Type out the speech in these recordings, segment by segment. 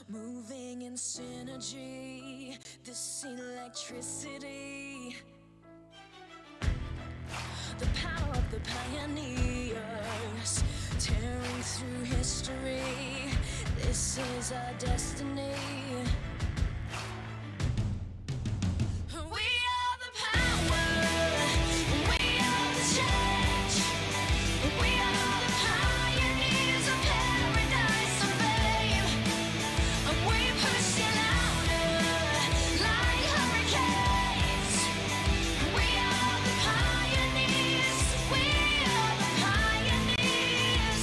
moving in synergy, this electricity, the power of the pioneers, tearing through history, this is our destiny. We are the power, we are the change, we are the pioneers of paradise and fame. We push it louder like hurricanes. We are the pioneers. We are the pioneers.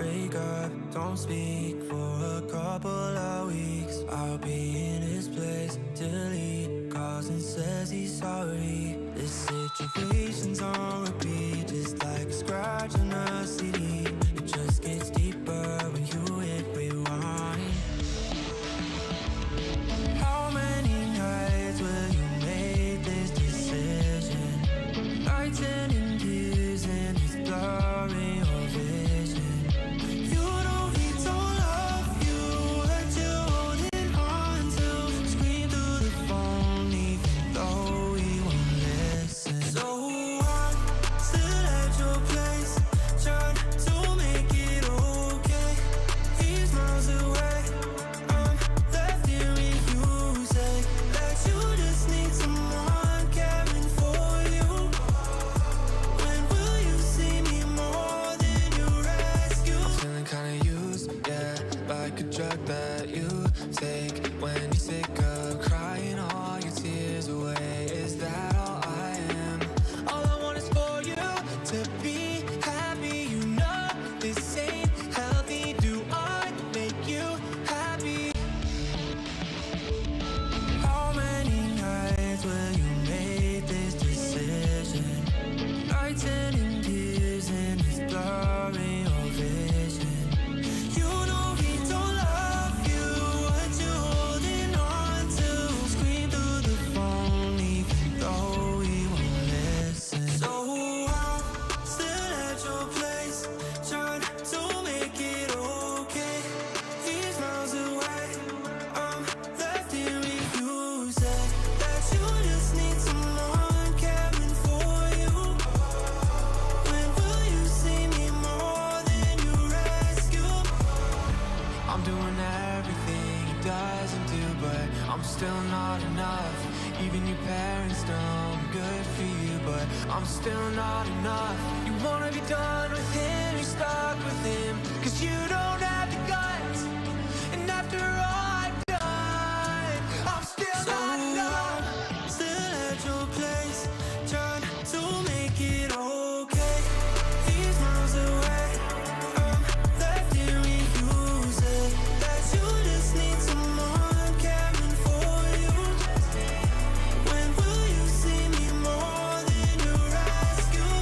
break up, don't speak for a couple of weeks. I'll be in his place till he calls and says he's sorry. This situation's on repeat, just like a scratch on a CD. It just gets deeper when you hit rewind. How many nights will you make this decision? Nights ending tears and it's blurring your vision. You know he don't love you, that you're holding on to. Scream through the phone even though he won't listen. So I'm still at your place, trying to make it okay. He's miles away, I'm left here with you. Say that you just need someone caring for you. When will you see me more than your rescue? I'm feeling kinda used, yeah, like a drug that you take when you're sick of crying all your tears away. Is that all I am? All I want is for you to be happy. You know this ain't healthy. Do I make you happy? How many nights will you make this decision? Nights ending tears and it's blurring your vision. You know he don't love you, what you holding on to. Scream through the phone even though he won't listen. So I'm still at your place, trying to make it okay. He's miles away, I'm left here with you. Say that you just need someone caring for you. When will you see me more than you rescue? I'm doing everything he doesn't do, but I'm still not enough. Even your parents know I'm good for you, but I'm still not enough. You wanna be done with him, you're stuck with him, 'cause you don't have the guts. And after all I've done, I'm still not enough. Still at your place, trying to make it okay. He's miles away, I'm left here with you. Say that you just need someone caring for you. When will you see me more than your rescue?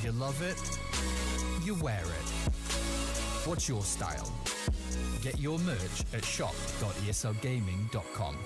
You love it, you wear it. What's your style? Get your merch at shop.eslgaming.com.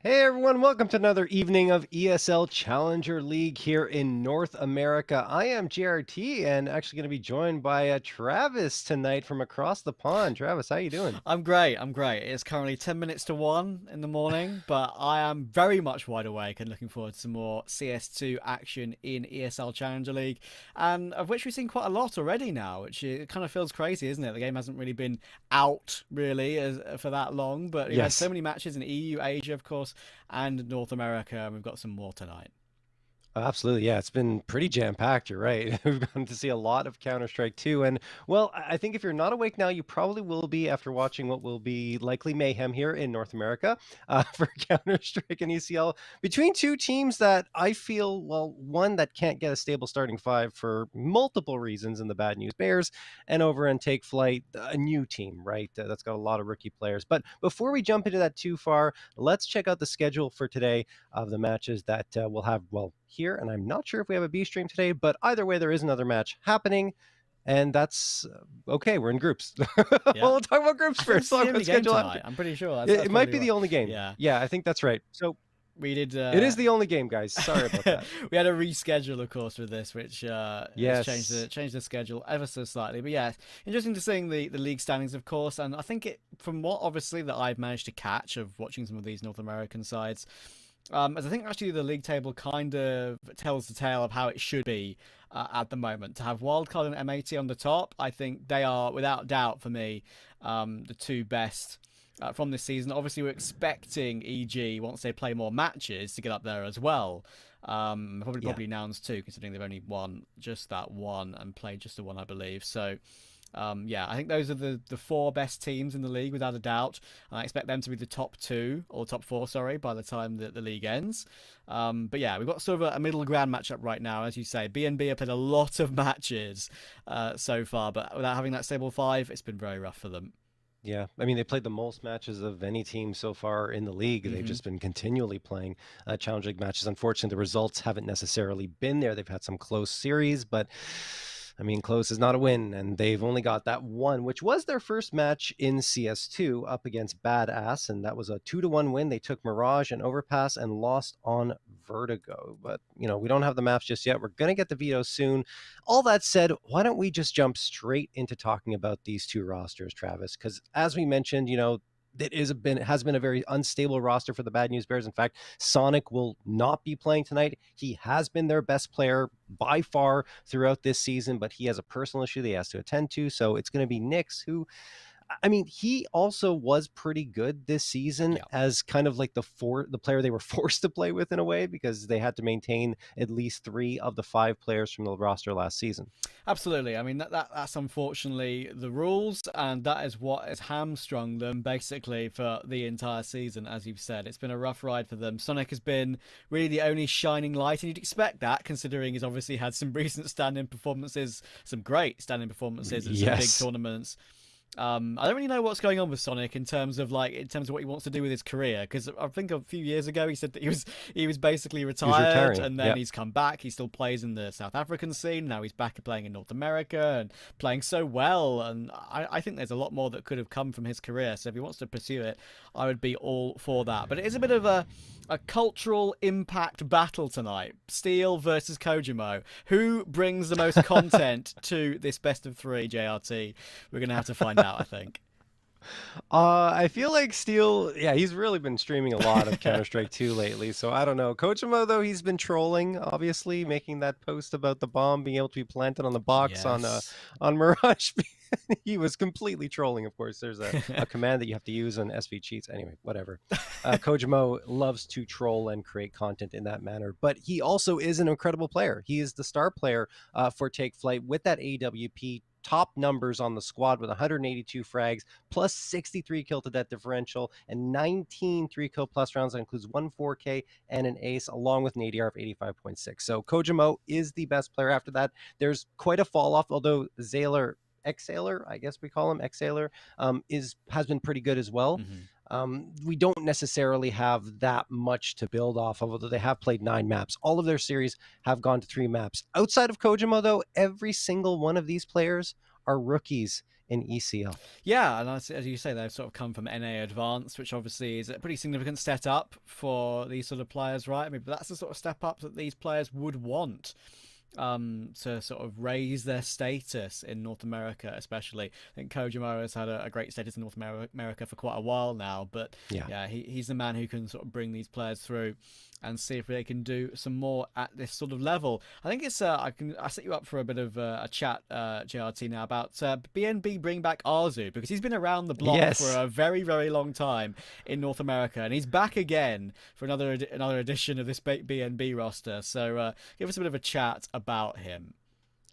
Hey everyone, welcome to another evening of ESL Challenger League here in North America. I am JRT and actually going to be joined by Travis tonight from across the pond. Travis, how you doing? I'm great. It's currently 10 minutes to 1 in the morning, but I am very much wide awake and looking forward to some more CS2 action in ESL Challenger League, and of which we've seen quite a lot already now, which it kind of feels crazy, isn't it? The game hasn't really been out for that long, but we've had so many matches in EU, Asia, of course, and North America, and we've got some more tonight. Absolutely. Yeah, it's been pretty jam-packed. You're right. We've gotten to see a lot of Counter-Strike 2. And, well, I think if you're not awake now, you probably will be after watching what will be likely mayhem here in North America for Counter-Strike and ECL between two teams that I feel, well, one that can't get a stable starting five for multiple reasons in the Bad News Bears, and over and take Flyte, a new team, right? That's got a lot of rookie players. But before we jump into that too far, let's check out the schedule for today of the matches that we'll have, well, here, and I'm not sure if we have a B stream today, but either way, there is another match happening, and that's okay. We're in groups. We'll talk about groups first. I'm pretty sure it might be the only game. Yeah, I think that's right. So we did. It is the only game, guys. Sorry about that. We had a reschedule, of course, with this, which has changed the schedule ever so slightly. But yeah, interesting to seeing the league standings, of course, and I think from what obviously that I've managed to catch of watching some of these North American sides. As I think actually the league table kind of tells the tale of how it should be at the moment. To have Wildcard and M80 on the top, I think they are, without doubt for me, the two best from this season. Obviously, we're expecting EG, once they play more matches, to get up there as well. Probably Nouns too, considering they've only won just that one and played just the one, I believe. So... I think those are the four best teams in the league, without a doubt. I expect them to be the top two, or top four, sorry, by the time that the league ends. But yeah, we've got sort of a middle ground matchup right now, as you say. BNB have played a lot of matches so far, but without having that stable five, it's been very rough for them. Yeah, I mean, they played the most matches of any team so far in the league. They've just been continually playing Challenge League matches. Unfortunately, the results haven't necessarily been there. They've had some close series, but... I mean, close is not a win, and they've only got that one, which was their first match in CS2 up against Badass, and that was a 2-1 win. They took Mirage and Overpass and lost on Vertigo. But, we don't have the maps just yet. We're going to get the veto soon. All that said, why don't we just jump straight into talking about these two rosters, Travis? Because as we mentioned, it has been a very unstable roster for the Bad News Bears. In fact, Sonic will not be playing tonight. He has been their best player by far throughout this season, but he has a personal issue that he has to attend to. So it's going to be Nyx, who, I mean, he also was pretty good this season as kind of like the player they were forced to play with in a way, because they had to maintain at least 3 of the 5 players from the roster last season. Absolutely. I mean, that's unfortunately the rules, and that is what has hamstrung them basically for the entire season. As you've said, it's been a rough ride for them. Sonic has been really the only shining light, and you'd expect that, considering he's obviously had some recent stand-in performances, some great stand-in performances at some big tournaments. I don't really know what's going on with Sonic in terms of what he wants to do with his career, because I think a few years ago he said that he was basically retired, and then he's come back. He still plays in the South African scene. Now he's back playing in North America and playing so well, and I think there's a lot more that could have come from his career. So if he wants to pursue it, I would be all for that. But it is a bit of a cultural impact battle tonight. Steel versus Kojimo. Who brings the most content to this best of 3, JRT? We're going to have to find out, I think. I feel like Steel, he's really been streaming a lot of Counter-Strike 2 lately, so I don't know. Kojimo, though, he's been trolling, obviously, making that post about the bomb being able to be planted on the box on Mirage. He was completely trolling, of course. There's a command that you have to use on SV cheats. Anyway, whatever. Kojimo loves to troll and create content in that manner, but he also is an incredible player. He is the star player for Take Flight with that AWP top numbers on the squad with 182 frags, plus 63 kill to death differential, and 19 3-kill plus rounds. That includes 1 4K and an ace, along with an ADR of 85.6. So Kojimo is the best player. After that, there's quite a fall off, although Exhaler, I guess we call him Exhaler, has been pretty good as well. We don't necessarily have that much to build off of, although they have played 9 maps. All of their series have gone to 3 maps. Outside of Kojimo, though, every single one of these players are rookies in ECL. Yeah, and as you say, they've sort of come from NA Advanced, which obviously is a pretty significant step up for these sort of players, right? I mean, but that's the sort of step up that these players would want to sort of raise their status in North America, especially. I think Kojimo has had a great status in North America for quite a while now, but yeah, he's the man who can sort of bring these players through and see if they can do some more at this sort of level. I think it's I set you up for a bit of a chat, JRT, now about BNB bring back Arzu, because he's been around the block for a very, very long time in North America, and he's back again for another edition of this BNB roster. So give us a bit of a chat about him.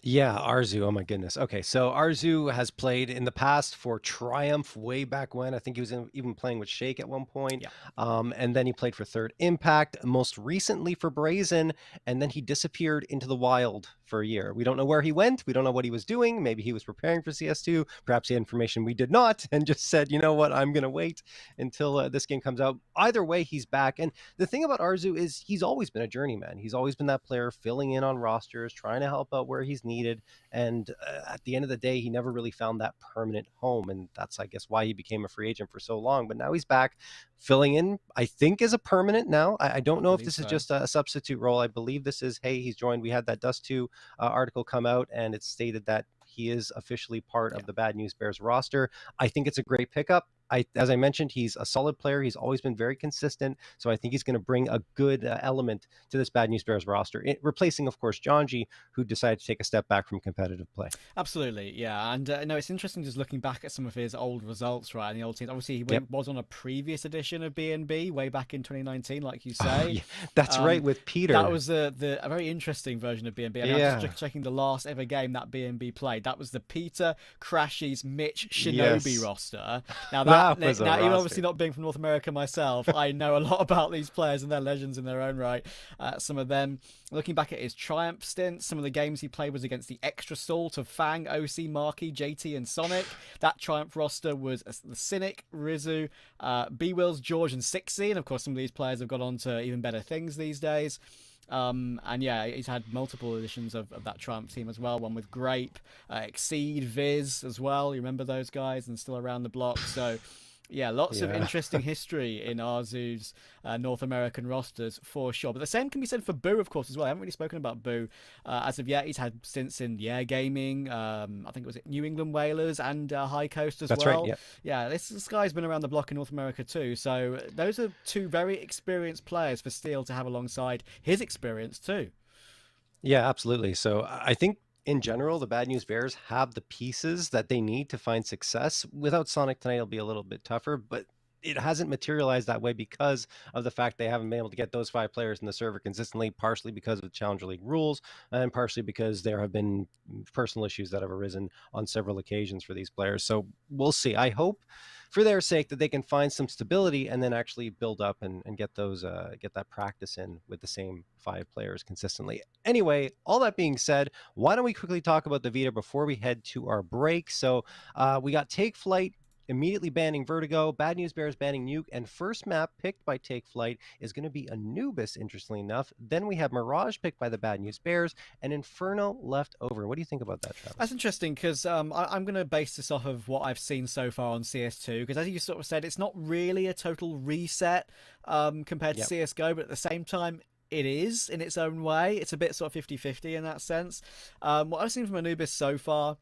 Yeah, Arzu. Oh my goodness. Okay, so Arzu has played in the past for Triumph way back when. I think he was even playing with Shake at one point. Yeah. And then he played for Third Impact, most recently for Brazen, and then he disappeared into the wild for a year. We don't know where he went. We don't know what he was doing. Maybe he was preparing for CS2. Perhaps he had information we did not and just said, you know what, I'm going to wait until this game comes out. Either way, he's back. And the thing about Arzu is he's always been a journeyman. He's always been that player filling in on rosters, trying to help out where he's needed. And at the end of the day, he never really found that permanent home. And that's, I guess, why he became a free agent for so long. But now he's back filling in, I think, as a permanent now. I don't know if this is just a substitute role. I believe this is, hey, he's joined. We had that Dust 2 article come out, and it stated that he is officially part of the Bad News Bears roster. I think it's a great pickup. As I mentioned, he's a solid player. He's always been very consistent. So I think he's going to bring a good element to this Bad News Bears roster, replacing, of course, Jonji, who decided to take a step back from competitive play. Absolutely, yeah. And no, it's interesting just looking back at some of his old results, right, in the old teams. Obviously, he was on a previous edition of BNB way back in 2019, like you say. Oh, yeah. That's right, with Peter. That was a very interesting version of BNB. I mean, I'm just checking the last ever game that BNB played. That was the Peter, Crashies, Mitch, Shinobi roster. Now, even obviously not being from North America myself, I know a lot about these players, and they're legends in their own right. Some of them, looking back at his Triumph stints, some of the games he played was against the Extra Salt of Fang, OC, Marky, JT, and Sonic. That Triumph roster was the Cynic, Rizu, B-Wills, George, and Sixy. And of course, some of these players have got on to even better things these days. And yeah, he's had multiple editions of that Triumph team as well. One with Grape, Exceed, Viz as well. You remember those guys, and still around the block. So yeah, lots of interesting history in Arzu's North American rosters for sure. But the same can be said for Boo, of course, as well. I haven't really spoken about Boo as of yet. He's had stints in Gaming, I think it was New England Whalers and High Coast as well. That's right, yeah. This guy's been around the block in North America too. So those are two very experienced players for Steel to have alongside his experience too. Yeah, absolutely. So I think in general, the Bad News Bears have the pieces that they need to find success. Without Sonic tonight, it'll be a little bit tougher, but it hasn't materialized that way because of the fact they haven't been able to get those 5 players in the server consistently, partially because of the Challenger League rules, and partially because there have been personal issues that have arisen on several occasions for these players. So we'll see. I hope for their sake that they can find some stability and then actually build up and get those get that practice in with the same 5 players consistently. Anyway, all that being said, why don't we quickly talk about the Vita before we head to our break? So we got Take Flight immediately banning Vertigo, Bad News Bears banning Nuke, and first map picked by Take Flight is going to be Anubis, interestingly enough. Then we have Mirage picked by the Bad News Bears, and Inferno left over. What do you think about that, Travis? That's interesting, because I'm going to base this off of what I've seen so far on CS2, because as you sort of said, it's not really a total reset compared to CSGO, but at the same time, it is in its own way. It's a bit sort of 50-50 in that sense. What I've seen from Anubis so far,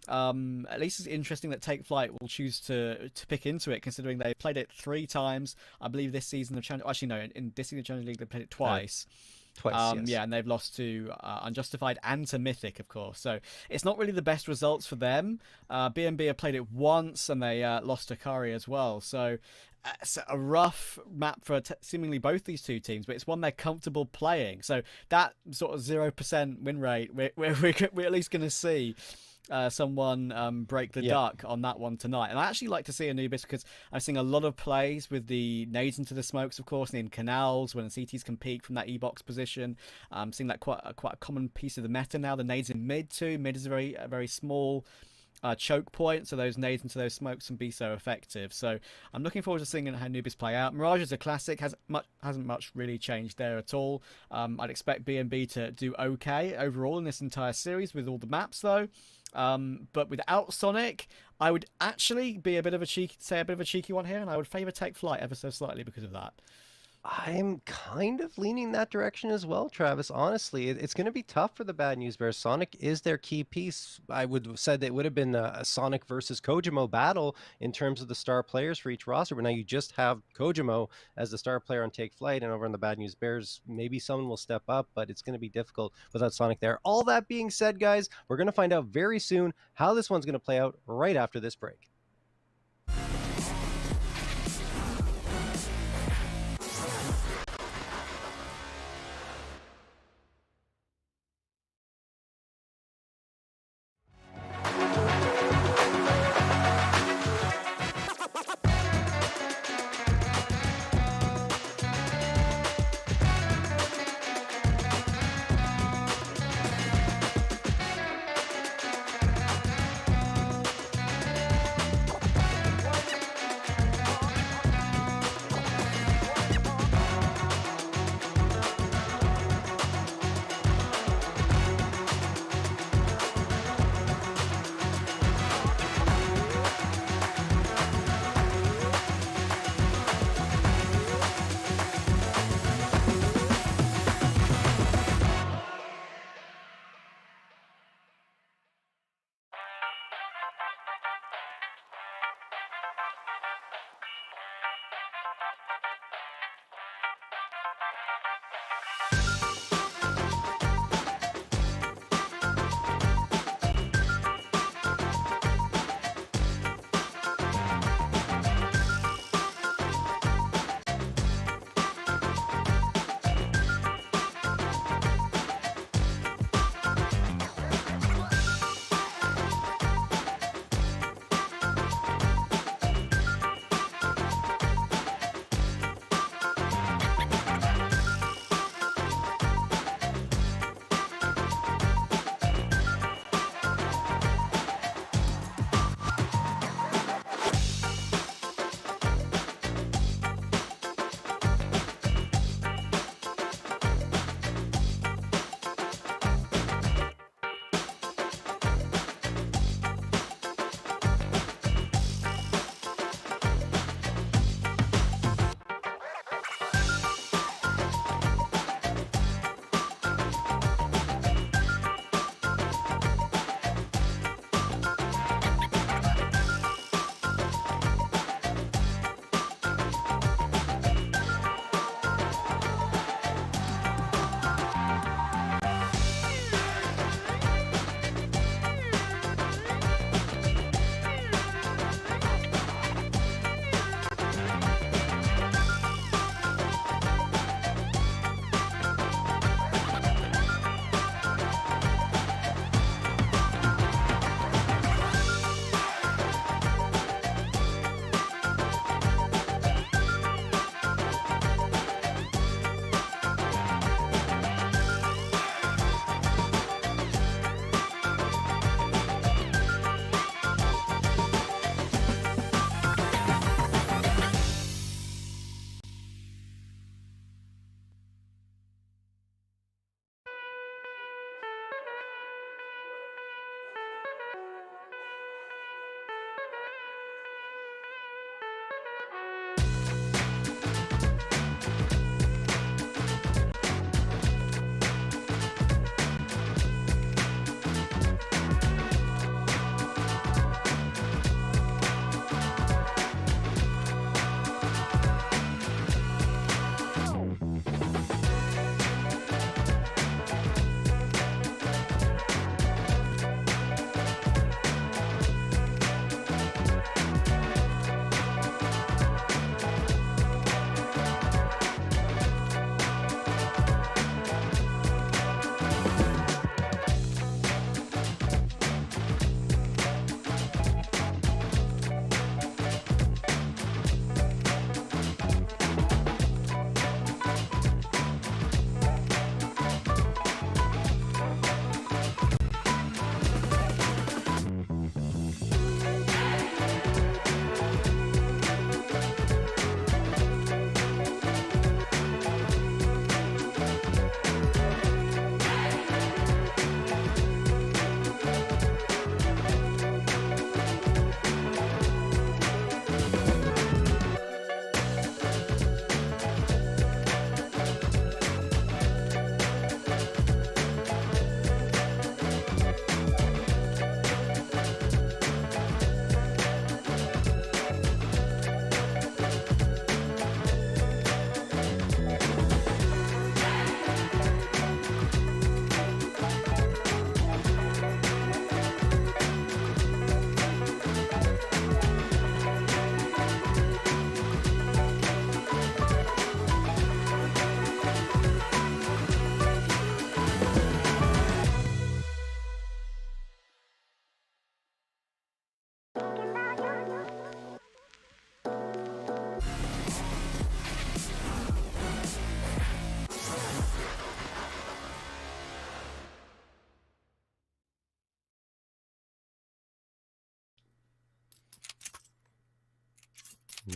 at least it's interesting that Take Flight will choose to pick into it, considering they played it 3 times, I believe, this season of Challenger. Actually, no, in this season of Challenger League they played it twice. Yes. Yeah, and they've lost to Unjustified and to Mythic, of course. So it's not really the best results for them. BNB have played it once, and they lost to Kari as well. So it's a rough map for seemingly both these two teams, but it's one they're comfortable playing. So that sort of 0% win rate, we're at least going to see someone break the duck on that one tonight. And I actually like to see Anubis because I've seen a lot of plays with the nades into the smokes, of course, and in canals when CTs can peek from that E-box position. I'm seeing that quite a common piece of the meta now. The nades in mid too. Mid is a very small choke point, so those nades into those smokes can be so effective. So I'm looking forward to seeing how Anubis play out. Mirage is a classic, hasn't much really changed there at all. I'd expect B&B to do okay overall in this entire series with all the maps though. But without Sonic, I would actually be a bit of a cheeky one here, and I would favour take Flyte ever so slightly because of that. I'm kind of leaning that direction as well, Travis. Honestly, it's going to be tough for the Bad News Bears. Sonic is their key piece. I would have said that it would have been a Sonic versus Kojimo battle in terms of the star players for each roster, but now you just have Kojimo as the star player on Take Flight, and over on the Bad News Bears, maybe someone will step up, but it's going to be difficult without Sonic there. All that being said, guys, we're going to find out very soon how this one's going to play out right after this break.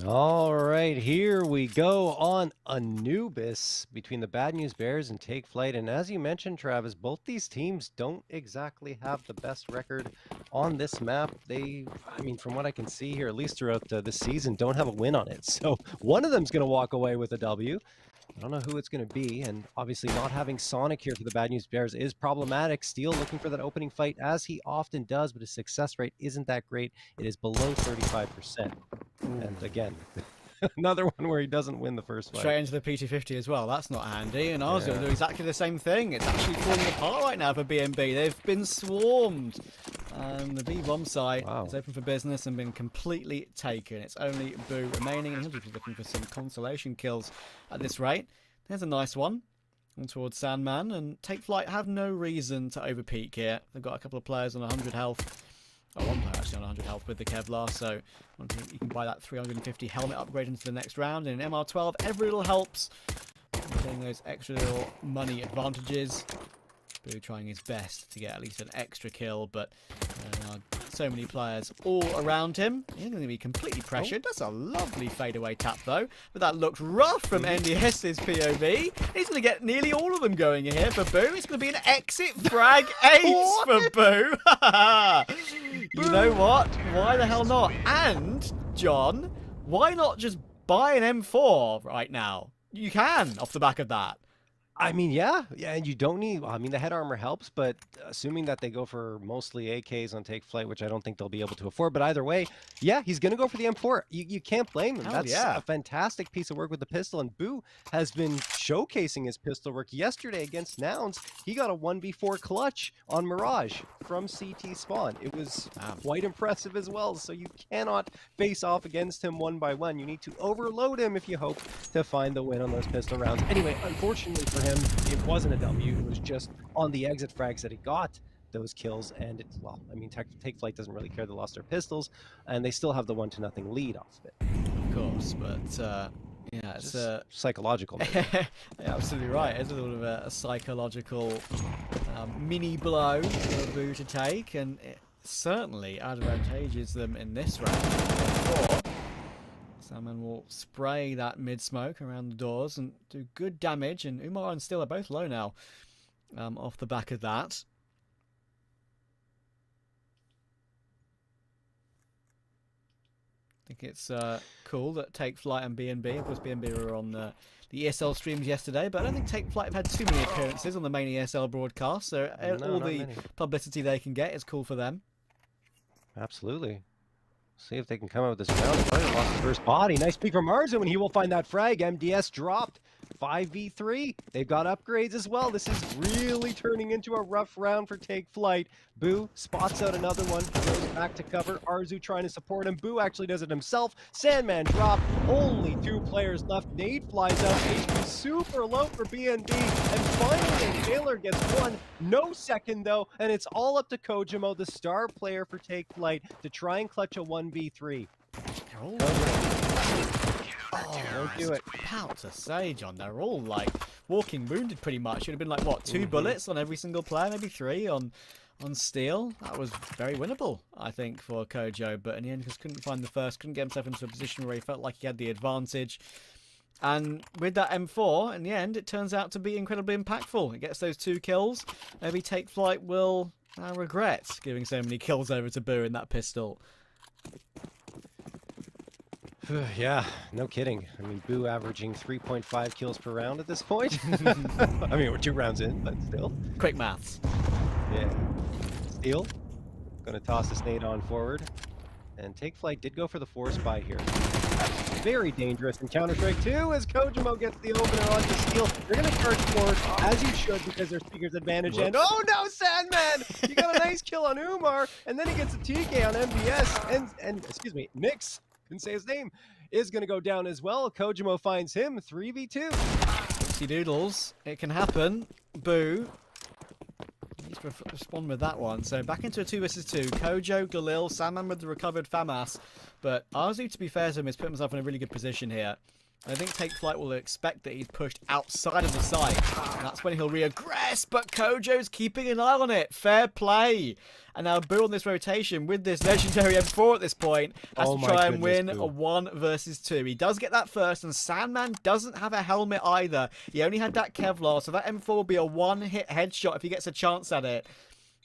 All right, here we go on Anubis between the Bad News Bears and Take Flight. And as you mentioned, Travis, both these teams don't exactly have the best record on this map. They, I mean, from what I can see here, at least throughout the season, don't have a win on it. So one of them's going to walk away with a W. I don't know who it's going to be, and obviously not having Sonic here for the Bad News Bears is problematic. Steel looking for that opening fight, as he often does, but his success rate isn't that great. It is below 35%. And again, another one where he doesn't win the first fight. Straight into the PT50 as well. That's not handy. And ours will do exactly the same thing. It's actually falling apart right now for BNB. They've been swarmed. And the B-bomb site is open for business and been completely taken. It's only Boo remaining, and he'll be looking for some consolation kills at this rate. There's a nice one. On towards Sandman, and Take Flight have no reason to overpeak here. They've got a couple of players on 100 health. Oh, one player actually on 100 health with the Kevlar, so you can buy that 350 helmet upgrade into the next round. In MR12, every little helps. Getting those extra little money advantages. Boo trying his best to get at least an extra kill, but there are so many players all around him. He's going to be completely pressured. That's a lovely fadeaway tap, though. But that looked rough from NDS's POV. He's going to get nearly all of them going here for Boo. It's going to be an exit frag ace for Boo. You know what? Why the hell not? And, John, why not just buy an M4 right now? You can, off the back of that. I mean, yeah, and you don't need, I mean, the head armor helps, but assuming that they go for mostly AKs on Take Flight, which I don't think they'll be able to afford, but either way, yeah, he's going to go for the M4. You can't blame him. That's a fantastic piece of work with the pistol, and Boo has been showcasing his pistol work. Yesterday against Nouns, he got a 1v4 clutch on Mirage from CT spawn. It was quite impressive as well, so you cannot face off against him one by one. You need to overload him if you hope to find the win on those pistol rounds. Anyway, unfortunately for him, it wasn't a W. It was just on the exit frags that he got those kills, and it's, well, I mean, Take Flight doesn't really care. They lost their pistols, and they still have the 1-0 lead off of it. Of course, but yeah, it's psychological. Yeah, absolutely right. It's a little bit of a psychological mini blow for Boo to take, and it certainly advantages them in this round. Salmon will spray that mid-smoke around the doors and do good damage, and Umar and Still are both low now off the back of that. I think it's cool that Take Flight and BNB, of course BNB were on the ESL streams yesterday, but I don't think Take Flight have had too many appearances on the main ESL broadcast, so all the publicity they can get is cool for them. Absolutely. See if they can come out with this round. They lost the first body. Nice peek from Marzo, and he will find that frag. MDS dropped 5v3. They've got upgrades as well. This is really turning into a rough round for Take Flight. Boo spots out another one, goes back to cover. Arzu trying to support him. Boo actually does it himself. Sandman dropped. Only 2 players left. Nade flies out. HP super low for BNB. And finally, Taylor gets one. No second, though. And it's all up to Kojimo, the star player for Take Flight, to try and clutch a 1v3. Don't do it. Pout to say, John. They're all like walking wounded pretty much. It would have been like, what, 2 bullets on every single player, maybe 3 on Steel. That was very winnable, I think, for Kojo, but in the end, just couldn't find the first, couldn't get himself into a position where he felt like he had the advantage. And with that M4, in the end, it turns out to be incredibly impactful. It gets those 2 kills. Maybe Take Flight will regret giving so many kills over to Boo in that pistol. Yeah, no kidding. I mean, Boo averaging 3.5 kills per round at this point. I mean, we're 2 rounds in, but still. Quick maths. Yeah. Steel, going to toss this nade on forward. And Take Flight did go for the force buy here. Very dangerous in Counter-Strike 2 as Kojimo gets the opener onto Steel. They're going to charge forward, as you should, because there's Speaker's advantage. Whoops. And oh no, Sandman! He got a nice kill on Umar, and then he gets a TK on MBS. And excuse me, Mix, couldn't say his name, is going to go down as well. Kojimo finds him 3v2. Oopsie doodles. It can happen. Boo. Needs to respond with that one. So back into a 2 vs 2. Kojo, Galil, Sandman with the recovered FAMAS. But Arzu, to be fair to him, has put himself in a really good position here. I think Take Flight will expect that he's pushed outside of the site, and that's when he'll reaggress, but Kojo's keeping an eye on it. Fair play. And now Boo on this rotation with this legendary M4 at this point has to try and win a 1 versus 2. He does get that first, and Sandman doesn't have a helmet either. He only had that Kevlar, so that M4 will be a one-hit headshot if he gets a chance at it.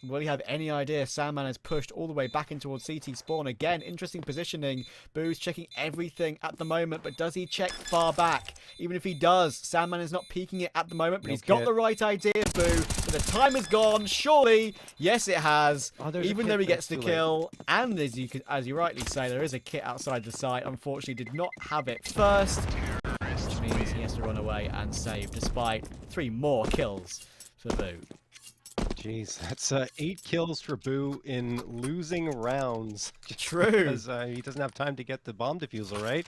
Will he have any idea? Sandman is pushed all the way back in towards CT spawn. Again, interesting positioning. Boo's checking everything at the moment, but does he check far back? Even if he does, Sandman is not peeking it at the moment, but he's got the right idea, Boo. But the time is gone, surely. Yes, it has. Even though he gets the kill, and as you rightly say, there is a kit outside the site. Unfortunately, did not have it first, which means he has to run away and save, despite 3 more kills for Boo. Jeez, that's 8 kills for Boo in losing rounds. True. Because he doesn't have time to get the bomb diffusal, right?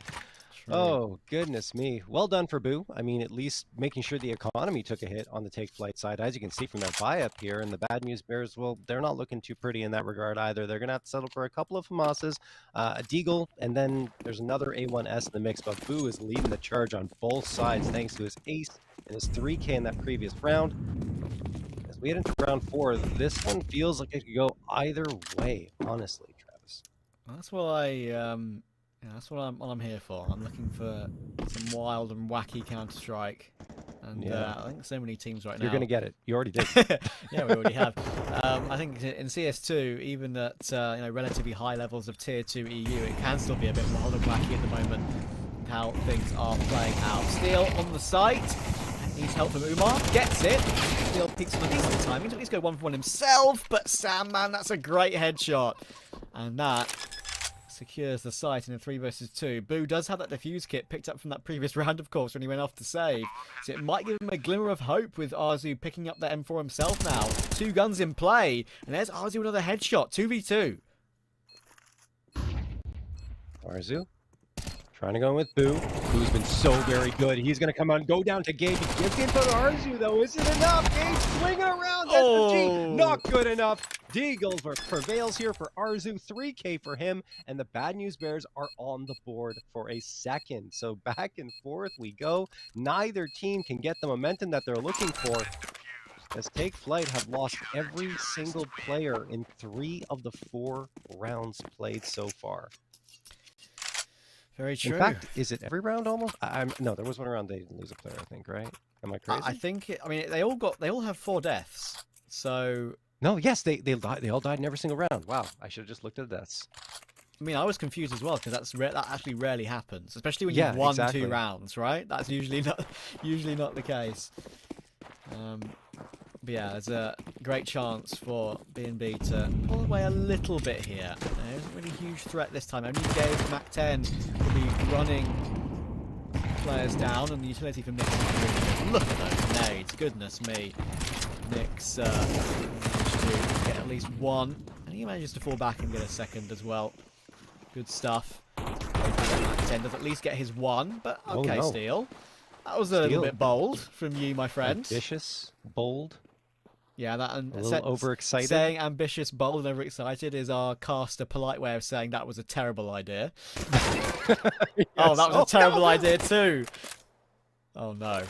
True. Oh, goodness me. Well done for Boo. I mean, at least making sure the economy took a hit on the Take Flight side. As you can see from their buy-up here, and the Bad News Bears, well, they're not looking too pretty in that regard either. They're going to have to settle for a couple of FAMASas, a Deagle, and then there's another A1S in the mix. But Boo is leading the charge on both sides thanks to his ace and his 3K in that previous round. We head into round 4. This one feels like it could go either way, honestly, Travis. That's what that's what I'm here for. I'm looking for some wild and wacky Counter-Strike, and I think so many teams right now. You're gonna get it. You already did. Yeah, we already have. I think in CS2, even at relatively high levels of Tier 2 EU, it can still be a bit wild and wacky at the moment. How things are playing out. Steal on the site. Needs help from Umar. Gets it. Steal peeks on the decent timing. At least go 1 for 1 himself. But Sandman, that's a great headshot. And that secures the site in a 3 versus 2. Boo does have that defuse kit picked up from that previous round, of course, when he went off to save. So it might give him a glimmer of hope with Arzu picking up that M4 himself now. 2 guns in play. And there's Arzu, another headshot. 2v2. Arzu trying to go in with Boo. Boo's been so very good. He's going to come out and go down to Gage. He gives in for Arzu, though. Is it enough? Gage swinging around. SMG. Not good enough. Deagle prevails here for Arzu. 3K for him. And the Bad News Bears are on the board for a second. So back and forth we go. Neither team can get the momentum that they're looking for, as Take Flight have lost every single player in 3 of the 4 rounds played so far. Very true. In fact, is it every round almost? No, there was one round they didn't lose a player, I think, right? Am I crazy? I think they all have 4 deaths. So no, yes, they all died in every single round. Wow, I should have just looked at the deaths. I mean, I was confused as well because that actually rarely happens, especially when you've won 2 rounds, right? That's usually not the case. But yeah, there's a great chance for B&B to pull away a little bit here. There isn't really a huge threat this time. Only Gage, Mac 10 will be running players down, and the utility from Nick's is really good. Look at those nades, goodness me. Nick's managed to get at least 1, and he manages to fall back and get a second as well. Good stuff. Mac 10 does at least get his 1, but okay, Steal. That was a little bit bold from you, my friend. Ambitious, bold. Yeah, that and a little overexcited. Saying ambitious, bold, and overexcited is our caster polite way of saying that was a terrible idea. Yes. Oh, that was a terrible idea too. Oh no.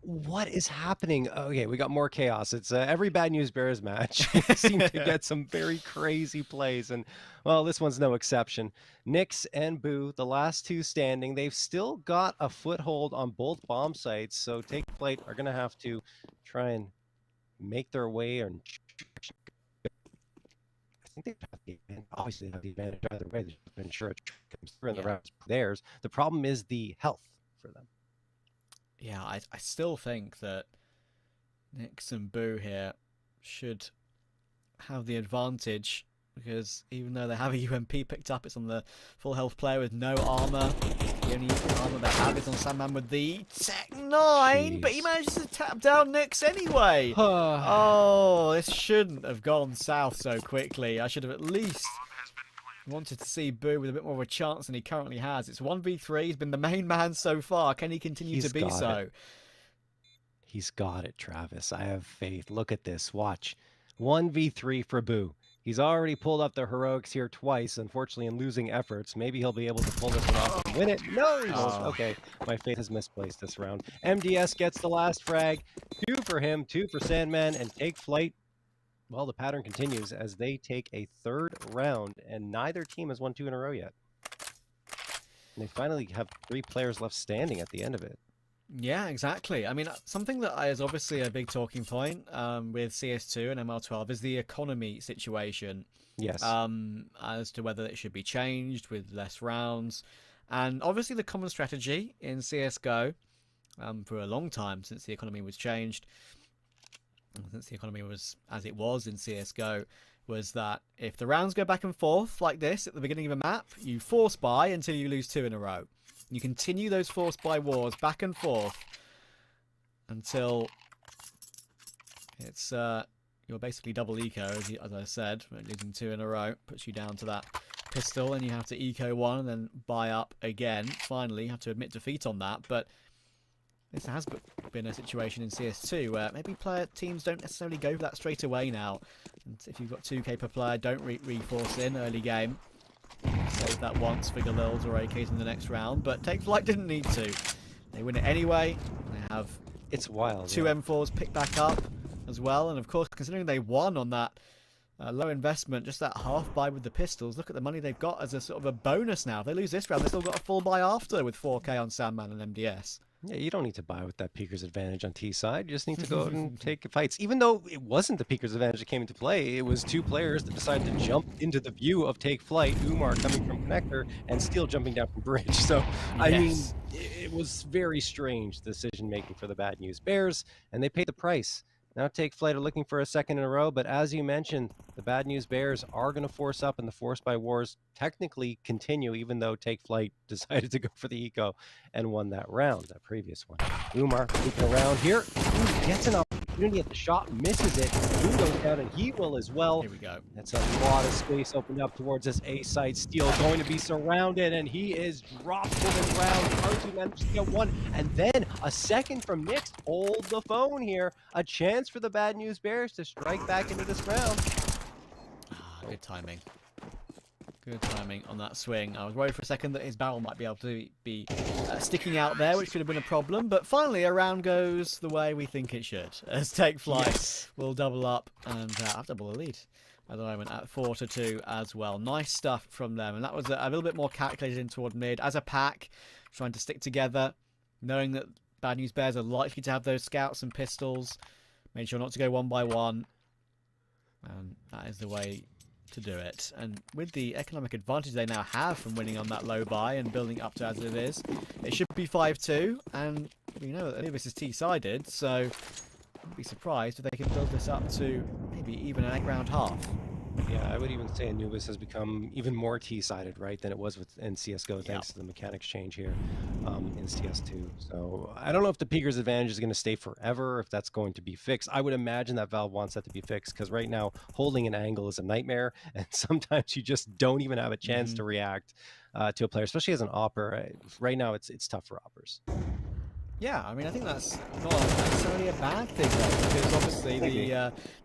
What is happening? Okay, we got more chaos. It's every Bad News Bears match. Seem to get some very crazy plays, and well, this one's no exception. Nyx and Boo, the last 2 standing, they've still got a foothold on both bomb sites, so Take Flight are going to have to try and make their way. And I think they have the advantage. Obviously, they have the advantage either way. They've been sure it comes through in the rounds. Theirs. The problem is the health for them. Yeah, I still think that Nyx and Boo here should have the advantage, because even though they have a UMP picked up, it's on the full health player with no armor. The only armor they have is on Sandman with the Tech 9, Jeez. but he manages to tap down Nyx anyway. Oh, this shouldn't have gone south so quickly. I should have at least wanted to see Boo with a bit more of a chance than he currently has. It's 1v3. He's been the main man so far. Can he continue to be so? He's got it, Travis. I have faith. Look at this. Watch. 1v3 for Boo. He's already pulled up the heroics here twice, unfortunately in losing efforts. Maybe he'll be able to pull this one off and win it. No, he won't. Okay, my faith is misplaced this round. MDS gets the last frag. 2 for him, 2 for Sandman, and Take Flyte. Well, the pattern continues as they take a 3rd round, and neither team has won 2 in a row yet. And they finally have 3 players left standing at the end of it. Yeah, exactly. I mean, something that is obviously a big talking point with CS2 and ML12 is the economy situation. Yes. As to whether it should be changed with less rounds. And obviously the common strategy in CSGO for a long time since the economy was changed, since the economy was as it was in CSGO, was that if the rounds go back and forth like this at the beginning of a map, you force buy until you lose 2 in a row. You continue those force buy wars back and forth until it's you're basically double eco, as I said. Losing 2 in a row puts you down to that pistol, and you have to eco 1 and then buy up again. Finally, you have to admit defeat on that, but this has been a situation in CS2 where maybe teams don't necessarily go for that straight away now. And if you've got 2k per player, don't reforce in early game. Save that once for Galils or AKs in the next round, but Take Flyte didn't need to. They win it anyway. They have it's wild. 2 M4s picked back up as well, and of course, considering they won on that low investment, just that half buy with the pistols, look at the money they've got as a sort of a bonus now. If they lose this round, they've still got a full buy after with 4k on Sandman and MDS. Yeah, you don't need to buy with that Peeker's advantage on T side. You just need to go out and take fights. Even though it wasn't the Peeker's advantage that came into play, it was 2 players that decided to jump into the view of Take Flyte, Umar coming from connector and Steel jumping down from bridge. So, I mean, it was very strange decision making for the Bad News Bears, and they paid the price. Now Take Flyte are looking for a 2nd in a row, but as you mentioned, the Bad News Bears are going to force up, and the force by wars technically continue, even though Take Flyte decided to go for the eco and won that round, that previous one. Umar looking around here. Ooh, gets an opportunity at the shot, misses it. Blue goes down, and he will as well. Here we go. That's a lot of space opened up towards this A site. Steel going to be surrounded, and he is dropped to the ground. R2 managed to get 1, and then a 2nd from Nix. Hold the phone here. A chance for the Bad News Bears to strike back into this round. Good timing. Good timing on that swing. I was worried for a second that his barrel might be able to be sticking out there, which could have been a problem. But finally, a round goes the way we think it should. As Take Flyte will double up and have double the lead at the moment at 4-2 as well. Nice stuff from them. And that was a little bit more calculated in toward mid. As a pack, trying to stick together, knowing that Bad News Bears are likely to have those scouts and pistols. Made sure not to go 1 by 1. And that is the way to do it. And with the economic advantage they now have from winning on that low buy and building up to as it is, it should be 5-2. And we know that Anubis is T-sided, so I wouldn't be surprised if they can build this up to maybe even an 8-round half. Yeah, I would even say Anubis has become even more T-sided, right, than it was in CSGO, thanks to the mechanics change here in CS2. So I don't know if the Peeker's advantage is going to stay forever, if that's going to be fixed. I would imagine that Valve wants that to be fixed, because right now holding an angle is a nightmare, and sometimes you just don't even have a chance to react to a player, especially as an opper. Right now, it's tough for oppers. Yeah, I mean, I think that's not necessarily a bad thing, though, because obviously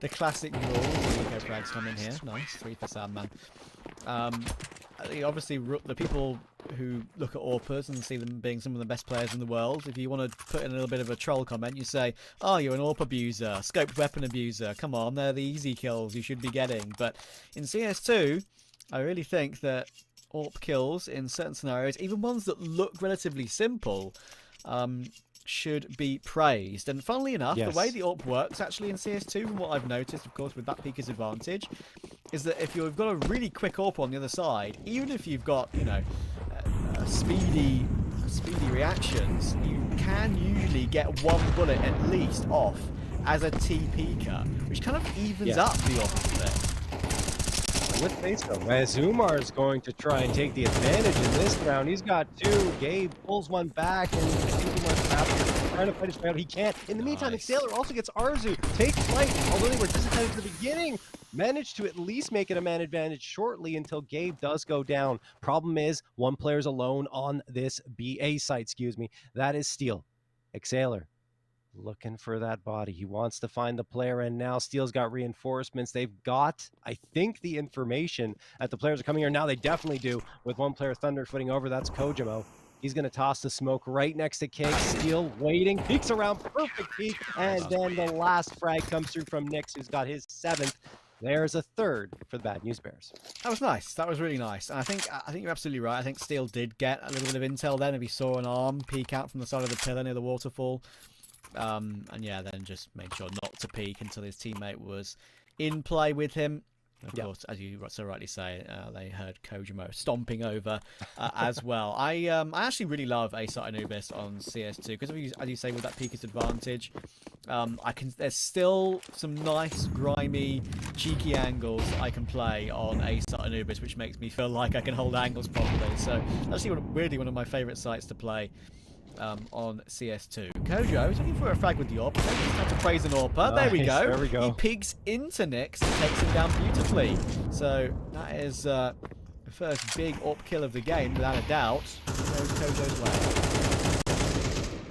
the classic rule, the eco frags come in here. Nice, 3 for Sandman. I think obviously the people who look at AWPers and see them being some of the best players in the world, if you want to put in a little bit of a troll comment, you say, oh, you're an AWP abuser, scoped weapon abuser, come on, they're the easy kills you should be getting. But in CS2, I really think that AWP kills in certain scenarios, even ones that look relatively simple, should be praised. And funnily enough, the way the AWP works actually in CS2, from what I've noticed, of course, with that Peeker's advantage, is that if you've got a really quick AWP on the other side, even if you've got, you know, speedy reactions, you can usually get 1 bullet at least off as a T-Peeker, which kind of evens up the AWP bit. With face though, as Umar is going to try and take the advantage in this round. He's got 2. Gabe pulls 1 back, and I think Umar's trying to fight his way out. He can't. In the meantime, Sailor also gets Arzu. Take Flyte, although they were disadvantaged at the beginning, managed to at least make it a man advantage shortly until Gabe does go down. Problem is, 1 player's alone on this BA site, excuse me. That is Steel. Exhaler looking for that body. He wants to find the player, and now Steel's got reinforcements. They've got, I think, the information that the players are coming here. Now they definitely do, with one player thunderfooting over. That's Kojimo. He's going to toss the smoke right next to Cake. Steel waiting, peeks around, perfect peek, and then the last frag comes through from Nix, who's got his 7th. There's a 3rd for the Bad News Bears. That was nice. That was really nice. And I think you're absolutely right. I think Steel did get a little bit of intel then. If he saw an arm peek out from the side of the pillar near the waterfall. And yeah, then just made sure not to peek until his teammate was in play with him. Of course, as you so rightly say, they heard Kojimo stomping over as well. I actually really love Post-Anubis on CS2 because, as you say, with that peekers advantage, there's still some nice, grimy, cheeky angles I can play on Post-Anubis, which makes me feel like I can hold angles properly. So, actually, weirdly, one of my favourite sites to play. On CS2. Kojo is looking for a frag with the AWP. He's had to praise an AWPer. There we go. There we go. He peeks into Nix and takes him down beautifully. So that is the first big AWP kill of the game, without a doubt. Goes Kojo's way.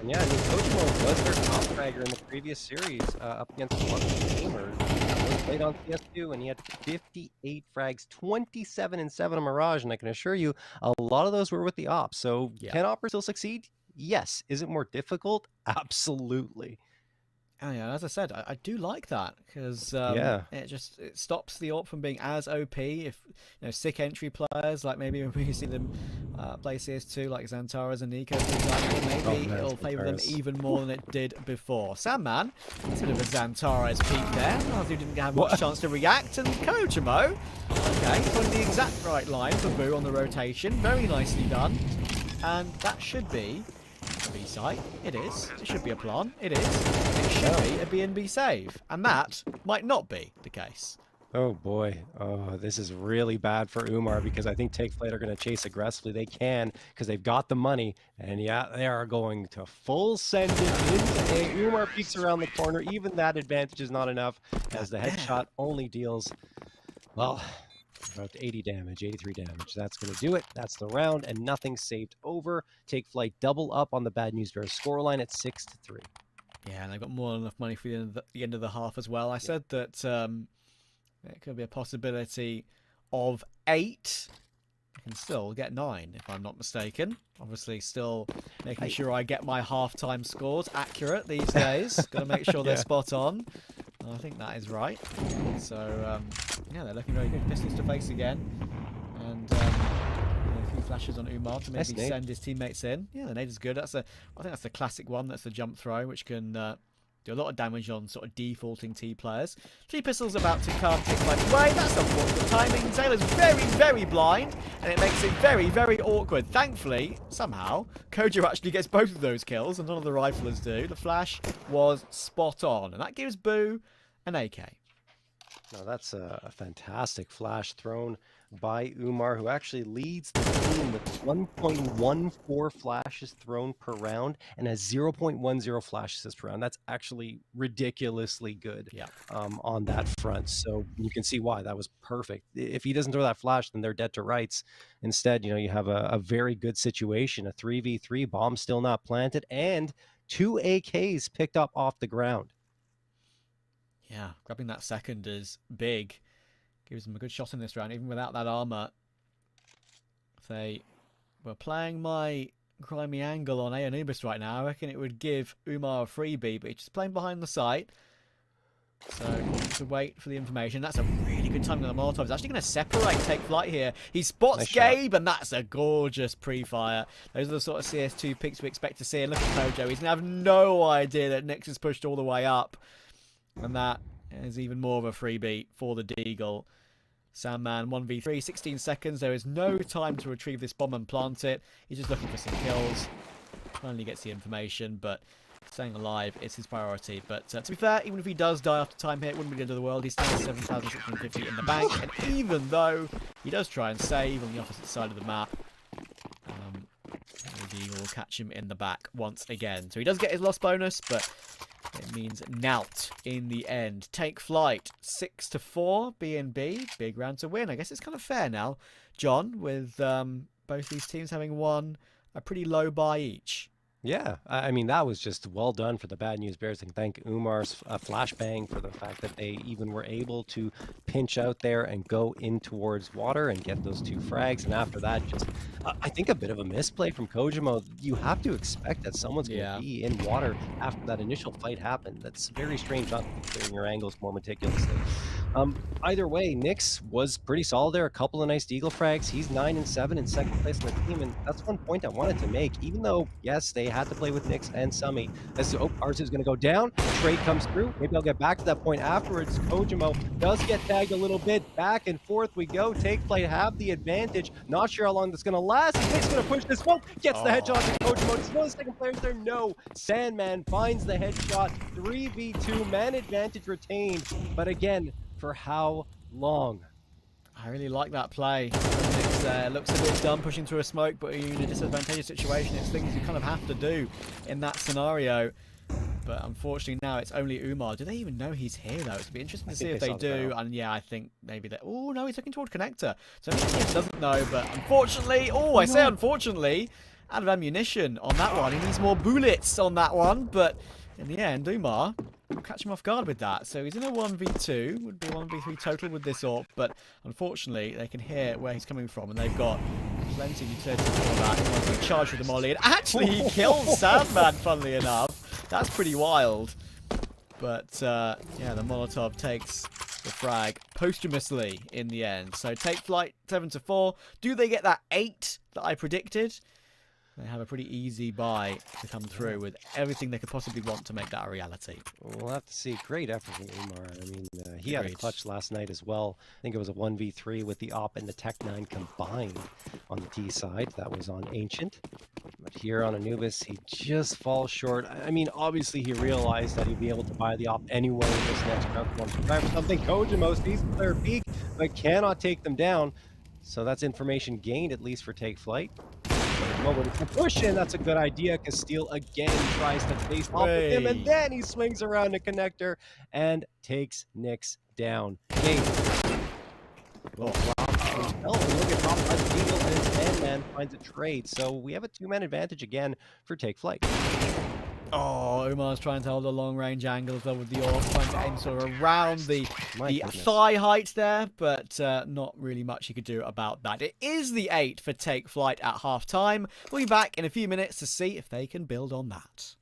And yeah, I mean, Kojimo was their top fragger in the previous series up against one of the gamers. He played on CS2, and he had 58 frags, 27 and 7 on Mirage, and I can assure you, a lot of those were with the ops. So can Opera still succeed? Yes. Is it more difficult? Absolutely. Oh, yeah, as I said, I do like that because it stops the AWP from being as OP. If sick entry players, like maybe when we see them play CS2, like Xantaras and Nico, for example, maybe it'll favour them even more than it did before. Sandman, it's a bit of a Xantaras peak there. Who didn't have much chance to react, and Kojimo, okay, putting the exact right line for Boo on the rotation, very nicely done, and that should be a B site. It is. It should be a plan. It is. It should be a B&B save. And that might not be the case. Oh boy. Oh, this is really bad for Umar because I think Take Flight are going to chase aggressively. They can because they've got the money. And yeah, they are going to full send it into A. Umar peeks around the corner. Even that advantage is not enough as the headshot only deals, well, about 80 damage, 83 damage. That's going to do it. That's the round, and nothing saved over. Take Flight double up on the Bad News Bears scoreline at 6-3. Yeah, and they've got more than enough money for the end of the half as well. I said that it could be a possibility of 8. I can still get 9 if I'm not mistaken. Obviously, still making sure I get my halftime scores accurate these days. Got to make sure they're spot on. I think that is right. So, yeah, they're looking very good. Pistols to face again. And a few flashes on Umar to maybe send his teammates in. Yeah, the nade is good. I think that's the classic one. That's the jump throw, which can do a lot of damage on sort of defaulting T players. 3 pistols about to come. Take Flight away. That's unfortunate timing. Taylor's very, very blind, and it makes it very, very awkward. Thankfully, somehow, Kojo actually gets both of those kills, and none of the riflers do. The flash was spot on, and that gives Boo an AK. Now that's a fantastic flash thrown by Umar, who actually leads the team with 1.14 flashes thrown per round and a 0.10 flash assist per round. That's actually ridiculously good on that front. So you can see why that was perfect. If he doesn't throw that flash, then they're dead to rights. Instead, you have a very good situation, a 3v3, bomb still not planted, and 2 AKs picked up off the ground. Yeah, grabbing that second is big. Gives them a good shot in this round, even without that armor. If they were playing my grimy angle on Anubis right now, I reckon it would give Umar a freebie, but he's just playing behind the site. So, to wait for the information. That's a really good timing on the Molotov. He's actually going to separate Take Flight here. He spots Gabe, and that's a gorgeous pre-fire. Those are the sort of CS2 picks we expect to see. And look at Kojo. He's going to have no idea that Nix is pushed all the way up. And that is even more of a freebie for the Deagle. Sandman 1v3, 16 seconds. There is no time to retrieve this bomb and plant it. He's just looking for some kills. Finally gets the information, but staying alive is his priority. But to be fair, even if he does die after time hit, it wouldn't be the end of the world. He's standing 7,650 in the bank. And even though he does try and save on the opposite side of the map, the Deagle will catch him in the back once again. So he does get his loss bonus, but it means Nout in the end. Take Flight 6-4, B&B. Big round to win. I guess it's kind of fair now, John, with both these teams having won a pretty low buy each. Yeah, I mean that was just well done for the Bad News Bears, and thank Umar's flashbang for the fact that they even were able to pinch out there and go in towards water and get those 2 frags. And after that, just I think a bit of a misplay from Kojimo. You have to expect that someone's going to Yeah. be in water after that initial fight happened. That's very strange not to be clearing your angles more meticulously. Either way, Nix was pretty solid there. A couple of nice Deagle frags. He's 9-7 in second place on the team, and that's one point I wanted to make. Even though, yes, they had to play with Nix and Summy. As ours is going to go down. Trade comes through. Maybe I'll get back to that point afterwards. Kojimo does get tagged a little bit. Back and forth we go. Take Flyte have the advantage. Not sure how long that's going to last. Nick's going to push this one. Gets the headshot to Kojimo. Does one of the second players there? No. Sandman finds the headshot. 3v2. Man advantage retained. But again, for how long? I really like that play. Nix there looks a bit dumb pushing through a smoke, but in a disadvantageous situation, it's things you kind of have to do in that scenario. But unfortunately now it's only Umar. Do they even know he's here though? It's gonna be interesting to see if they do. And yeah, I think maybe that. Oh no, he's looking toward connector. So maybe he doesn't know. But unfortunately, I say unfortunately, out of ammunition on that one. He needs more bullets on that one. But in the end, Umar will catch him off guard with that. So he's in a 1v2. Would be 1v3 total with this AWP. But unfortunately, they can hear where he's coming from, and they've got plenty of utility for that. He wants to charge with the molly, and actually he kills Sandman. Funnily enough, that's pretty wild. But yeah, the Molotov takes the frag posthumously in the end. So take Flyte 7-4. Do they get that 8 that I predicted? They have a pretty easy buy to come through with everything they could possibly want to make that a reality. We'll have to see. Great effort from Umar. I mean, he had a clutch last night as well. I think it was a 1v3 with the AWP and the Tech 9 combined on the T side. That was on Ancient. But here on Anubis, he just falls short. I mean, obviously he realized that he'd be able to buy the AWP anyway in this next round. Try for something. Kojimo sees the player peak, but cannot take them down. So that's information gained, at least for Take Flight. Moment to push in, that's a good idea, because Steel again tries to face off with him, and then he swings around the connector and takes Nix down. Game. Oh, wow. Look at top by the Eagle, and Sandman finds a trade. So we have a 2-man advantage again for Take Flight. Oh, Umar's trying to hold a long-range angle as well with the AWP, trying to aim sort of around the thigh height there, but not really much he could do about that. It is the 8 for Take Flight at half-time. We'll be back in a few minutes to see if they can build on that.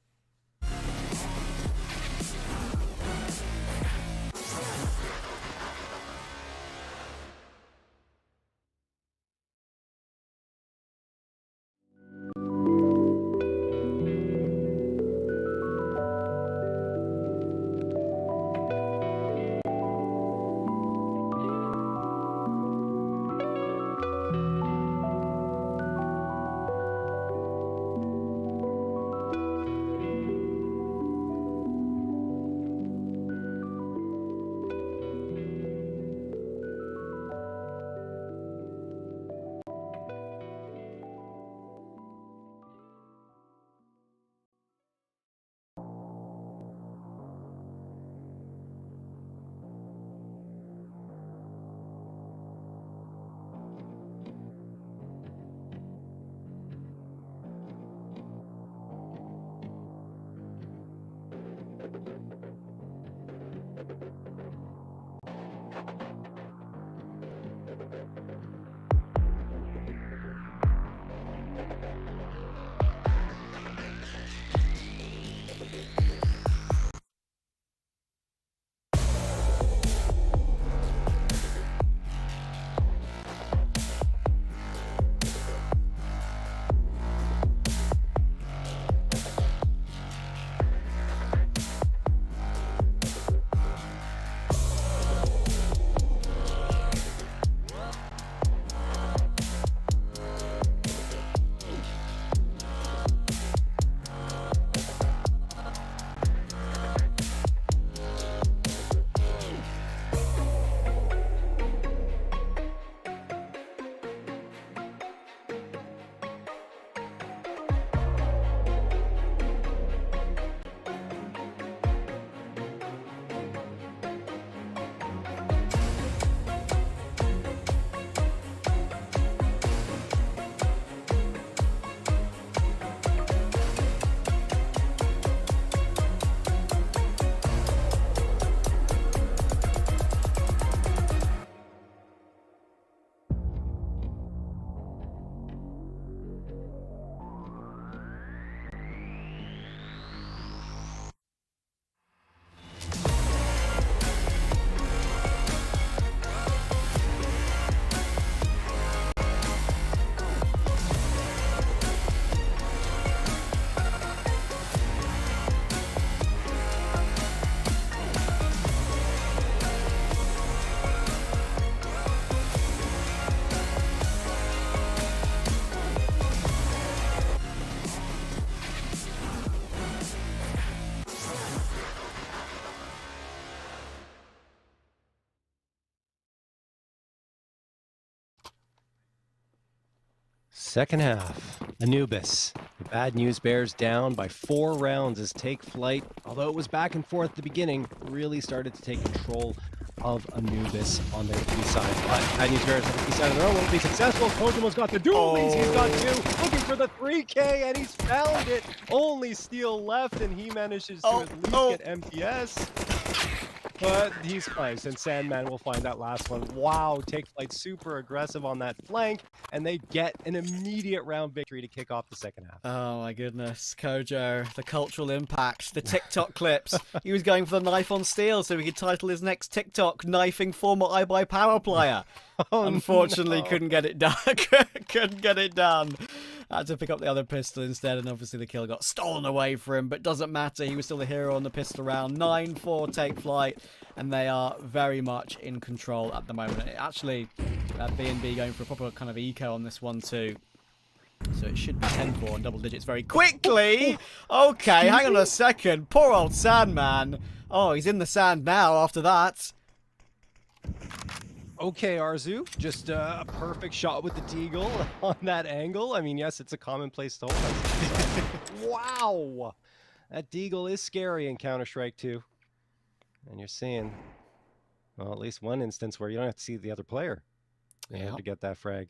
Second half, Anubis. The Bad News Bears down by 4 rounds as Take Flight, although it was back and forth at the beginning, really started to take control of Anubis on their B side. But Bad News Bears on the B side of the row won't be successful. Kojima's got the dualies, he's got 2, looking for the 3K, and he's found it. Only Steel left, and he manages to at least get MPS. But he's close, and Sandman will find that last one. Wow, Take Flight super aggressive on that flank, and they get an immediate round victory to kick off the second half. Oh my goodness, Kojo, the cultural impact, the TikTok clips. He was going for the knife on steel so he could title his next TikTok knifing former iBuy Power player. Unfortunately, couldn't get it done. Couldn't get it done. Had to pick up the other pistol instead, and obviously the kill got stolen away from him, but doesn't matter. He was still the hero on the pistol round. 9-4 Take Flight, and they are very much in control at the moment. Actually, B&B going for a proper kind of eco on this one too. So it should be 10-4 and double digits very quickly. Okay, hang on a second. Poor old Sandman. Oh, he's in the sand now after that. Okay, Arzu, just a perfect shot with the deagle on that angle. I mean, yes, it's a commonplace to hold. Wow! That deagle is scary in Counter-Strike 2. And you're seeing, well, at least one instance where you don't have to see the other player. You have to get that frag.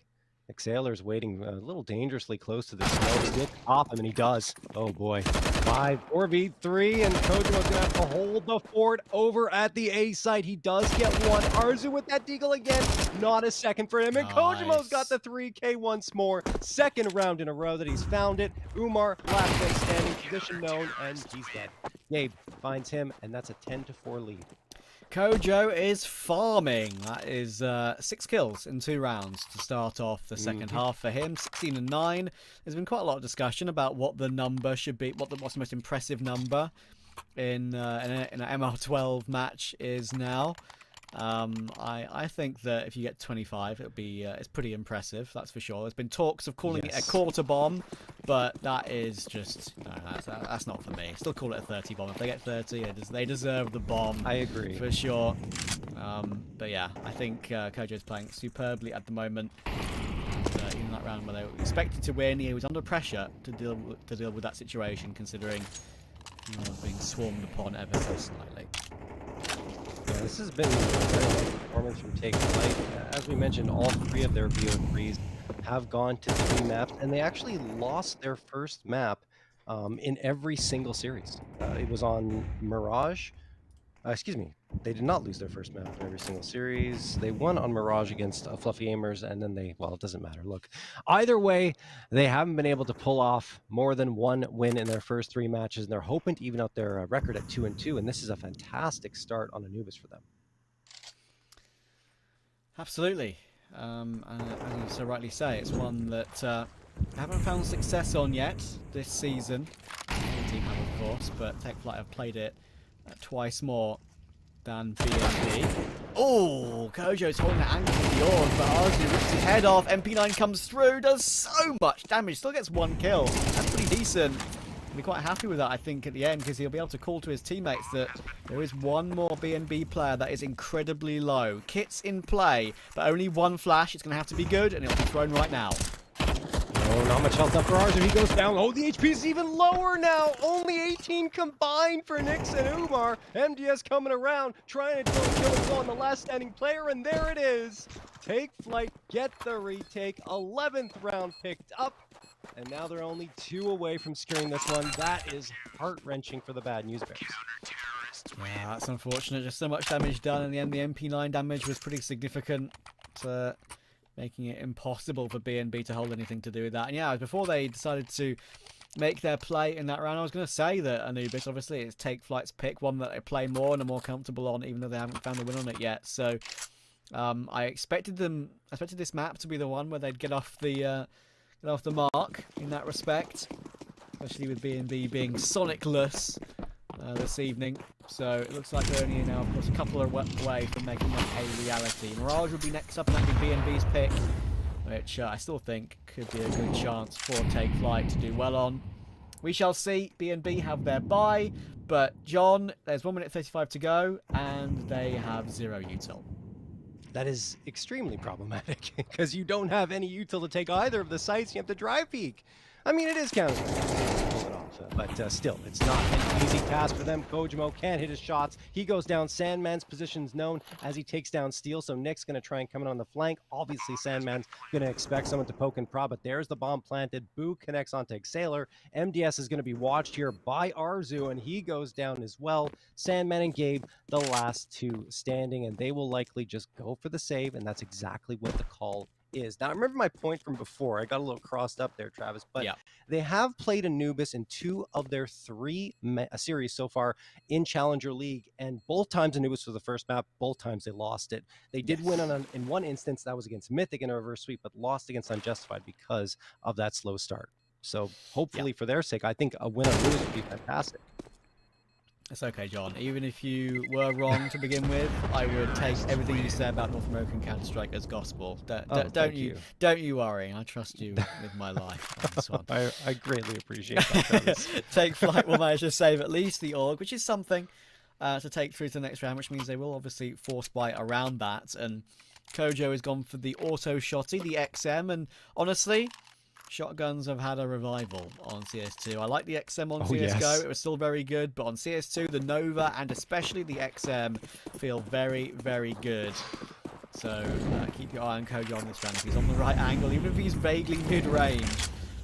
Exhaler's waiting a little dangerously close to the smoke. He'll pop him, and he does. Oh boy. 4v3, and Kojima's going to have to hold the fort over at the A site. He does get one. Arzu with that deagle again. Not a second for him, and Kojima's got the 3K once more. Second round in a row that he's found it. Umar, last man standing, position known, and he's dead. Gabe finds him, and that's a 10-4 lead. Kojo is farming. That is 6 kills in 2 rounds to start off the second half for him. 16-9. There's been quite a lot of discussion about what the number should be, what's the most impressive number in an MR12 match is now. I think that if you get 25, it'll be it's pretty impressive. That's for sure. There's been talks of calling it a quarter bomb, but that is just no, that's not for me. Still call it a 30 bomb. If they get 30, they deserve the bomb. I agree for sure. But yeah, I think Kojo's playing superbly at the moment. And, in that round where they were expected to win, he was under pressure to deal with that situation, considering being swarmed upon ever so slightly. Yeah, this has been a very good performance from Take Flight. As we mentioned, all 3 of their VO3s have gone to 3 maps, and they actually lost their first map in every single series. It was on Mirage. Excuse me, they did not lose their first map in every single series. They won on Mirage against Fluffy Aimers, and then well, it doesn't matter. Look, either way, they haven't been able to pull off more than 1 win in their first 3 matches, and they're hoping to even out their record at 2-2, and this is a fantastic start on Anubis for them. Absolutely. And as you so rightly say, it's one that I haven't found success on yet this season. The team have, of course, but Take Flight have played it twice more than B&B. Oh, Kojo's holding that angle with the oars, but Arzu rips his head off. MP9 comes through, does so much damage, still gets 1 kill. That's pretty decent. He'll be quite happy with that, I think, at the end, because he'll be able to call to his teammates that there is one more B&B player that is incredibly low. Kit's in play, but only 1 flash. It's going to have to be good, and it'll be thrown right now. Oh, not much health left for Arzu. He goes down. Oh, the HP is even lower now. Only 18 combined for Nyx and Umar. MDS coming around, trying to kill on the last standing player, and there it is. Take Flight, get the retake. 11th round picked up, and now they're only 2 away from securing this one. That is heart-wrenching for the Bad News Bears. Yeah, that's unfortunate. Just so much damage done. In the end, the MP9 damage was pretty significant, making it impossible for B&B to hold anything to do with that. And yeah, before they decided to make their play in that round, I was going to say that Anubis, obviously, it's Take Flight's pick, one that they play more and are more comfortable on, even though they haven't found a win on it yet. So I expected this map to be the one where they'd get off the mark in that respect, especially with B&B being Sonicless this evening. So it looks like they're only now, of course, a couple of away from making that a reality. Mirage will be next up, and that'll be B&B's pick, which I still think could be a good chance for Take Flight to do well on. We shall see. B&B have their bye, but John, there's 1 minute 35 to go, and they have 0 util. That is extremely problematic because you don't have any util to take either of the sites. You have to drive peek. I mean, it is counter. But still, it's not an easy task for them. Kojimo can't hit his shots. He goes down. Sandman's position's known as he takes down Steel, so Nick's going to try and come in on the flank. Obviously, Sandman's going to expect someone to poke and prod, but there's the bomb planted. Boo connects onto Sailor. MDS is going to be watched here by Arzu, and he goes down as well. Sandman and Gabe, the last two standing, and they will likely just go for the save, and that's exactly what the call is. Now, I remember my point from before. I got a little crossed up there, Travis, but they have played Anubis in 2 of their 3 series so far in Challenger League, and both times Anubis was the first map, both times they lost it. They did win in one instance, that was against Mythic in a reverse sweep, but lost against Unjustified because of that slow start. So hopefully for their sake, I think a win or lose would be fantastic. It's okay, John. Even if you were wrong to begin with, I would take everything you said about North American Counter-Strike as gospel. Don't you worry. I trust you with my life on this one. I greatly appreciate that, Travis. Take Flyte will manage to save at least the org, which is something to take through to the next round, which means they will obviously force bite around that. And Kojo has gone for the auto shotty, the XM, and honestly, shotguns have had a revival on CS2. I like the XM on CSGO. Yes. It was still very good, but on CS2, the Nova and especially the XM feel very, very good. So keep your eye on Kojo on this round. If he's on the right angle, even if he's vaguely mid-range,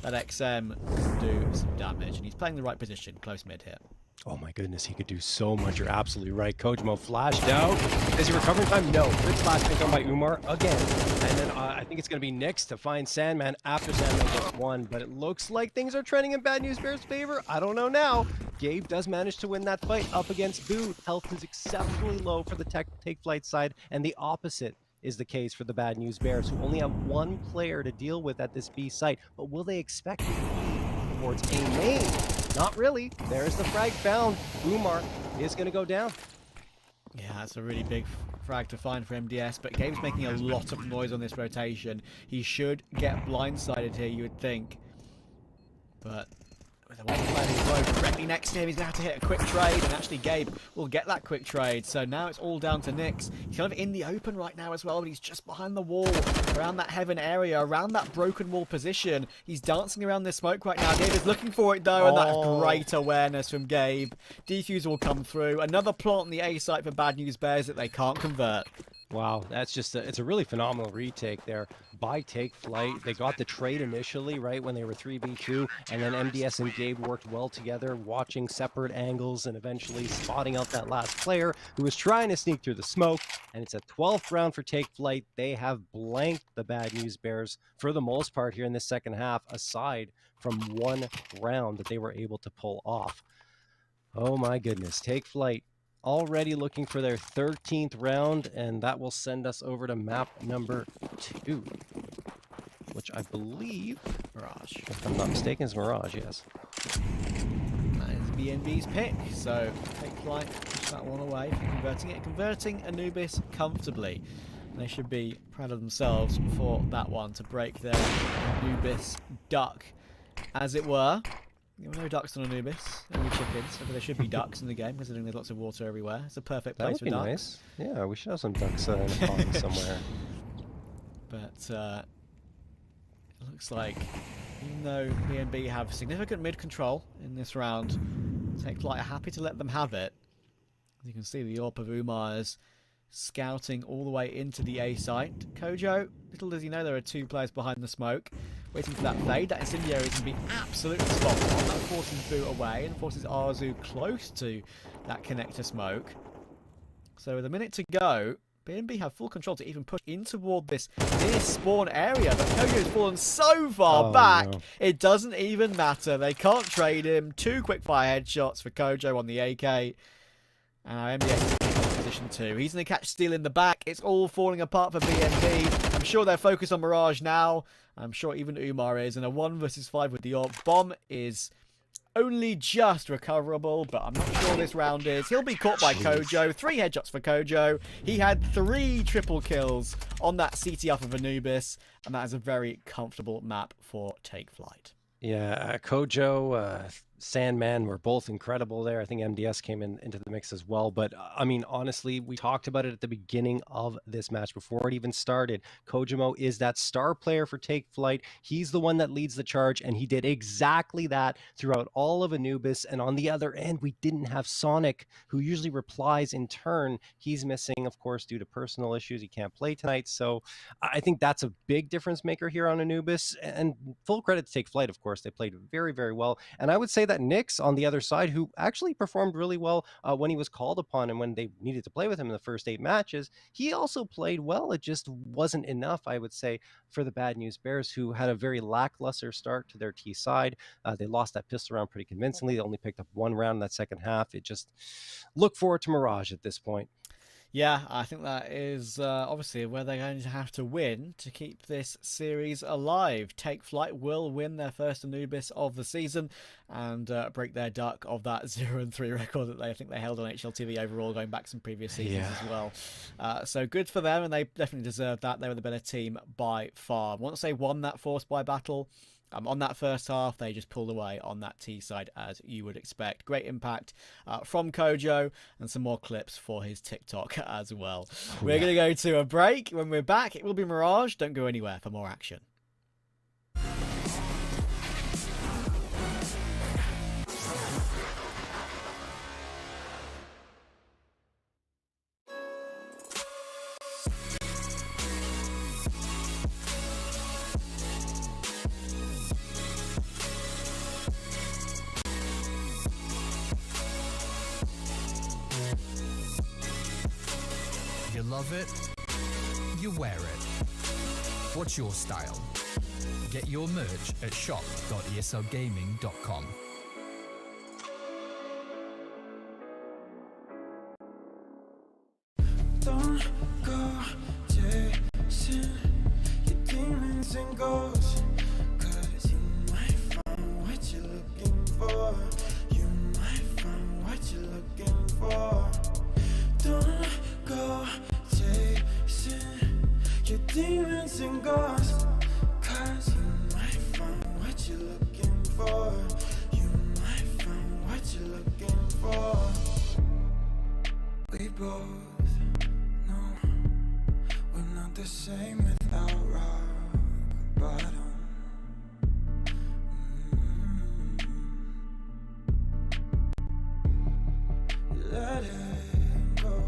that XM can do some damage. And he's playing the right position, close mid here. Oh my goodness, he could do so much. You're absolutely right. Kojimo flashed out. Is he recovering time? No. Good flash pick on by Umar again. And then I think it's going to be Nyx to find Sandman after Sandman gets one. But it looks like things are trending in Bad News Bears' favor. I don't know now. Gabe does manage to win that fight up against Boo. Health is exceptionally low for the Take Flight side. And the opposite is the case for the Bad News Bears, who only have one player to deal with at this B site. But will they expect it towards A main? Not really. There's the frag found. Umar is going to go down. Yeah, that's a really big frag to find for MDS, but Gabe's making a lot of noise on this rotation. He should get blindsided here, you would think. But with the way the player is low directly next to him, he's going to have to hit a quick trade, and actually Gabe will get that quick trade. So now it's all down to Nyx. He's kind of in the open right now as well, but he's just behind the wall, around that heaven area, around that broken wall position. He's dancing around this smoke right now. Gabe is looking for it though, and that's great awareness from Gabe. Defuse will come through. Another plant on the A site for Bad News Bears that they can't convert. Wow, that's just it's a really phenomenal retake there by Take Flight. They got the trade initially, right, when they were 3v2, and then MDS and Gabe worked well together, watching separate angles and eventually spotting out that last player who was trying to sneak through the smoke. And it's a 12th round for Take Flight. They have blanked the Bad News Bears for the most part here in the second half, aside from one round that they were able to pull off. Oh my goodness, Take Flight already looking for their 13th round, and that will send us over to map number 2, which I believe, Mirage, if I'm not mistaken, is Mirage, yes. That is BNB's pick, so Take Flight, push that one away from converting Anubis comfortably. They should be proud of themselves for that one, to break their Anubis duck, as it were. There were no ducks on Anubis, only chickens, so there should be ducks in the game, considering there's lots of water everywhere. It's a perfect place for ducks. That would be nice. Yeah, we should have some ducks in a pond somewhere. But it looks like, even though BNB have significant mid control in this round, Take Flight are happy to let them have it. As you can see, the AWP of Umar is scouting all the way into the A site. Kojo, little does he know there are 2 players behind the smoke, waiting for that fade. That incendiary is going to be absolutely spot on. That forces Boo away and forces Arzu close to that connector smoke. So with a minute to go, BNB have full control to even push in toward this near spawn area. But Kojo's fallen so far back, it doesn't even matter. They can't trade him. 2 quick fire headshots for Kojo on the AK. And our MDS is in position 2. He's going to catch Steel in the back. It's all falling apart for BNB. I'm sure they're focused on Mirage now. I'm sure even Umar is. And a 1 versus 5 with the AWP. Bomb is only just recoverable, but I'm not sure this round is. He'll be caught by Kojo. 3 headshots for Kojo. He had 3 triple kills on that CT off of Anubis. And that is a very comfortable map for Take Flight. Yeah, Kojo Sandman were both incredible there. I think MDS came into the mix as well. But I mean, honestly, we talked about it at the beginning of this match before it even started. Kojimo is that star player for Take Flight. He's the one that leads the charge, and he did exactly that throughout all of Anubis. And on the other end, we didn't have Sonic, who usually replies in turn. He's missing, of course, due to personal issues. He can't play tonight. So I think that's a big difference maker here on Anubis. And full credit to Take Flight, of course. They played very, very well. And I would say that Nyx on the other side, who actually performed really well when he was called upon and when they needed to play with him in the first 8 matches, he also played well. It just wasn't enough, I would say, for the Bad News Bears, who had a very lackluster start to their T side. They lost that pistol round pretty convincingly. They only picked up 1 round in that second half. It just look forward to Mirage at this point. Yeah, I think that is obviously where they're going to have to win to keep this series alive. Take Flight will win their first Anubis of the season and break their duck of that 0-3 record that I think they held on HLTV overall, going back some previous seasons as well. So good for them, and they definitely deserve that. They were the better team by far. Once they won that force by battle, on that first half, they just pulled away on that T side, as you would expect. Great impact from Kojo, and some more clips for his TikTok as well. We're going to go to a break. When we're back, it will be Mirage. Don't go anywhere for more action. You love it, you wear it. What's your style? Get your merch at shop.eslgaming.com. Don't go chasing your demons and ghosts, 'cause you might find what you're looking for. You might find what you're looking for. Don't go chasing your demons and ghosts, 'cause you might find what you're looking for. You might find what you're looking for. We both know we're not the same without rock bottom. Let it go,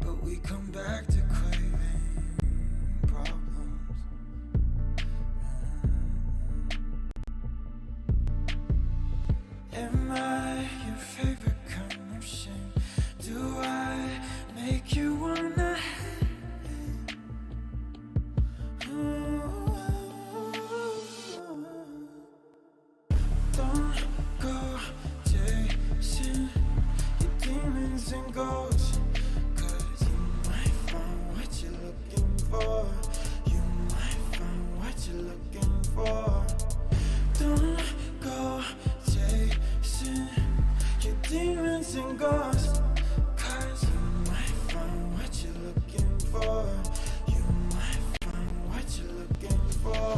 but we come back to craving problems. Am I your favorite kind of shame? Do I make you wanna hate? Don't go chasing your demons and ghosts, 'cause you might find what you're looking for. You might find what you're looking for. Don't go chasing your demons and ghosts, 'cause you might find what you're looking for. You might find what you're looking for.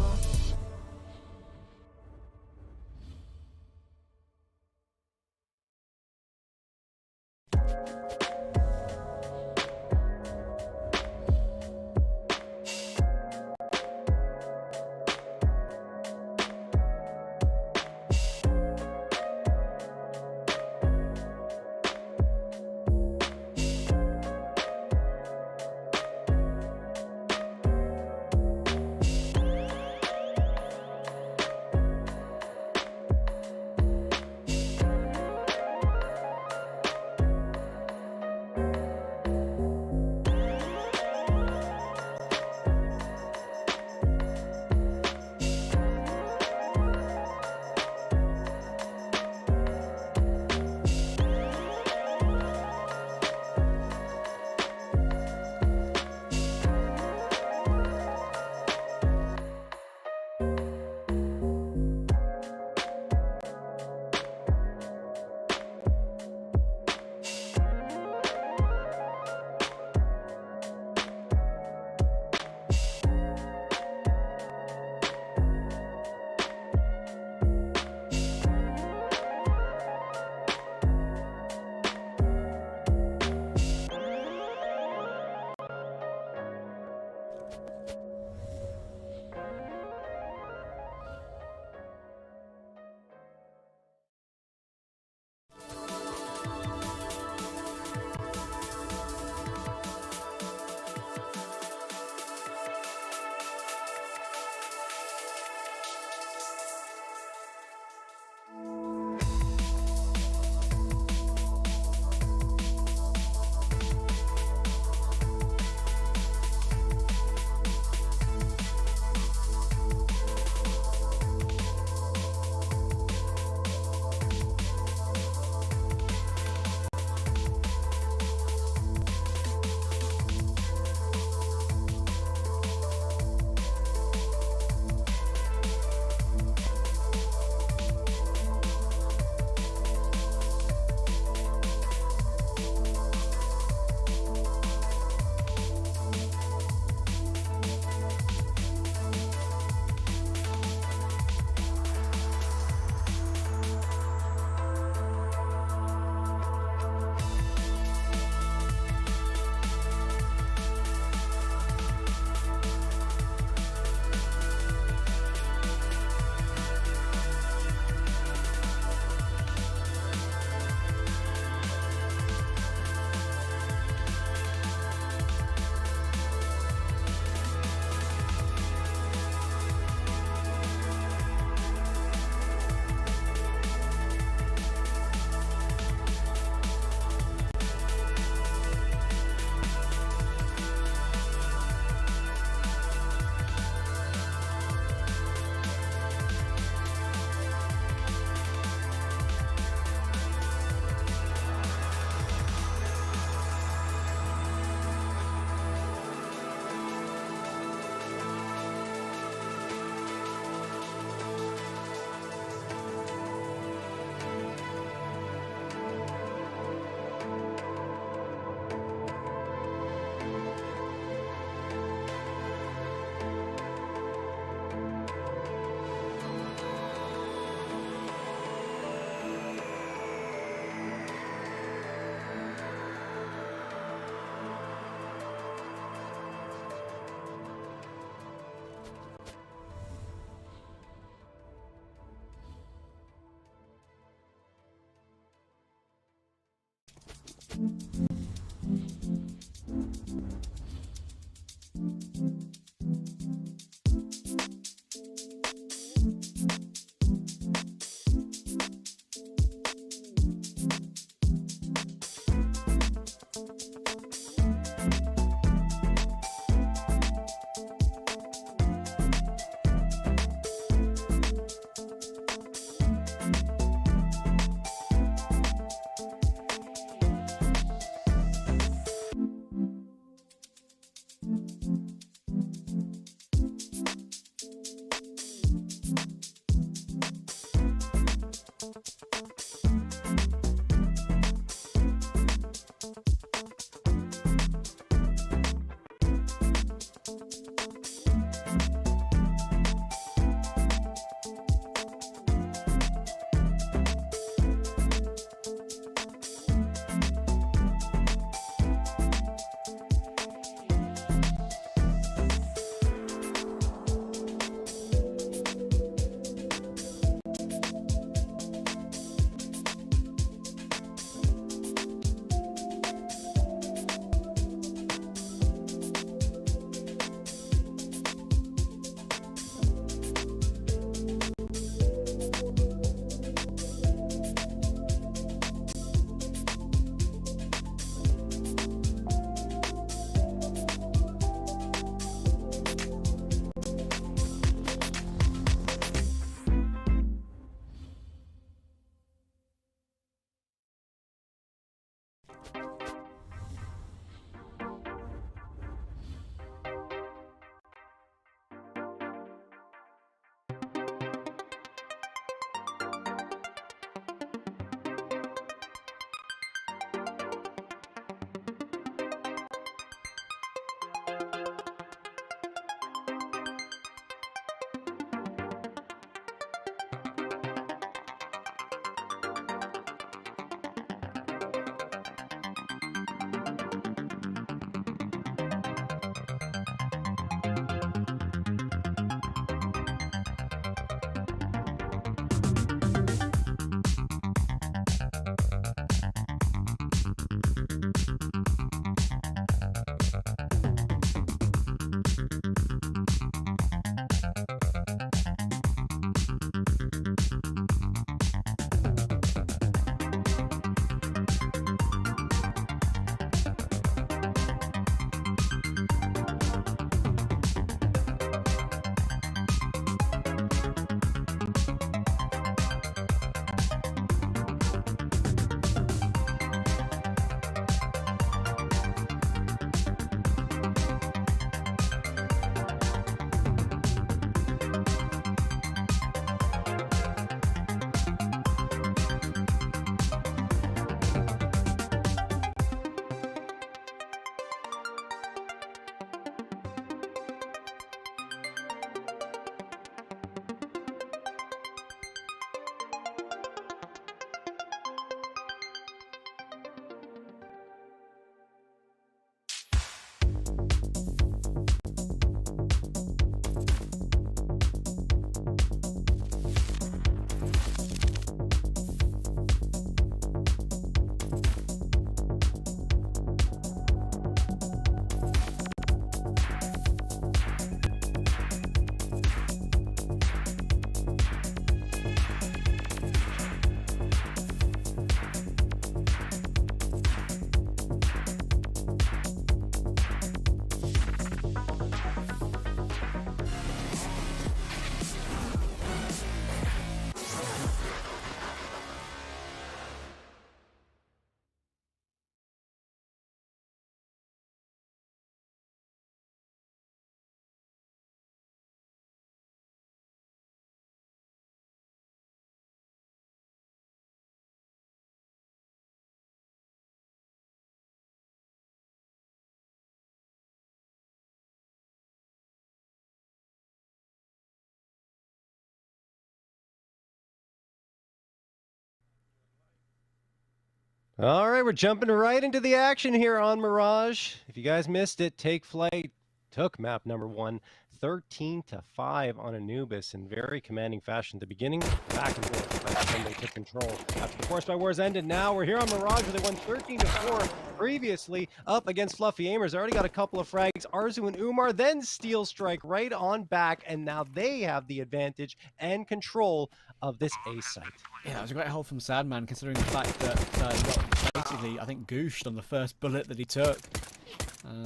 All right, we're jumping right into the action here on Mirage. If you guys missed it, Take Flight took map number 1, 13-5 on Anubis in very commanding fashion at the beginning. Back and forth, but then they took control. After the Force by Wars ended, now we're here on Mirage where they won 13-4 previously up against Fluffy Aimers. They already got a couple of frags. Arzu and Umar then Steel Strike right on back, and now they have the advantage and control of this A site. Yeah, that was a great hold from Sadman, considering the fact that he got basically, I think, gooshed on the first bullet that he took.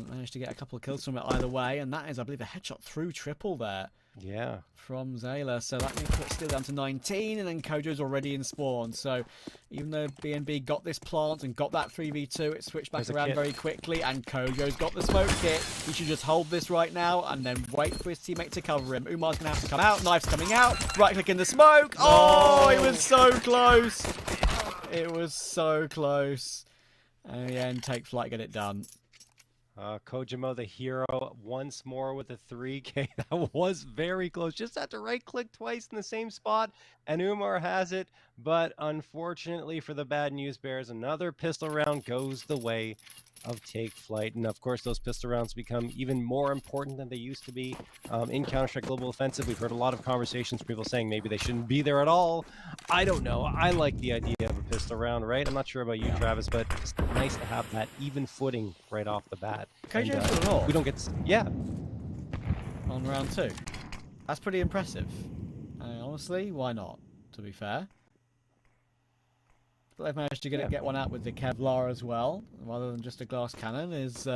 Managed to get a couple of kills from it either way, and that is, I believe, a headshot through triple there. Yeah. From Zayla, so that means it's still down to 19, and then Kojo's already in spawn. So even though BNB got this plant and got that 3v2, it switched back around very quickly, and Kojo's got the smoke kit. He should just hold this right now and then wait for his teammate to cover him. Umar's gonna have to come out, knife's coming out, right click in the smoke. Oh, it was so close. It was so close. And in the end, Take Flight, get it done. Kojimo, the hero, once more with a 3K. That was very close. Just had to right-click twice in the same spot, and Umar has it. But unfortunately for the Bad News Bears, another pistol round goes the way of Take Flight. And of course, those pistol rounds become even more important than they used to be in Counter-Strike Global Offensive. We've heard a lot of conversations, people saying maybe they shouldn't be there at all. I don't know. I like the idea of a pistol round, right? I'm not sure about you, Travis, but it's nice to have that even footing right off the bat. KJ And, for an all. we don't get to, yeah. On round 2. That's pretty impressive. Honestly, why not, to be fair? But they've managed to get one out with the Kevlar as well, rather than just a glass cannon, is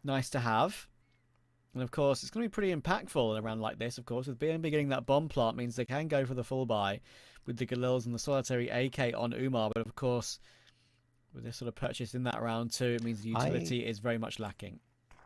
nice to have. And of course, it's going to be pretty impactful in a round like this, of course. With BNB getting that bomb plant means they can go for the full buy with the Galils and the solitary AK on Umar. But of course, with this sort of purchase in that round 2, it means the utility is very much lacking.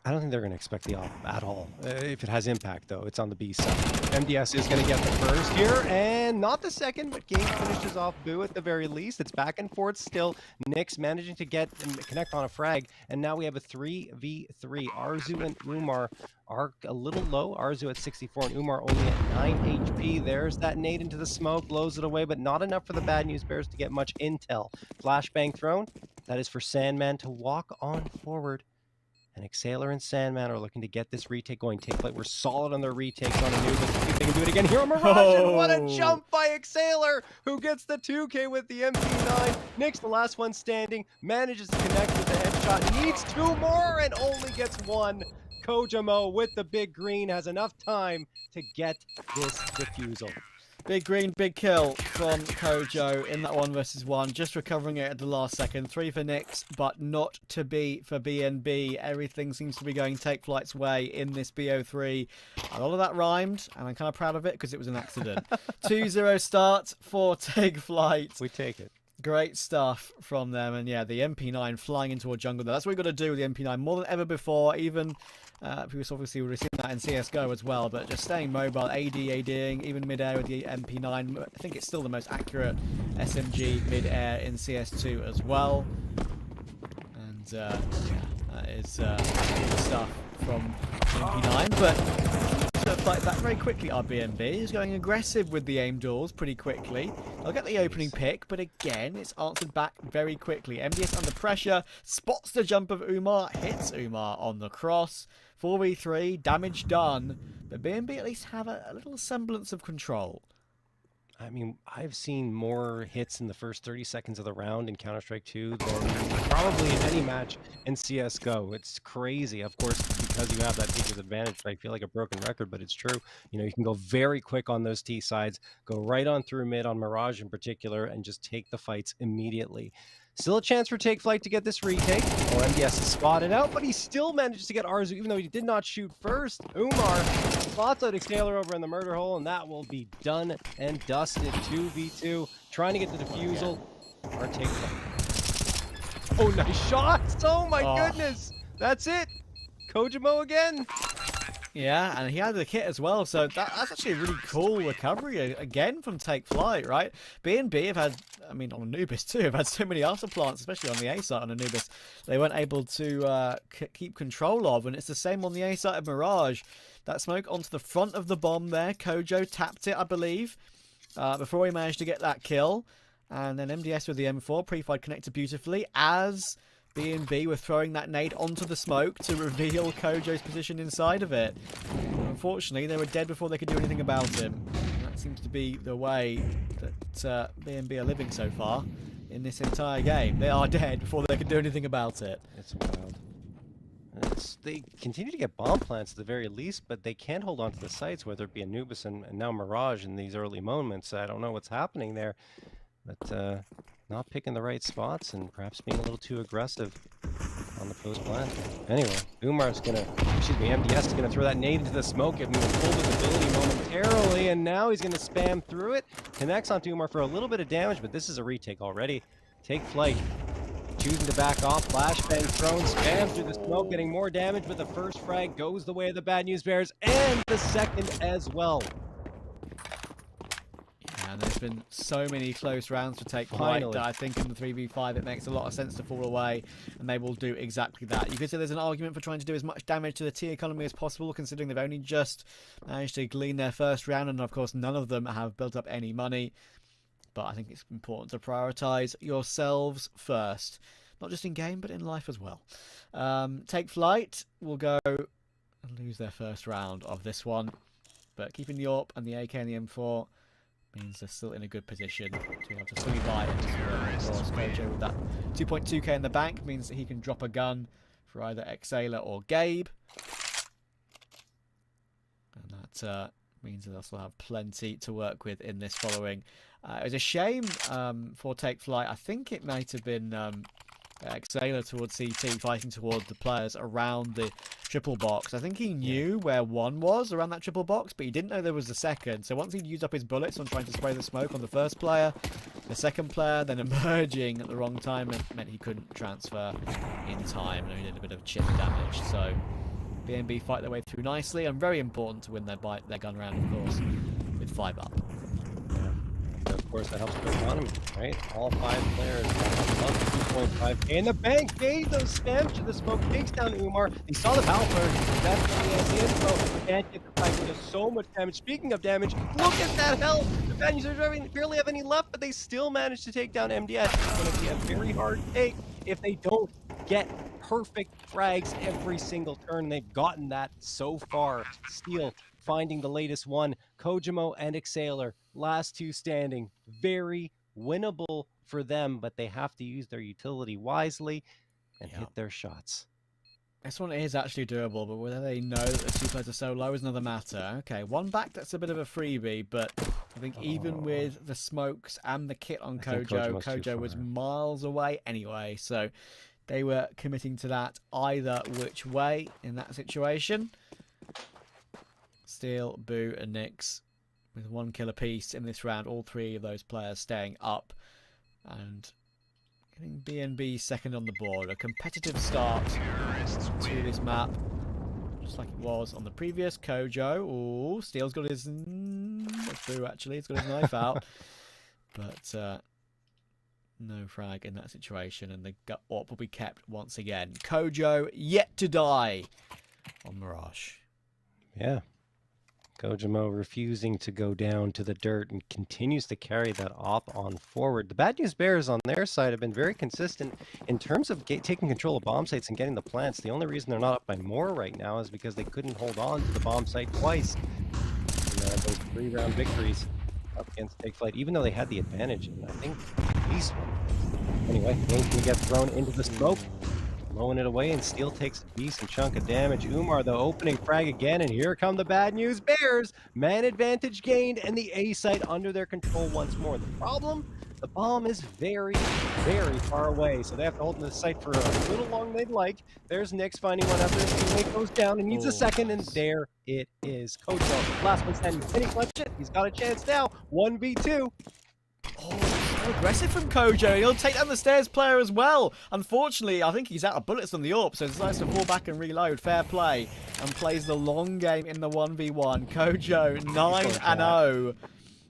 I don't think they're going to expect the op at all. If it has impact, though, it's on the B side. MDS is going to get the first here, and not the second, but game finishes off Boo at the very least. It's back and forth still. Nyx managing to get and connect on a frag, and now we have a 3v3. Arzu and Umar are a little low. Arzu at 64 and Umar only at 9 HP. There's that nade into the smoke, blows it away, but not enough for the Bad News Bears to get much intel. Flashbang thrown. That is for Sandman to walk on forward. And Exhaler and Sandman are looking to get this retake going. Take Flight, we're solid on their retakes on Anubis. See if they can do it again here on Mirage. And what a jump by Exhaler, who gets the 2K with the MP9. Nyx, the last one standing, manages to connect with the headshot. Needs 2 more and only gets 1. Kojimo with the big green has enough time to get this defusal. Big green, big kill from Kojo in that 1v1, just recovering it at the last second. 3 for Nyx, but not to be for BNB. Everything seems to be going Take Flight's way in this BO3. A lot of that rhymed, and I'm kind of proud of it because it was an accident. 2-0 start for Take Flight. We take it. Great stuff from them, and yeah, the MP9 flying into a jungle there. That's what we've got to do with the MP9 more than ever before. Even because obviously we've seen that in CSGO as well, but just staying mobile, ADing, even mid-air with the MP9. I think it's still the most accurate SMG mid-air in CS2 as well. And yeah, that is good stuff from MP9, but to fight back very quickly. Our BNB is going aggressive with the aim duels pretty quickly. They'll get the opening pick, but again, it's answered back very quickly. MDS under pressure, spots the jump of Umar, hits Umar on the cross. 4v3, damage done, but BNB at least have a little semblance of control. I mean, I've seen more hits in the first 30 seconds of the round in Counter-Strike 2 than probably in any match in CSGO. It's crazy. Of course, because you have that teacher's advantage, I feel like a broken record, but it's true. You know, you can go very quick on those T sides, go right on through mid on Mirage in particular, and just take the fights immediately. Still a chance for Take Flight to get this retake. Oh, MDS is spotted out, but he still manages to get Arzu, even though he did not shoot first. Umar spots out Exhaler over in the murder hole, and that will be done and dusted. 2v2, trying to get the defusal. Or Take Flight. Oh, nice shots! Oh my goodness! That's it! Kojimo again! Yeah, and he had the kit as well, so that's actually a really cool recovery again from Take Flight, right? BNB have had, I mean, on Anubis too, have had so many afterplants, especially on the A site on Anubis, they weren't able to keep control of, and it's the same on the A site of Mirage. That smoke onto the front of the bomb there, Kojo tapped it, I believe, before he managed to get that kill, and then MDS with the M4, pre-fired connected beautifully, as BNB were throwing that nade onto the smoke to reveal Kojo's position inside of it. unfortunately, they were dead before they could do anything about him. And that seems to be the way that BNB are living so far in this entire game. They are dead before they could do anything about it. It's wild. They continue to get bomb plants at the very least, but they can't hold on to the sites, whether it be Anubis and now Mirage in these early moments. I don't know what's happening there, but not picking the right spots and perhaps being a little too aggressive on the post plant. Anyway, MDS is gonna throw that nade into the smoke, giving him full visibility momentarily, and now he's gonna spam through it. Connects onto Umar for a little bit of damage, but this is a retake already. Take Flyte. Choosing to back off, flashbang thrown, spam through the smoke, getting more damage, but the first frag goes the way of the Bad News Bears, and the second as well. Yeah, and there's been so many close rounds to take Flyte that I think in the 3v5 it makes a lot of sense to fall away, and they will do exactly that. You could say there's an argument for trying to do as much damage to the T economy as possible, considering they've only just managed to glean their first round, and of course none of them have built up any money. But I think it's important to prioritise yourselves first. Not just in game, but in life as well. Take Flyte will go and lose their first round of this one. But keeping the AWP and the AK and the M4 means they're still in a good position to be able to fully buy it. Of course, Kojo with that 2.2k in the bank means that he can drop a gun for either Exhaler or Gabe. And that means they'll still have plenty to work with in this following. It was a shame for Take Flyte. I think it might have been Exhaler towards CT fighting towards the players around the triple box. I think he knew where one was around that triple box, but he didn't know there was a second. So once he'd used up his bullets on trying to spray the smoke on the first player, the second player then emerging at the wrong time meant he couldn't transfer in time, and he did a bit of chip damage. So BNB fight their way through nicely, and very important to win their gun round, of course, with 5 up. Of course, that helps the economy, right? All 5 players up 2.5k in the bank. Gave those spams to the smoke, takes down Umar. He saw the battle player. Definitely has the info. Can't get the fight. He does so much damage. Speaking of damage, look at that health. The bad users barely have any left, but they still managed to take down MDS. It's going to be a very hard take if they don't get perfect frags every single turn. They've gotten that so far. Steel finding the latest one. Kojimo and Exhaler, last 2 standing. Very winnable for them, but they have to use their utility wisely and hit their shots. This one is actually doable, but whether they know that the 2 players are so low is another matter. Okay, 1 back, that's a bit of a freebie, but I think even with the smokes and the kit on Kojo was miles away anyway, so they were committing to that either which way in that situation. Steel, Boo, and Nyx with 1 kill apiece in this round. All 3 of those players staying up and getting BNB second on the board. A competitive start to this map, just like it was on the previous. Kojo, oh, Steel's got his Boo actually. He's got his knife out, but no frag in that situation, and the AWP will be kept once again. Kojo yet to die on Mirage. Yeah. Kojimo refusing to go down to the dirt and continues to carry that op on forward. The Bad News Bears on their side have been very consistent in terms of taking control of bomb sites and getting the plants. The only reason they're not up by more right now is because they couldn't hold on to the bomb site twice. Those 3-round victories up against Take Flyte, even though they had the advantage in, I think, at least one. Anyway, Game's gonna get thrown into the smoke. Blowing it away, and Steel takes a decent chunk of damage. Umar, the opening frag again, and here come the Bad News Bears. Man advantage gained, and the A site under their control once more. The problem? The bomb is very, very far away, so they have to hold the site for a little longer than they'd like. There's Nyx finding one after his teammate goes down and needs a second, and there it is. Kojo, last one standing. Can he clutch it? He's got a chance now. 1v2. Oh, so aggressive from Kojo. He'll take down the stairs player as well. Unfortunately, I think he's out of bullets on the AWP, so he decides to fall back and reload. Fair play. And plays the long game in the 1v1. Kojo, 9-0.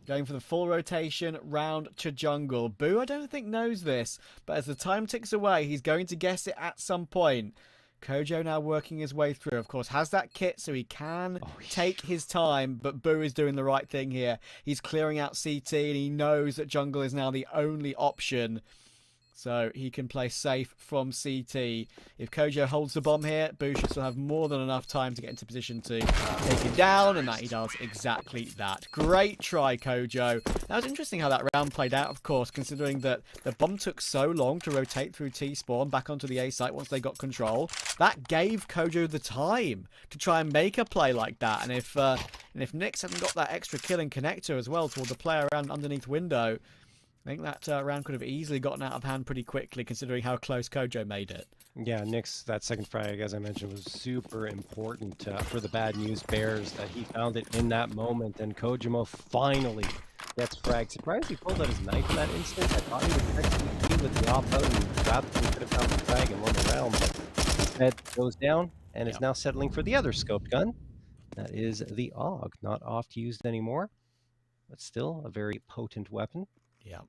Going for the full rotation round to jungle. Boo, I don't think, knows this, but as the time ticks away, he's going to guess it at some point. Kojo now working his way through. Of course, has that kit, so he can take his time, but Boo is doing the right thing here. He's clearing out CT, and he knows that jungle is now the only option. So he can play safe from CT. If Kojo holds the bomb here, Boo should still have more than enough time to get into position to take it down, and that he does exactly that. Great try, Kojo. Now, it's interesting how that round played out, of course, considering that the bomb took so long to rotate through T-spawn back onto the A site once they got control. That gave Kojo the time to try and make a play like that. And if Nyx hadn't got that extra kill and connector as well toward the player around underneath window, I think that round could have easily gotten out of hand pretty quickly, considering how close Kojo made it. Yeah, Nyx, that second frag, as I mentioned, was super important for the Bad News Bears, that he found it in that moment, and Kojimo finally gets fragged. Surprised he pulled out his knife in that instant. I thought he would actually with the off-out and grabbed him, could have found the frag and won the round, but instead goes down and is now settling for the other scoped gun. That is the AUG, not oft used anymore, but still a very potent weapon. Yeah,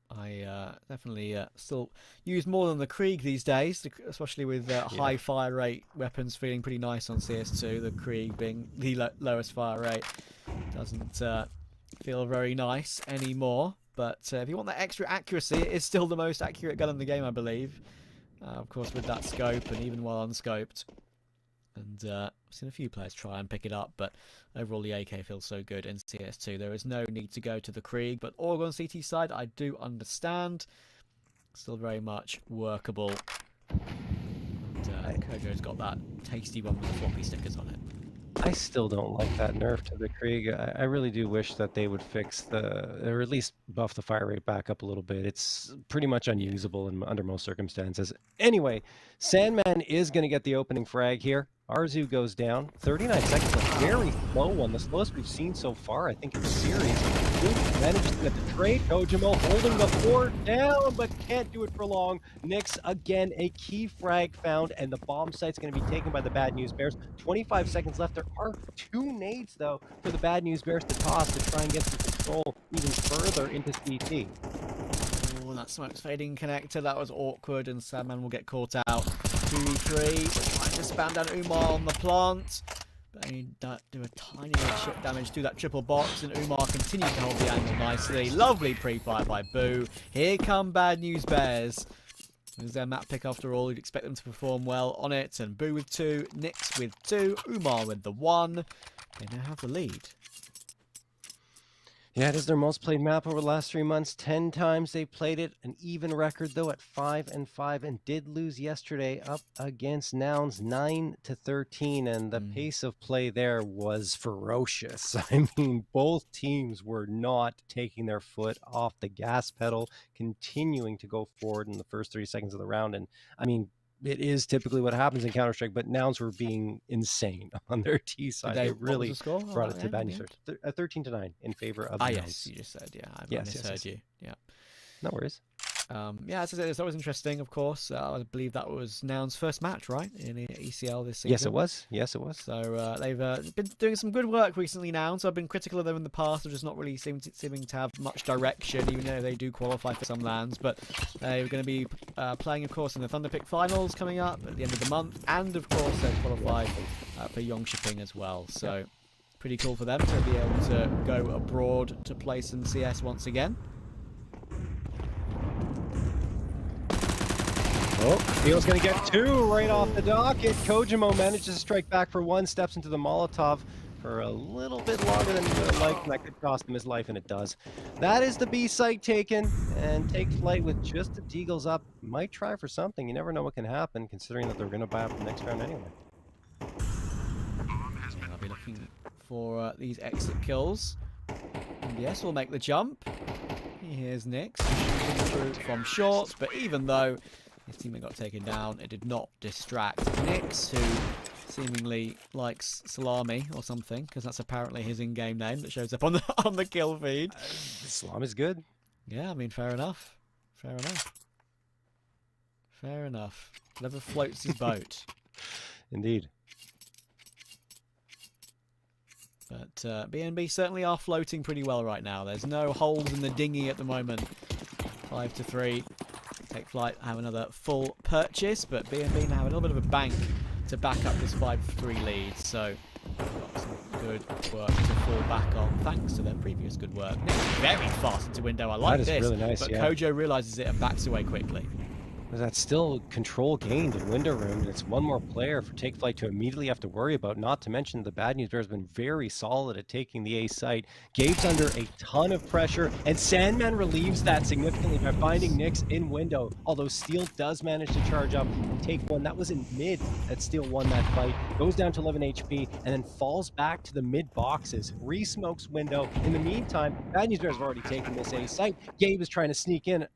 I definitely still use more than the Krieg these days, especially with high fire rate weapons feeling pretty nice on CS2. The Krieg being the lowest fire rate doesn't feel very nice anymore. But if you want that extra accuracy, it is still the most accurate gun in the game, I believe. Of course, with that scope and even while unscoped. And I've seen a few players try and pick it up, but overall the AK feels so good in CS2. There is no need to go to the Krieg, but Org on CT side, I do understand. Still very much workable. And Kojo's got that tasty one with the floppy stickers on it. I still don't like that nerf to the Krieg. I really do wish that they would fix or at least buff the fire rate back up a little bit. It's pretty much unusable under most circumstances. Anyway, Sandman is going to get the opening frag here. Arzu goes down. 39 seconds, a very slow one. The slowest we've seen so far, I think, in the series. Luke managed to get the trade. Kojimo holding the fort down, but can't do it for long. Nyx, again, a key frag found, and the bomb site's going to be taken by the Bad News Bears. 25 seconds left. There are 2 nades, though, for the Bad News Bears to toss to try and get some control even further into CT. Oh, that smoke's fading connector. That was awkward, and Sandman will get caught out. 2v3, trying to spam down Umar on the plant, but he do a tiny bit of chip damage to that triple box, and Umar continues to hold the angle nicely. Lovely pre-fire by Boo. Here come Bad News Bears. There's their map pick after all. You'd expect them to perform well on it, and Boo with 2, Nyx with 2, Umar with the 1. They now have the lead. Yeah, it is their most played map over the last 3 months. 10 times they played it. An even record, though, at 5-5, and did lose yesterday up against Nouns 9-13, and the pace of play there was ferocious. I mean, both teams were not taking their foot off the gas pedal, continuing to go forward in the first 30 seconds of the round. And I mean, it is typically what happens in Counter-Strike, but Nouns were being insane on their T side. They really brought it to Bad News. 13-9 in favor of Nouns. Yes, you just said, yeah. I misheard you. Yeah. No worries. Yeah, as I said, it's always interesting, of course. I believe that was Noun's first match, right, in ECL this season. Yes, it was. Yes, it was. So they've been doing some good work recently now. So I've been critical of them in the past. They're just not really seeming to have much direction, even though they do qualify for some lands. But they're going to be playing, of course, in the Thunderpick finals coming up at the end of the month. And, of course, they've qualified for Yongshipping as well. So pretty cool for them to be able to go abroad to play some CS once again. Oh, Neil's going to get 2 right off the docket. Kojimo manages to strike back for 1, steps into the Molotov for a little bit longer than he would have liked, and that could cost him his life, and it does. That is the B site taken, and take Flyte with just the Deagles up. Might try for something. You never know what can happen, considering that they're going to buy up the next round anyway. I'll be looking for these exit kills. And yes, we'll make the jump. Here's Nyx through from short, but even though his teammate got taken down, it did not distract Nyx, who seemingly likes salami or something, because that's apparently his in-game name that shows up on the kill feed. Salami's good. Yeah, I mean, fair enough. Fair enough. Fair enough. Whatever floats his boat. Indeed. But BNB certainly are floating pretty well right now. There's no holes in the dinghy at the moment. 5-3. Take Flyte, have another full purchase, but BNB now have a little bit of a bank to back up this 5-3 lead. So got some good work to fall back on thanks to their previous good work. Nick's very fast into window. I like That is this, really nice, but yeah. Kojo realizes it and backs away quickly. But that's still control gained in window room, and it's one more player for Take Flight to immediately have to worry about. Not to mention the Bad News Bears have been very solid at taking the A site. Gabe's under a ton of pressure, and Sandman relieves that significantly by finding Nyx in window. Although Steel does manage to charge up and take one. That was in mid that Steel won that fight. Goes down to 11 HP, and then falls back to the mid boxes. Re-smokes window. In the meantime, Bad News Bears have already taken this A site. Gabe is trying to sneak in.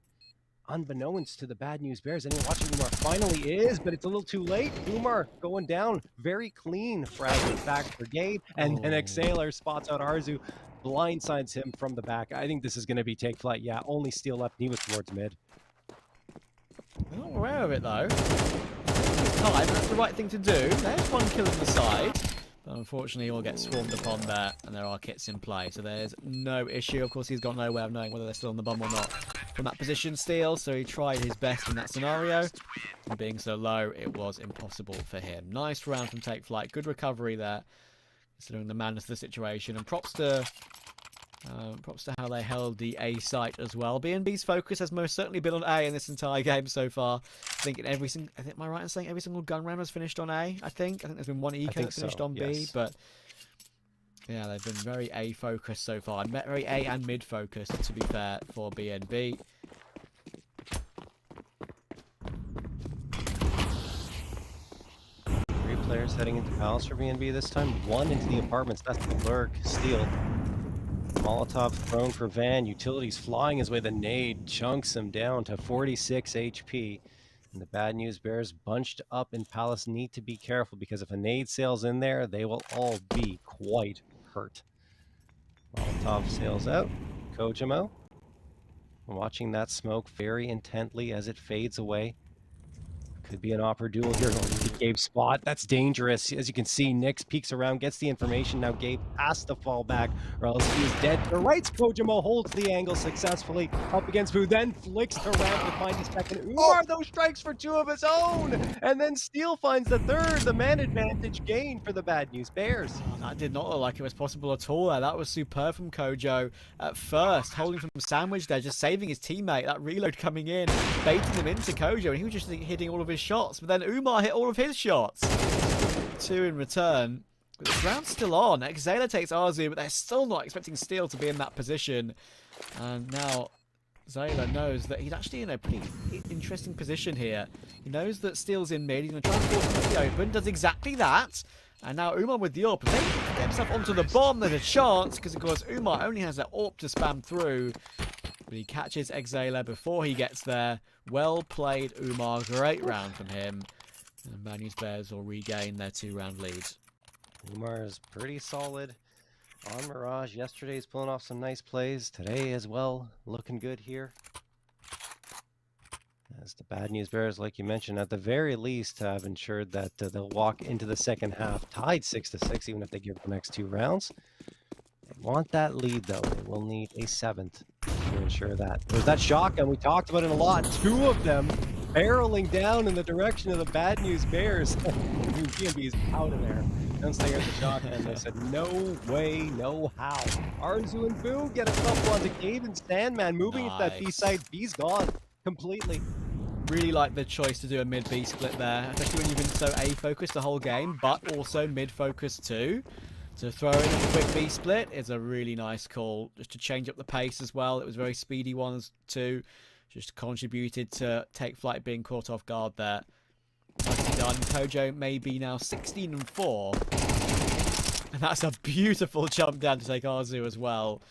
Unbeknownst to the Bad News Bears, anyone watching Umar finally is, but it's a little too late. Umar going down, very clean fragment back for Gabe, and an Exhaler spots out Arzu, blindsides him from the back. I think this is going to be Take Flight. Yeah, only Steel left, and he was towards mid. I'm not aware of it though. Time, that's the right thing to do. There's one kill on the side. But unfortunately, he'll get swarmed upon there, and there are kits in play, so there's no issue. Of course, he's got no way of knowing whether they're still on the bomb or not from that position, Steel, so he tried his best in that scenario. And being so low, it was impossible for him. Nice round from Take Flight. Good recovery there, considering the madness of the situation. And props to how they held the A site as well. BNB's focus has most certainly been on A in this entire game so far. I think am I right in saying every single gun round was finished on A? I think there's been one eco that finished on B, but yeah, they've been very A focused so far. Very A and mid focused, to be fair, for BNB. Three players heading into Palace for BNB this time. One into the apartments. That's the Lurk. Steel. Molotov thrown for Van. Utilities flying his way. The nade chunks him down to 46 HP. And the Bad News Bears bunched up in Palace need to be careful, because if a nade sails in there, they will all be quite hurt. Molotov sails out. Kojimo watching that smoke very intently as it fades away. Could be an Opper duel here going to Gabe's spot. That's dangerous. As you can see, Nyx peeks around, gets the information. Now Gabe has to fall back, or else he is dead. To right, Kojimo holds the angle successfully. Up against Boo, then flicks to ramp to find his second. Umar, those strikes for two of his own! And then Steel finds the third. The man advantage gain for the Bad News Bears. That did not look like it was possible at all there. That was superb from Kojo. At first, holding from sandwich there, just saving his teammate. That reload coming in, baiting him into Kojo, and he was just hitting all of his shots. But then Umar hit all of his shots. Two in return. But the round's still on. Exhaler takes Arzu, but they're still not expecting Steel to be in that position. And now Zayla knows that he's actually in a pretty interesting position here. He knows that Steel's in mid. He's going to try and force him to the open. Does exactly that. And now Umar with the AWP. If they get himself onto the bomb, there's a chance, because of course Umar only has that AWP to spam through. But he catches Exhaler before he gets there. Well played, Umar. Great round from him. And Bad News Bears will regain their 2-round lead. Umar is pretty solid on Mirage. Yesterday he's pulling off some nice plays. Today as well, looking good here. As the Bad News Bears, like you mentioned, at the very least have ensured that they'll walk into the second half tied 6-6, even if they give the next 2 rounds. They want that lead, though. They will need a 7th to ensure that. There's that shotgun. We talked about it a lot. 2 of them barreling down in the direction of the Bad News Bears. BNB is out of there. Once they heard the shotgun, they said, no way, no how. Arzu and Boo get a couple onto Gabe and Sandman. Moving into that B side. B's gone completely. Really like the choice to do a mid-B split there, especially when you've been so A-focused the whole game, but also mid-focused too. To throw in a quick B split is a really nice call, just to change up the pace as well. It was very speedy ones too, just contributed to Take Flight being caught off guard there. Nicely done. Kojo may be now 16-4. And that's a beautiful jump down to take Arzu as well.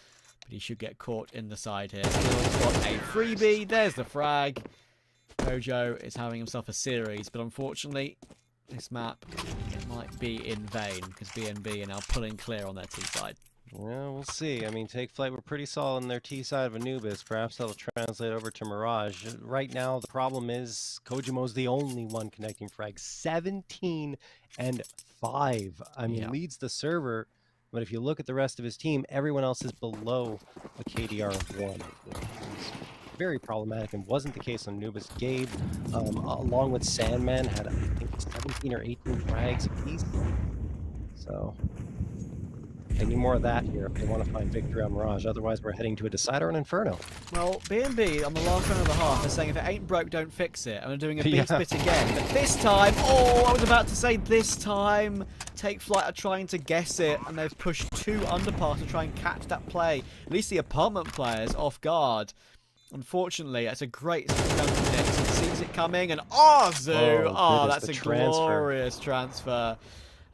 But he should get caught in the side here. Still got a freebie. There's the frag. Kojo is having himself a series, but unfortunately, this map, it might be in vain, because BNB are now pulling clear on their T side. Yeah, we'll see. I mean, Take Flight were pretty solid in their T side of Anubis. Perhaps that'll translate over to Mirage. Right now, the problem is Kojimo's the only one connecting frags. 17 and 5. I mean, leads the server. But if you look at the rest of his team, everyone else is below a KDR of 1. It's very problematic, and wasn't the case on Anubis. Gabe, along with Sandman, had, I think, 17 or 18 frags apiece. So They need more of that here if they want to find victory on Mirage. Otherwise, we're heading to a decider on Inferno. Well, B&B on the last round of the half are saying if it ain't broke, don't fix it. And they're doing a big split again. But this time, oh, I was about to say this time, Take Flight are trying to guess it. And they've pushed 2 underpass to try and catch that play. At least the apartment players off guard. Unfortunately, it's a great down to Nix. He sees it coming and Arzu! Oh, that's a glorious transfer.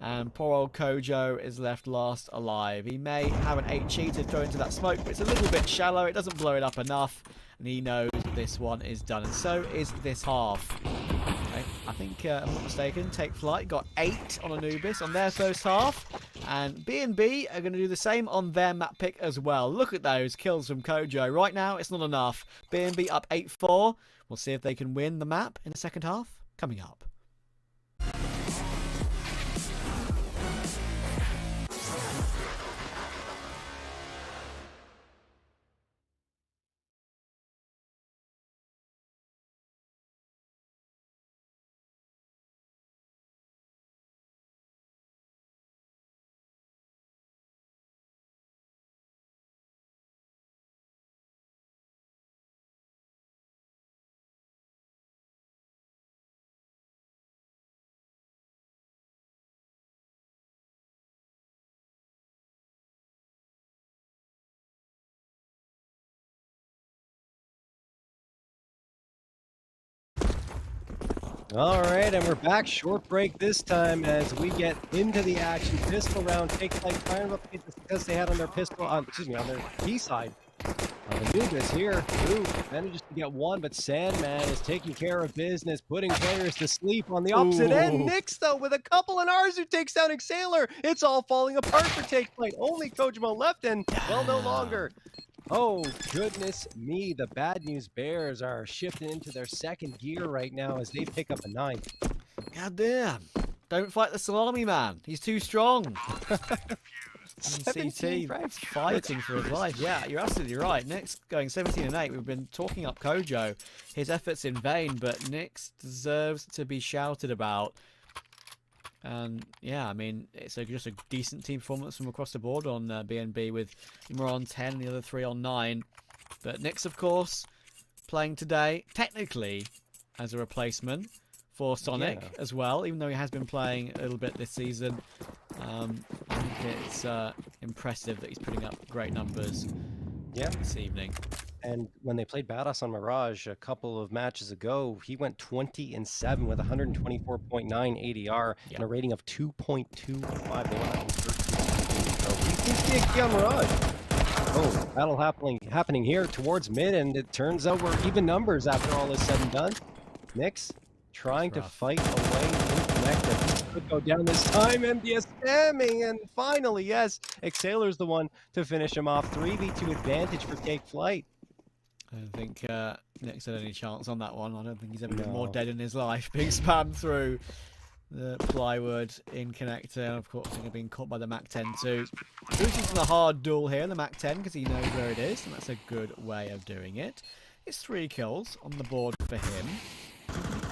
And poor old Kojo is left last alive. He may have an 8 to throw into that smoke, but it's a little bit shallow. It doesn't blow it up enough. And he knows this one is done. And so is this half. Okay, I think, I'm not mistaken, Take Flight got 8 on Anubis on their first half. And B&B are going to do the same on their map pick as well. Look at those kills from Kojo. Right now, it's not enough. B&B up 8-4. We'll see if they can win the map in the second half. Coming up. All right, and we're back. Short break this time as we get into the action. Pistol round. Take Flight trying to replicate the success they had on their pistol, on their B side. Anubis here, Ooh, manages to get 1, but Sandman is taking care of business, putting players to sleep on the opposite end. Nix, though, with a couple, and Arzu takes down Exhaler. It's all falling apart for Take Flight. Only Kojima left, and, well, no longer. Oh, goodness me. The Bad News Bears are shifting into their second gear right now as they pick up a 9. God damn. Don't fight the salami man. He's too strong. CT fighting for his life. Yeah, you're absolutely right. Nix going 17-8. We've been talking up Kojo. His efforts in vain, but Nix deserves to be shouted about. And yeah, I mean, it's just a decent team performance from across the board on B&B with Imra on 10 and the other 3 on 9. But Nix, of course, playing today, technically as a replacement for Sonic as well, even though he has been playing a little bit this season. I think it's impressive that he's putting up great numbers this evening. And when they played Badass on Mirage a couple of matches ago, he went 20-7 with 124.9 ADR and a rating of 2.25. They went out 13. So he seems to be a key on Mirage. Oh, battle happening here towards mid, and it turns out we're even numbers after all is said and done. Nix trying to fight away in connector. Could go down this time. MDS spamming, and finally, yes, Exhaler's the one to finish him off. 3v2 advantage for Take Flight. I don't think Nix had any chance on that one. I don't think he's ever been more dead in his life. Being spammed through the plywood in connector. And of course, being caught by the Mac 10 too. Bruce in a hard duel here, the Mac 10, because he knows where it is. And that's a good way of doing it. It's 3 kills on the board for him.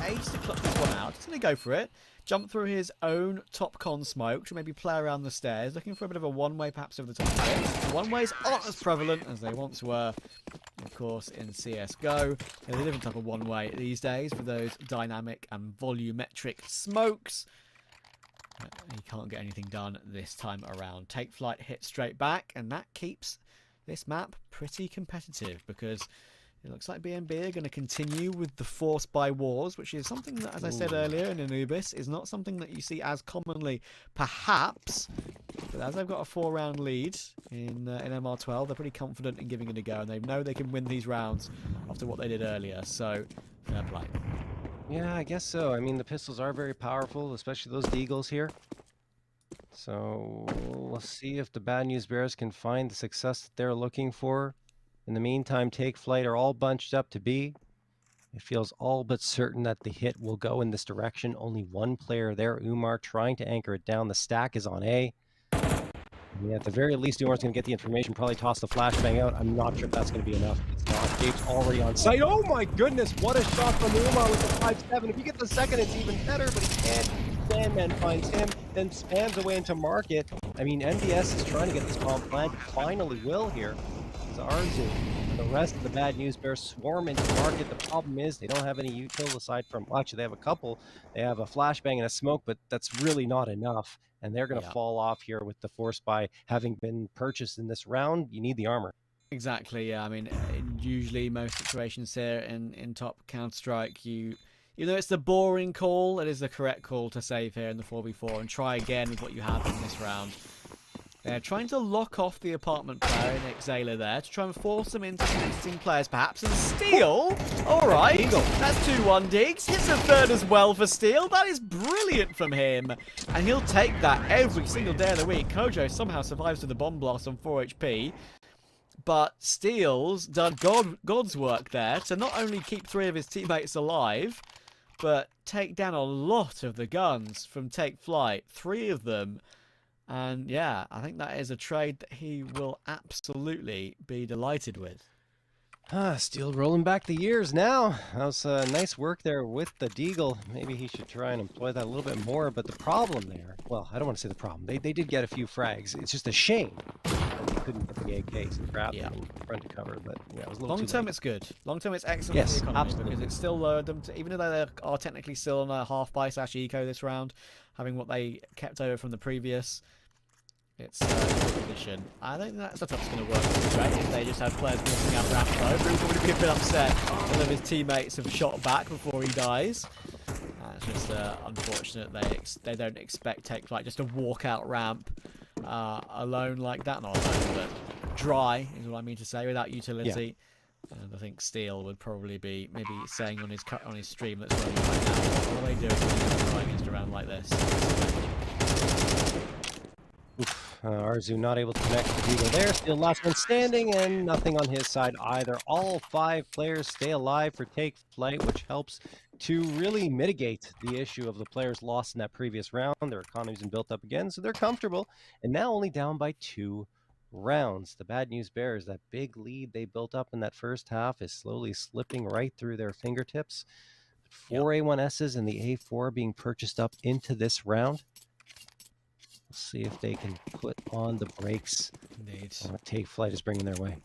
Ace to clutch this one out. He's going to go for it. Jump through his own top con smoke to maybe play around the stairs, looking for a bit of a one-way perhaps over the top of it. One-ways aren't as prevalent as they once were, of course, in CSGO. There's a different type of one-way these days for those dynamic and volumetric smokes. He can't get anything done this time around. Take Flight hits straight back, and that keeps this map pretty competitive because it looks like B&B are going to continue with the Force by Wars, which is something that, as I said earlier in Anubis, is not something that you see as commonly, perhaps. But as they've got a 4-round lead in MR12, they're pretty confident in giving it a go, and they know they can win these rounds after what they did earlier. So, fair play. Yeah, I guess so. I mean, the pistols are very powerful, especially those Deagles here. So, we'll see if the Bad News Bears can find the success that they're looking for. In the meantime, Take Flight are all bunched up to B. It feels all but certain that the hit will go in this direction. Only one player there, Umar, trying to anchor it down. The stack is on A. I mean, at the very least, Umar's going to get the information, probably toss the flashbang out. I'm not sure if that's going to be enough. It's not. Gabe's already on site. Oh my goodness, what a shot from Umar with the 5-7. If you get the second, it's even better, but he can't. Sandman finds him, then spams away into market. I mean, NBS is trying to get this bomb planted. Finally will here. It's Arzu. The rest of the Bad News Bears swarm into the market. The problem is they don't have any util aside from, well, actually they have a couple. They have a flashbang and a smoke, but that's really not enough. And they're going to fall off here with the Force Buy having been purchased in this round. You need the armor. Exactly, yeah. I mean, usually most situations here in top Counter-Strike, you know it's the boring call, it is the correct call to save here in the 4v4 and try again with what you have in this round. They're trying to lock off the apartment player, Nick Zayler there, to try and force them into connecting players perhaps, and Steel, alright, that's 2-1 digs, hits a third as well for Steel, that is brilliant from him, and he'll take that every single day of the week. Kojo somehow survives with the bomb blast on 4 HP, but Steel's done God's work there to not only keep 3 of his teammates alive, but take down a lot of the guns from Take Flight, 3 of them. And yeah, I think that is a trade that he will absolutely be delighted with. Steel rolling back the years now. That was nice work there with the Deagle. Maybe he should try and employ that a little bit more. But the problem there, well, I don't want to say the problem. They did get a few frags. It's just a shame that they couldn't get the AKs and grab them in front to cover. But yeah, it was a little long too term, late. it's good. Long term, it's excellent Yes, for the economy absolutely. because it still lowered them to, even though they are technically still on a half buy / eco this round, having what they kept over from the previous. It's a good position. I don't think that setup's going to work great if they just have players walking out ramp though. He'll probably be a bit upset. One of his teammates have shot back before he dies. It's just unfortunate they don't expect Take Flight just to walk out ramp alone like that. Not alone, but dry is what I mean to say, without utility. Yeah. And I think Steel would probably be maybe saying on his stream that's running right now, what are they doing when they're trying against a round like this? Arzu not able to connect the Deagle there. Still last one standing, and nothing on his side either. All 5 players stay alive for Take Flight, which helps to really mitigate the issue of the players lost in that previous round. Their economy's been built up again, so they're comfortable, and now only down by 2 rounds. The Bad News Bears, that big lead they built up in that first half, is slowly slipping right through their fingertips. 4 A1Ss and the A4 being purchased up into this round. See if they can put on the brakes. Indeed. What Take Flight is bringing their way.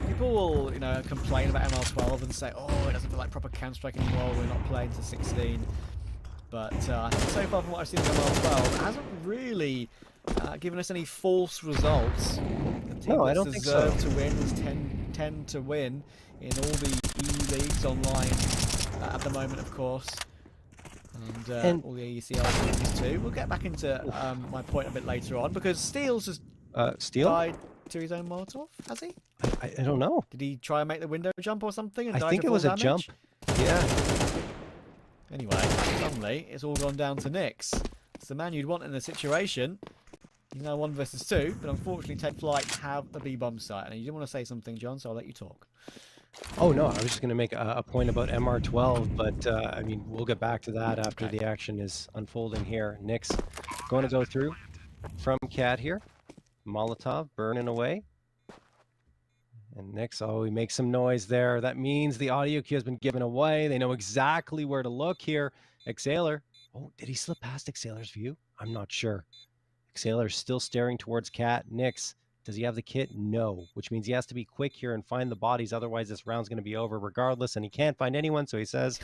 People will, complain about ML12 and say, oh, it doesn't feel like proper Counter-Strike anymore, we're not playing to 16. But I think so far from what I've seen of ML12, it hasn't really given us any false results. No, I don't think so. Deserve to win was 10 to win in all the E leagues online at the moment, of course. And all the ECL leagues too. We'll get back into my point a bit later on, because Steele's just died to his own Molotov, has he? I don't know. Did he try and make the window jump or something? And I think it was a jump. Yeah. Anyway, suddenly it's all gone down to Nyx. It's the man you'd want in the situation. He's now 1 versus 2, but unfortunately Take Flight have the B-bomb site. And you didn't want to say something, John, so I'll let you talk. Oh, no, I was just going to make a point about MR12, but I mean, we'll get back to that after the action is unfolding here. Nyx going to go through from Cat here. Molotov burning away. And Nyx, oh, he makes some noise there. That means the audio cue has been given away. They know exactly where to look here. Exhaler. Oh, did he slip past Exhaler's view? I'm not sure. Exhaler still staring towards Cat. Nyx, does he have the kit? No, which means he has to be quick here and find the bodies. Otherwise, this round's going to be over regardless, and he can't find anyone. So he says,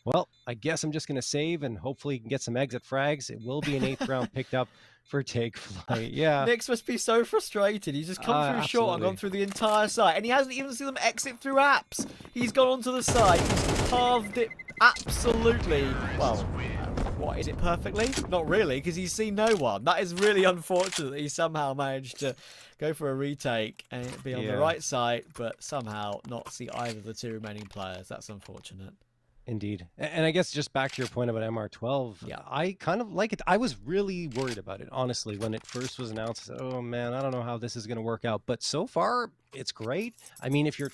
well, I guess I'm just going to save, and hopefully he can get some exit frags. It will be an 8th round picked up for Take Flight. Yeah. Nyx must be so frustrated. He's just come through short and gone through the entire site, and he hasn't even seen them exit through apps. He's gone onto the site. He's carved it absolutely. Well, what, is it perfectly? Not really, because he's seen no one. That is really unfortunate that he somehow managed to go for a retake and be on the right side, but somehow not see either of the 2 remaining players. That's unfortunate. Indeed. And I guess just back to your point about MR12, I kind of like it. I was really worried about it, honestly, when it first was announced. I said, oh, man, I don't know how this is going to work out. But so far, it's great. I mean, if you're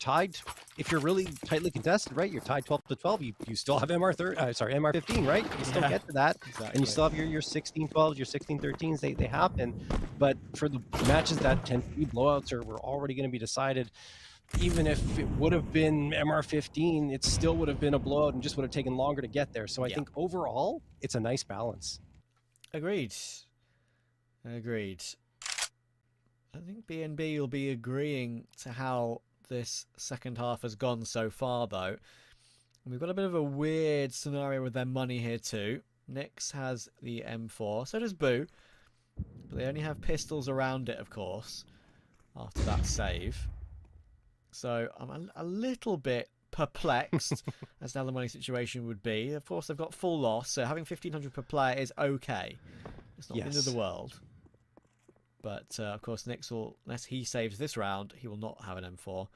really tightly contested, right, you're tied 12-12, you still have MR15, right? You still get to that. Exactly. And you still have your 16-12s, your 16-13s. They happen. But for the matches that tend to be blowouts or were already going to be decided, even if it would have been MR15, it still would have been a blowout and just would have taken longer to get there. So I think overall, it's a nice balance. Agreed. Agreed. I think B&B will be agreeing to how this second half has gone so far, though. We've got a bit of a weird scenario with their money here too. Nyx has the M4, so does Boo. But they only have pistols around it, of course, after that save. So I'm a little bit perplexed as to how the money situation would be. Of course, they've got full loss, so having 1,500 per player is okay. It's not the end of the world. But, of course, Nyx will, unless he saves this round, he will not have an M4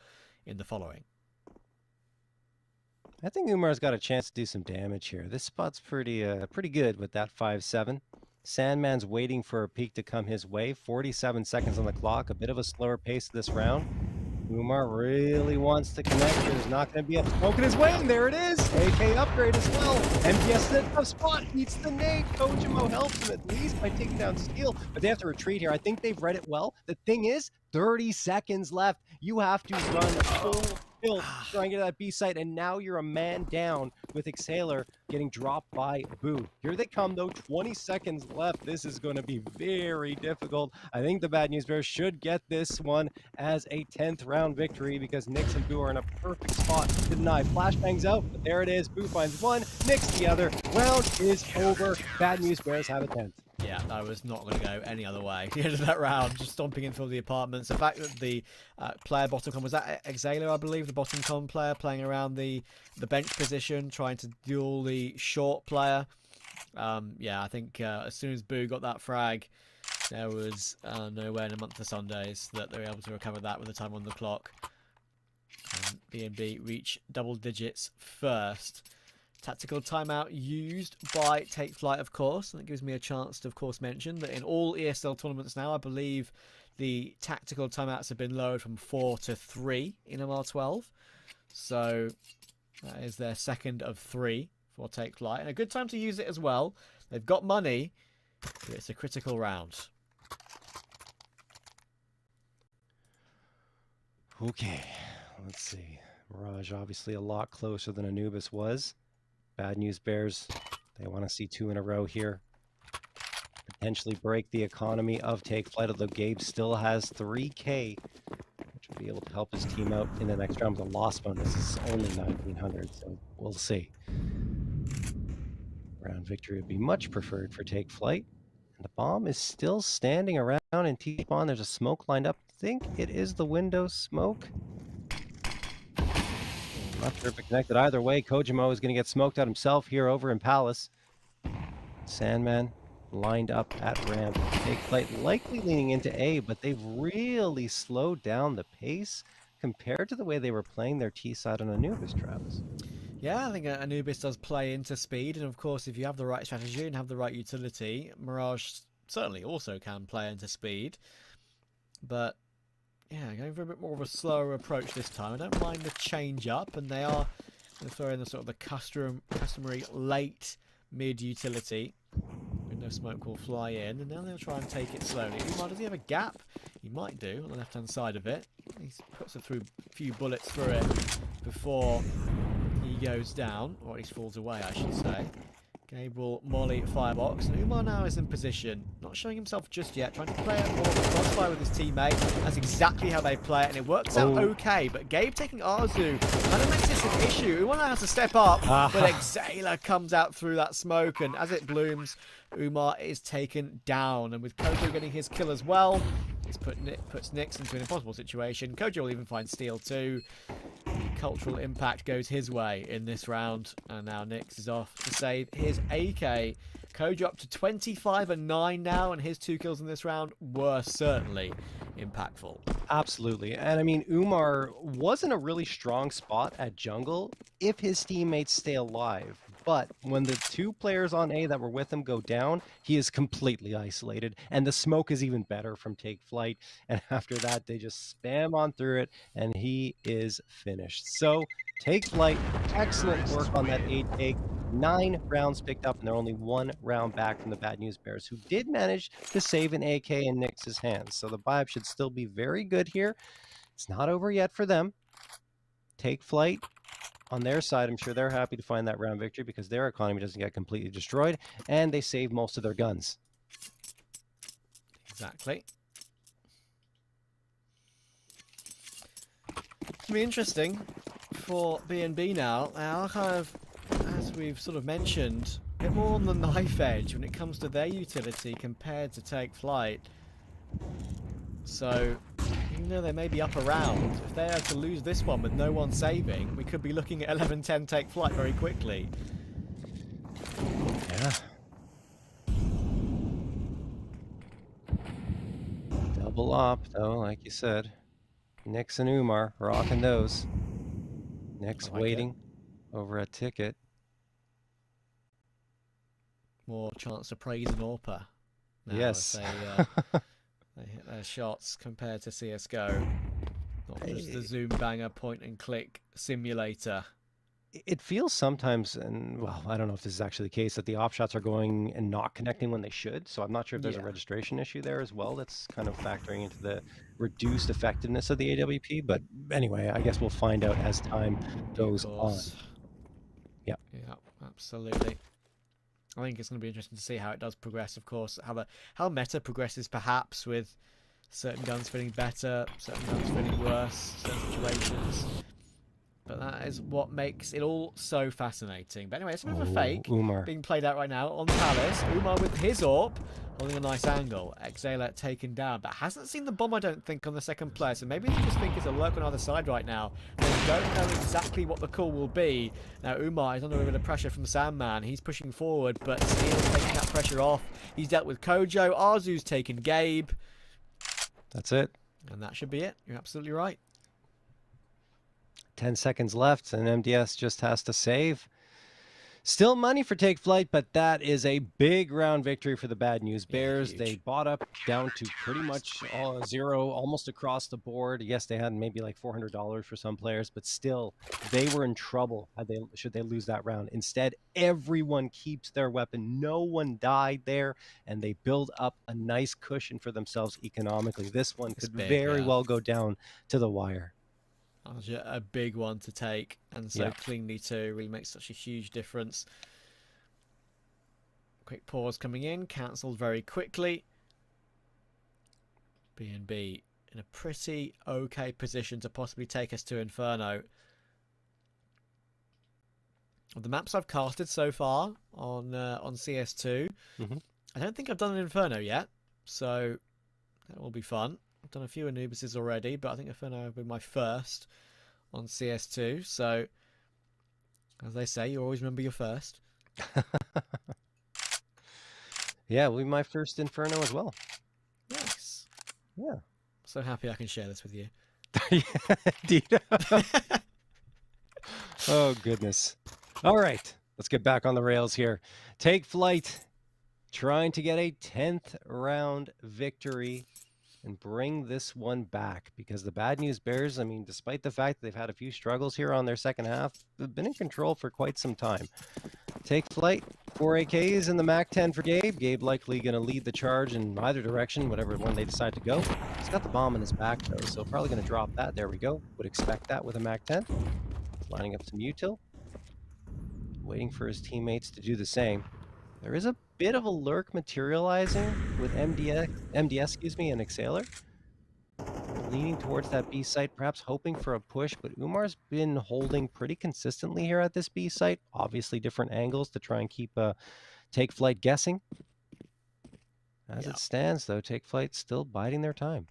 in the following. I think Umar's got a chance to do some damage here. This spot's pretty good with that 5-7. Sandman's waiting for a peek to come his way. 47 seconds on the clock. A bit of a slower pace this round. Umar really wants to connect. There's not going to be a smoke in his way, and there it is. AK upgrade as well. MPS in a tough spot. Beats the nade. Kojimo helps him at least by taking down Steel, but they have to retreat here. I think they've read it well. The thing is, 30 seconds left. You have to run full tilt trying to get to that B site, and now you're a man down with Exhaler getting dropped by Boo. Here they come, though. 20 seconds left. This is going to be very difficult. I think the Bad News Bears should get this one as a 10th round victory because Nyx and Boo are in a perfect spot to deny. Flashbangs out, but there it is. Boo finds one, Nyx the other. Round is over. Bad News Bears have a 10th. Yeah, that was not going to go any other way. The end of that round, just stomping in for the apartments. The fact that the player bottom con, was that Exhaler, I believe, the bottom con player playing around the bench position, trying to duel the short player. Yeah, I think as soon as Boo got that frag, there was nowhere in a month of Sundays that they were able to recover that with the time on the clock. B&B reach double digits first. Tactical timeout used by Take Flight, of course, and that gives me a chance to, of course, mention that in all ESL tournaments now, I believe the tactical timeouts have been lowered from 4 to 3 in MR12. So that is their second of 3 for Take Flight, and a good time to use it as well. They've got money, but it's a critical round. Okay, let's see. Mirage obviously a lot closer than Anubis was. Bad News Bears, they want to see 2 in a row here. Potentially break the economy of Take Flight, although Gabe still has 3K, which will be able to help his team out in the next round. The loss bonus is only 1,900, so we'll see. Round victory would be much preferred for Take Flight. And the bomb is still standing around in T-spawn. There's a smoke lined up. I think it is the window smoke. Not sure if it connected either way. Kojimo is going to get smoked out himself here over in Palace. Sandman lined up at ramp. Take Flight likely leaning into A, but they've really slowed down the pace compared to the way they were playing their T side on Anubis, Travis. Yeah, I think Anubis does play into speed, and of course, if you have the right strategy and have the right utility, Mirage certainly also can play into speed. But yeah, going for a bit more of a slower approach this time. I don't mind the change up, and they are going to throw in the sort of the customary late mid utility. Window smoke will fly in, and now they'll try and take it slowly. Umar, does he have a gap? He might do on the left hand side of it. He puts a few bullets through it before he goes down, or at least falls away, I should say. Gabe will molly firebox, and Umar now is in position, not showing himself just yet, trying to play it more of a crossfire with his teammate. That's exactly how they play it, and it works out okay, but Gabe taking Arzu kind of makes this an issue. Umar now has to step up, but Exhaler comes out through that smoke, and as it blooms, Umar is taken down, and with Kojo getting his kill as well, this puts Nyx into an impossible situation. Kojo will even find Steel too. The cultural impact goes his way in this round, and now Nyx is off to save his AK. Kojo up to 25-9 now, and his 2 kills in this round were certainly impactful. Absolutely. And I mean, Umar was in a really strong spot at jungle if his teammates stay alive. But when the 2 players on A that were with him go down, he is completely isolated. And the smoke is even better from Take Flight. And after that, they just spam on through it, and he is finished. So, Take Flight, excellent work on that A take. 9 rounds picked up, and they're only 1 round back from the Bad News Bears, who did manage to save an AK in Nyx's hands. So the vibe should still be very good here. It's not over yet for them. Take Flight, on their side, I'm sure they're happy to find that round victory because their economy doesn't get completely destroyed, and they save most of their guns. Exactly. It's going to be interesting for B&B now. They are kind of, as we've sort of mentioned, a bit more on the knife edge when it comes to their utility compared to Take Flight. So, even though they may be up around, if they are to lose this one with no one saving, we could be looking at 11-10 Take Flight very quickly. Yeah. Double up, though, like you said. Nix and Umar rocking those. Nix waiting over a ticket. More chance to praise an AWPer. Yes. They hit their shots compared to CSGO. Not just the zoom banger point and click simulator. It feels sometimes, and well, I don't know if this is actually the case, that the op shots are going and not connecting when they should. So I'm not sure if there's a registration issue there as well that's kind of factoring into the reduced effectiveness of the AWP. But anyway, I guess we'll find out as time goes on. Yeah. Yeah, absolutely. I think it's going to be interesting to see how it does progress, of course, how meta progresses perhaps with certain guns feeling better, certain guns feeling worse, certain situations. But that is what makes it all so fascinating. But anyway, it's another fake Umar being played out right now on Palace. Umar with his AWP, holding a nice angle. Exhaler taken down, but hasn't seen the bomb, I don't think, on the second player. So maybe they just think it's a lurk on either side right now. They don't know exactly what the call will be. Now, Umar is under a bit of pressure from Sandman. He's pushing forward, but Steele's taking that pressure off. He's dealt with Kojo. Arzu's taken Gabe. That's it. And that should be it. You're absolutely right. 10 seconds left, and MDS just has to save. Still money for Take Flight, but that is a big round victory for the Bad News Bears. They bought up down to pretty much zero, almost across the board. Yes, they had maybe like $400 for some players, but still, they were in trouble should they lose that round. Instead, everyone keeps their weapon. No one died there, and they build up a nice cushion for themselves economically. This one could very well go down to the wire. A big one to take, and so cleanly too. Really makes such a huge difference. Quick pause coming in, cancelled very quickly. B&B in a pretty okay position to possibly take us to Inferno. Of the maps I've casted so far on CS2, I don't think I've done an Inferno yet, so that will be fun. I've done a few Anubises already, but I think Inferno will be my first on CS2. So, as they say, you always remember your first. Yeah, will be my first Inferno as well. Nice. Yeah. So happy I can share this with you. Yeah, indeed. Oh, goodness. All right, let's get back on the rails here. Take Flight, trying to get a 10th round victory and bring this one back, because the Bad News Bears, I mean, despite the fact that they've had a few struggles here on their second half, they've been in control for quite some time. Take Flight, 4 AKs in the MAC-10 for Gabe. Gabe likely going to lead the charge in either direction, whatever one they decide to go. He's got the bomb in his back, though, so probably going to drop that. There we go. Would expect that with a MAC-10. Lining up some util. Waiting for his teammates to do the same. There is a bit of a lurk materializing with MDS, and Exhaler. Leaning towards that B site, perhaps hoping for a push, but Umar's been holding pretty consistently here at this B site. Obviously different angles to try and keep Take Flight guessing. As it stands, though, Take Flight still biding their time.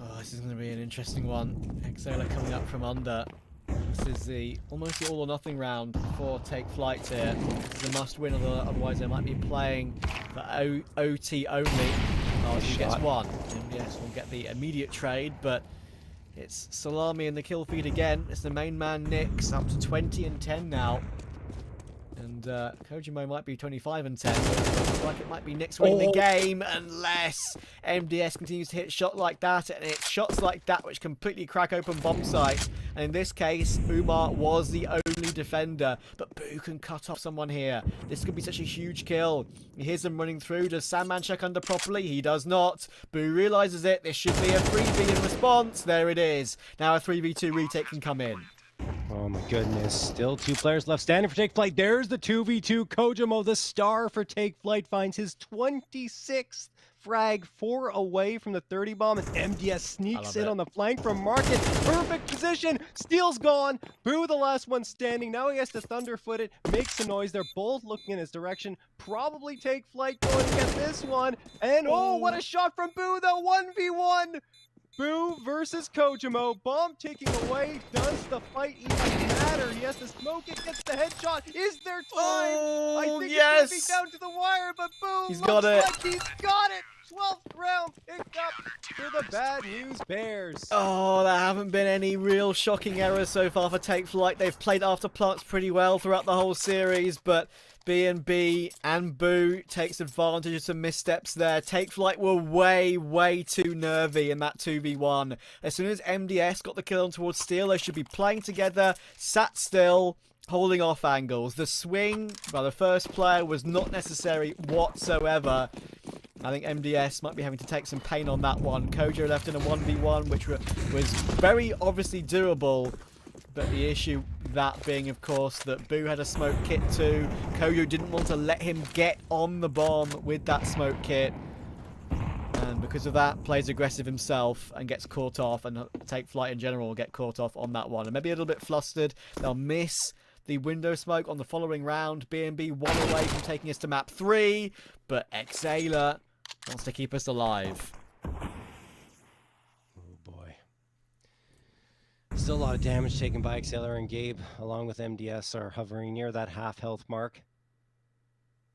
Oh, this is going to be an interesting one. Exhaler coming up from under. This is almost the all or nothing round for Take Flight here. It's a must win, otherwise they might be playing for OT only. Oh, he gets one. MDS will get the immediate trade, but it's Salami in the kill feed again. It's the main man Nix, up to 20 and 10 now. And Kojimo might be 25 and 10, but it looks like it might be Nix winning the game, unless MDS continues to hit shots like that, and it's shots like that which completely crack open bomb sites. And in this case, Umar was the only defender, but Boo can cut off someone here. This could be such a huge kill. He hears them running through. Does Sandman check under properly? He does not. Boo realizes it. This should be a 3v in response. There it is. Now a 3v2 retake can come in. Oh my goodness, still 2 players left standing for Take Flight. There's the 2v2. Kojimo, the star for Take Flight, finds his 26th frag, 4 away from the 30 bomb, as MDS sneaks in on the flank from Market. Perfect position, Steel's gone. Boo, the last one standing. Now he has to thunderfoot it, makes a noise. They're both looking in his direction. Probably Take Flight going to get this one. And oh, what a shot from Boo, the 1v1. Boo versus Kojimo. Bomb taking away. Does the fight even matter? He has to smoke it, gets the headshot. Is there time? Oh, I think yes. it's going to be down to the wire, but Boo He's looks got it. like he's got it. 12th round picked up for the Bad News Bears. Oh, there haven't been any real shocking errors so far for Take Flight. They've played after plants pretty well throughout the whole series, but B&B and Boo takes advantage of some missteps there. Take Flight were way too nervy in that 2v1. As soon as MDS got the kill on towards Steel, they should be playing together, sat still, holding off angles. The swing by the first player was not necessary whatsoever. I think MDS might be having to take some pain on that one. Kojo left in a 1v1, which was very obviously doable. But the issue that being, of course, that Boo had a smoke kit too. Kojo didn't want to let him get on the bomb with that smoke kit. And because of that, plays aggressive himself and gets caught off. And Take Flight in general will get caught off on that one. And maybe a little bit flustered. They'll miss the window smoke on the following round. B&B 1 away from taking us to map 3. But Exhaler wants to keep us alive. Oh boy. Still a lot of damage taken by Exhaler, and Gabe, along with MDS, are hovering near that half health mark.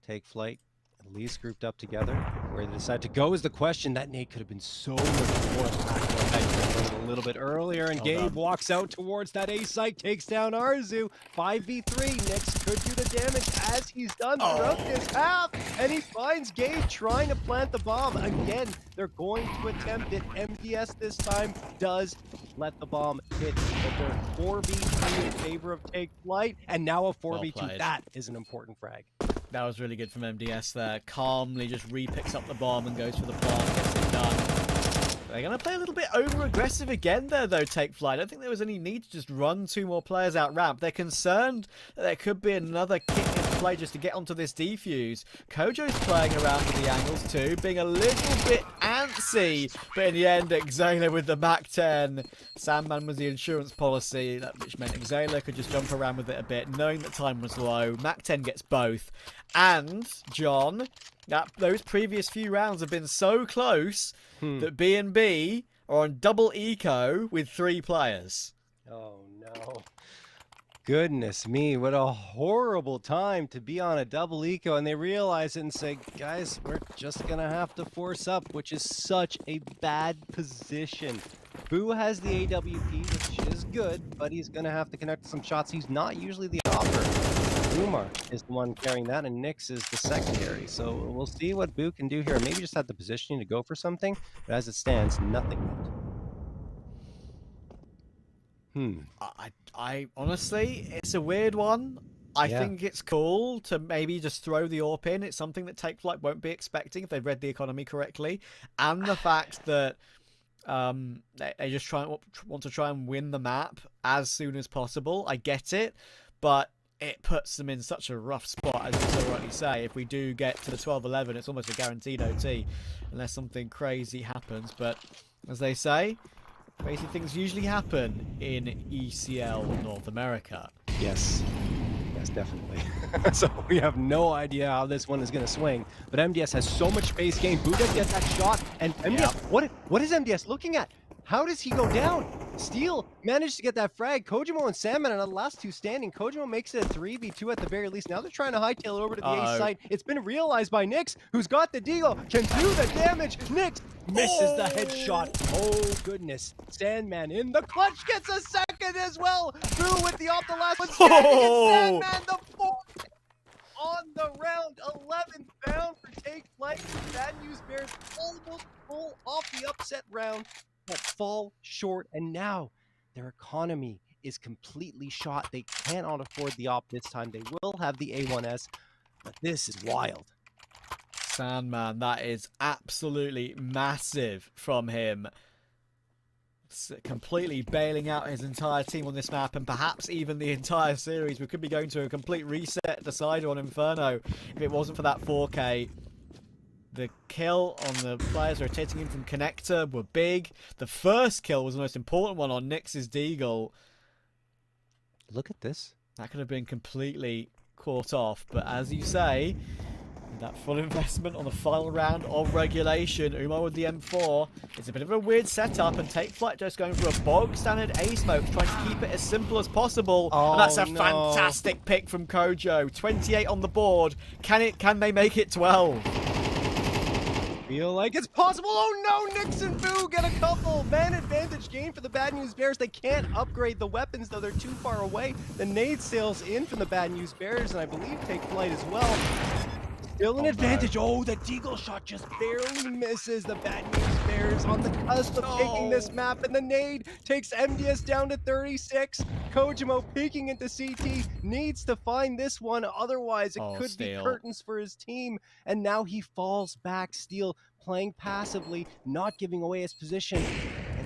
Take Flight, at least grouped up together. Where they decide to go is the question. That nade could have been so much more impactful a little bit earlier, and Gabe walks out towards that A site, takes down Arzu. 5v3, Nix could do the damage as he's done throughout this half, and he finds Gabe trying to plant the bomb. Again, they're going to attempt it. MDS this time does let the bomb hit, but they're 4v3 in favor of Take Flight, and now a 4v2. That is an important frag. That was really good from MDS there. Calmly just re-picks up the bomb and goes for the plant, gets it done. They're going to play a little bit over-aggressive again there, though, Take Flight. I don't think there was any need to just run 2 more players out ramp. They're concerned that there could be another kick in play just to get onto this defuse. Kojo's playing around with the angles too, being a little bit antsy. But in the end, Exhaler with the Mac 10. Sandman was the insurance policy, which meant Exhaler could just jump around with it a bit, knowing that time was low. Mac 10 gets both. And, John, those previous few rounds have been so close that B&B are on double eco with 3 players. Oh no. Goodness me, what a horrible time to be on a double eco, and they realize it and say, guys, we're just gonna have to force up, which is such a bad position. Boo has the AWP, which is good, but he's gonna have to connect some shots. He's not usually the offer. Umar is the one carrying that, and Nix is the secondary. So we'll see what Boo can do here. Maybe just have the positioning to go for something, but as it stands, nothing yet. I honestly, it's a weird one. I think it's cool to maybe just throw the AWP in. It's something that Take Flight won't be expecting if they've read the economy correctly. And the fact that they just want to try and win the map as soon as possible. I get it, but it puts them in such a rough spot, as you so rightly say. If we do get to the 12-11, it's almost a guaranteed OT, unless something crazy happens. But as they say, crazy things usually happen in ECL North America. Yes. Yes, definitely. So we have no idea how this one is going to swing. But MDS has so much space gain. Boo does get that shot. And MDS, what is MDS looking at? How does he go down? Steel managed to get that frag. Kojimo and Salmon are the last 2 standing. Kojimo makes it a 3v2 at the very least. Now they're trying to hightail it over to the A site. It's been realized by Nix, who's got the deagle, can do the damage. Nix misses the headshot. Oh, goodness. Sandman in the clutch gets a second as well. Boo with the off the last one. Standing Sandman, the 4th on the round. 11th bound for Take Flight. Bad News Bears almost pull off the upset round, but fall short, and now their economy is completely shot. They cannot afford the op this time. They will have the A1S, but this is wild. Sandman, that is absolutely massive from him. MDS completely bailing out his entire team on this map and perhaps even the entire series. We could be going to a complete reset decider on Inferno if it wasn't for that 4K. The kill on the players rotating in from connector were big. The first kill was the most important one on Nyx's Deagle. Look at this. That could have been completely caught off, but as you say, that full investment on the final round of regulation, Umar with the M4. It's a bit of a weird setup, and Take Flight just going for a bog standard A smoke, trying to keep it as simple as possible. Oh, and that's a no. fantastic pick from Kojo. 28 on the board. Can they make it 12? Feel like it's possible. Oh no, Nyx and Boo get a couple. Man advantage gain for the Bad News Bears. They can't upgrade the weapons, though. They're too far away. The nade sails in from the Bad News Bears, and I believe Take Flight as well. Still an advantage. Oh, the Deagle shot just barely misses the Bad News Bears on the cusp of taking this map, and the nade takes MDS down to 36. Kojimo peeking into CT, needs to find this one, otherwise it could be curtains for his team. And now he falls back. Steel playing passively, not giving away his position.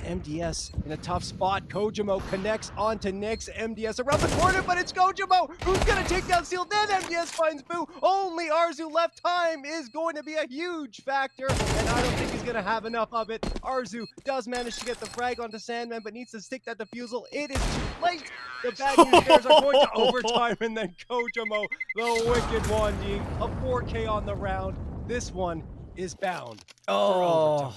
And MDS in a tough spot. Kojimo connects onto Nyx. MDS around the corner, but it's Kojimo who's gonna take down Steel. Then MDS finds Boo. Only Arzu left. Time is going to be a huge factor, and I don't think he's gonna have enough of it. Arzu does manage to get the frag onto Sandman, but needs to stick that defusal. It is too late. The Bad News Bears are going to overtime, and then Kojimo, the wicked one, a 4K on the round. This one is bound. Oh,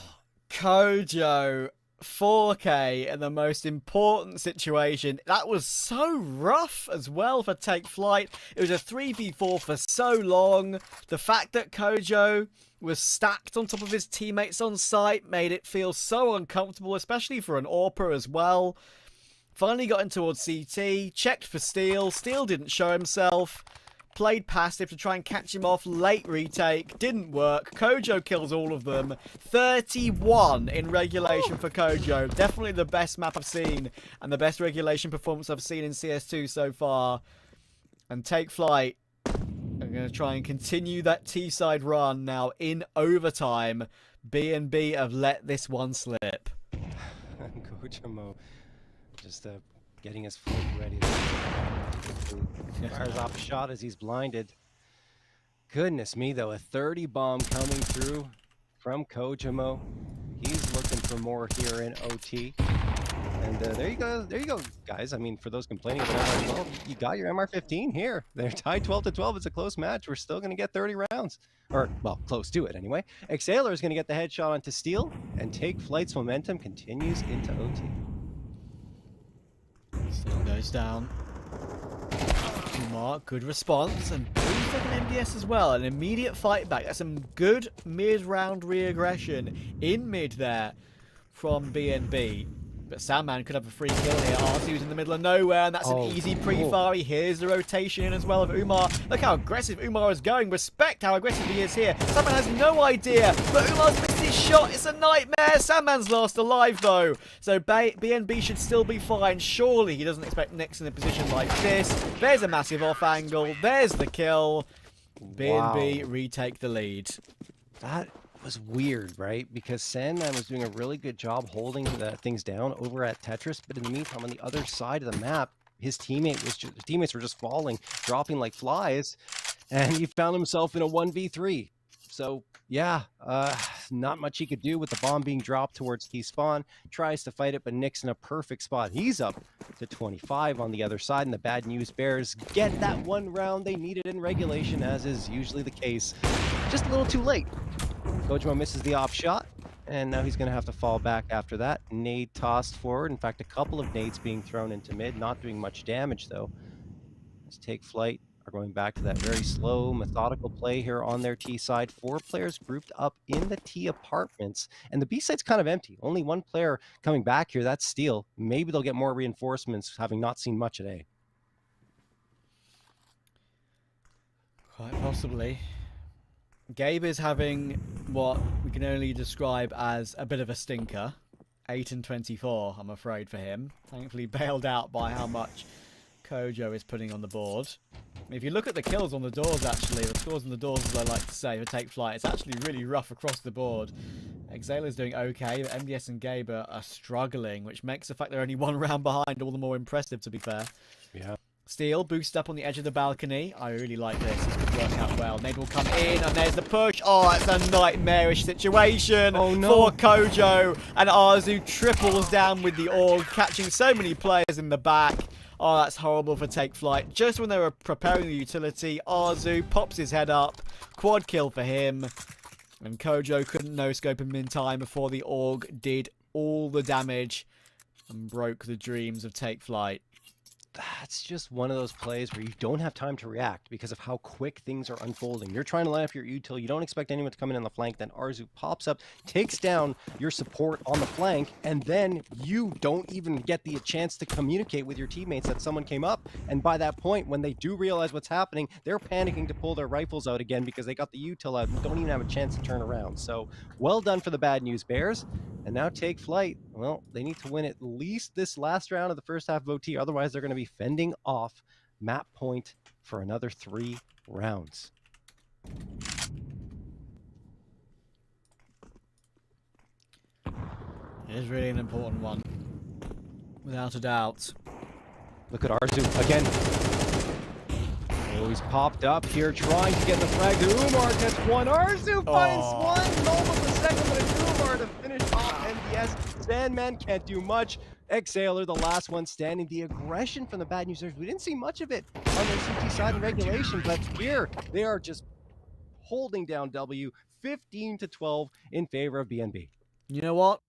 Kojo. 4K in the most important situation. That was so rough as well for Take Flight. It was a 3v4 for so long. The fact that Kojo was stacked on top of his teammates on site made it feel so uncomfortable, especially for an AWPer as well. Finally got in towards CT, checked for Steel. Steel didn't show himself. Played passive to try and catch him off. Late retake. Didn't work. Kojo kills all of them. 31 in regulation for Kojo. Definitely the best map I've seen. And the best regulation performance I've seen in CS2 so far. And Take Flight are going to try and continue that T-side run now in overtime. B&B have let this one slip. Kojimo just getting his foot ready. Fires off a shot as he's blinded. Goodness me, though, a 30 bomb coming through from Kojimo. He's looking for more here in OT. And there you go, guys. I mean, for those complaining about MR12, you got your MR15 here. They're tied 12-12. It's a close match. We're still going to get 30 rounds. Or, well, close to it anyway. Exhaler is going to get the headshot onto Steel, and Take Flight's momentum continues into OT. Steel goes down. Umar, good response, and Boo's taking MDS as well. An immediate fight back. That's some good mid-round re-aggression in mid there from BNB. But Sandman could have a free kill here. Arzu's in the middle of nowhere, and that's an easy pre-fire. He hears the rotation in as well of Umar. Look how aggressive Umar is going. Respect how aggressive he is here. Sandman has no idea, but Umar's missed his shot. It's a nightmare. Sandman's last alive, though. So BNB should still be fine. Surely he doesn't expect Nyx in a position like this. There's a massive off angle. There's the kill. BNB retake the lead. That was weird, right? Because Sandman was doing a really good job holding things down over at Tetris, but in the meantime, on the other side of the map, his teammates were just falling, dropping like flies, and he found himself in a 1v3. So yeah, not much he could do with the bomb being dropped towards T-spawn. Tries to fight it, but Nyx in a perfect spot. He's up to 25 on the other side, and the Bad News Bears get that one round they needed in regulation, as is usually the case. Just a little too late. Kojimo misses the off shot, and now he's going to have to fall back after that. Nade tossed forward. In fact, a couple of nades being thrown into mid, not doing much damage, though. Let's Take Flight are going back to that very slow, methodical play here on their T side. 4 players grouped up in the T apartments, and the B side's kind of empty. Only one player coming back here, that's Steel. Maybe they'll get more reinforcements, having not seen much at A. Quite possibly. Gabe is having what we can only describe as a bit of a stinker. 8-24, I'm afraid, for him. Thankfully bailed out by how much Kojo is putting on the board. If you look at the kills on the doors, actually, the scores on the doors, as I like to say, for Take Flight, it's actually really rough across the board. Exhaler's doing okay, but MDS and Gabe are struggling, which makes the fact they're only 1 round behind all the more impressive, to be fair. Yeah. Steel boost up on the edge of the balcony. I really like this. This could work out well. Nade will come in, and there's the push. Oh, it's a nightmarish situation for Kojo. And Arzu triples down with the Org, catching so many players in the back. Oh, that's horrible for Take Flight. Just when they were preparing the utility, Arzu pops his head up. Quad kill for him. And Kojo couldn't no-scope him in time before the Org did all the damage and broke the dreams of Take Flight. That's just one of those plays where you don't have time to react because of how quick things are unfolding. You're trying to line up your util. You don't expect anyone to come in on the flank. Then Arzu pops up, takes down your support on the flank, and then you don't even get the chance to communicate with your teammates that someone came up. And by that point, when they do realize what's happening, they're panicking to pull their rifles out again because they got the util out and don't even have a chance to turn around. So well done for the Bad News Bears. And now Take Flight, well, they need to win at least this last round of the first half of OT. Otherwise, they're going to be fending off map point for another 3 rounds. It is really an important one, without a doubt. Look at Arzu again. Oh, he's popped up here trying to get the frag. Umar gets one. Arzu finds one. Almost a second, but it's Umar to finish off MDS. Sandman can't do much. Exhaler, the last one standing. The aggression from the Bad News Bears, we didn't see much of it on their CT side in regulation, but here they are just holding down W 15-12 in favor of BNB. You know what?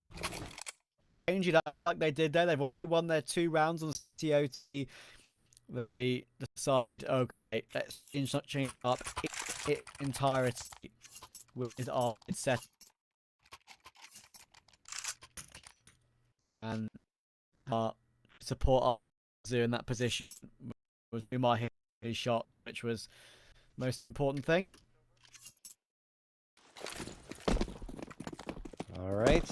Change it up like they did there. They've won their 2 rounds on TOT. The side, okay, let's change it up it entirety with our set and support Arzu in that position was Umar hit his shot, which was the most important thing. All right,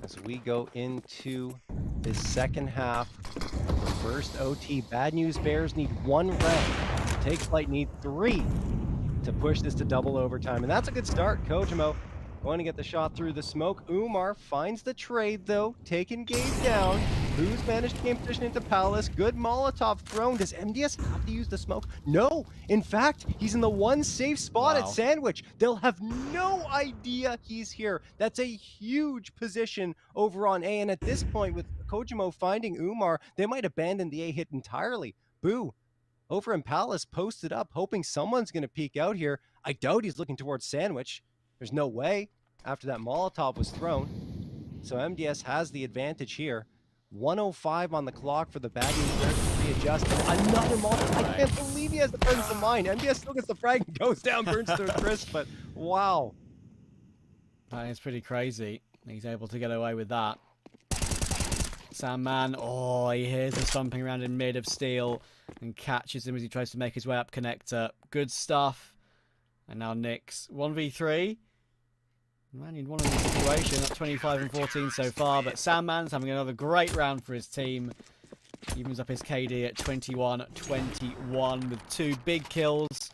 as we go into the second half of the first OT, Bad News Bears need 1 round. Take Flight need 3 to push this to double overtime, and that's a good start. Kojimo going to get the shot through the smoke. Umar finds the trade though, taking Gabe down. Who's managed to gain position into Palace? Good Molotov thrown. Does MDS have to use the smoke? No. In fact, he's in the one safe spot at Sandwich. They'll have no idea he's here. That's a huge position over on A. And at this point, with Kojimo finding Umar, they might abandon the A hit entirely. Boo. Over in Palace, posted up, hoping someone's going to peek out here. I doubt he's looking towards Sandwich. There's no way after that Molotov was thrown. So MDS has the advantage here. 1:05 on the clock for the Bad News Bears to readjust. Another Molotov. I can't believe he has the presence of mind. MDS still gets the frag and goes down, burns to a crisp, but wow. That is pretty crazy. He's able to get away with that. Sandman, oh, he hears him stomping around in mid of Steel and catches him as he tries to make his way up connector. Good stuff. And now Nyx 1v3. Man, you'd want in this situation. That's 25 and 14 so far, but Sandman's having another great round for his team. Evens up his KD at 21-21 with 2 big kills.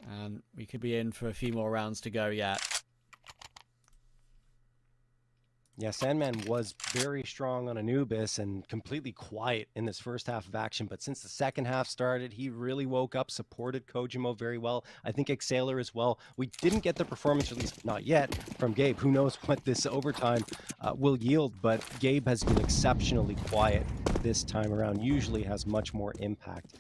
And we could be in for a few more rounds to go yet. Yeah, Sandman was very strong on Anubis and completely quiet in this first half of action. But since the second half started, he really woke up, supported Kojimo very well. I think Exhaler as well. We didn't get the performance, at least not yet, from Gabe. Who knows what this overtime will yield, but Gabe has been exceptionally quiet this time around. Usually has much more impact.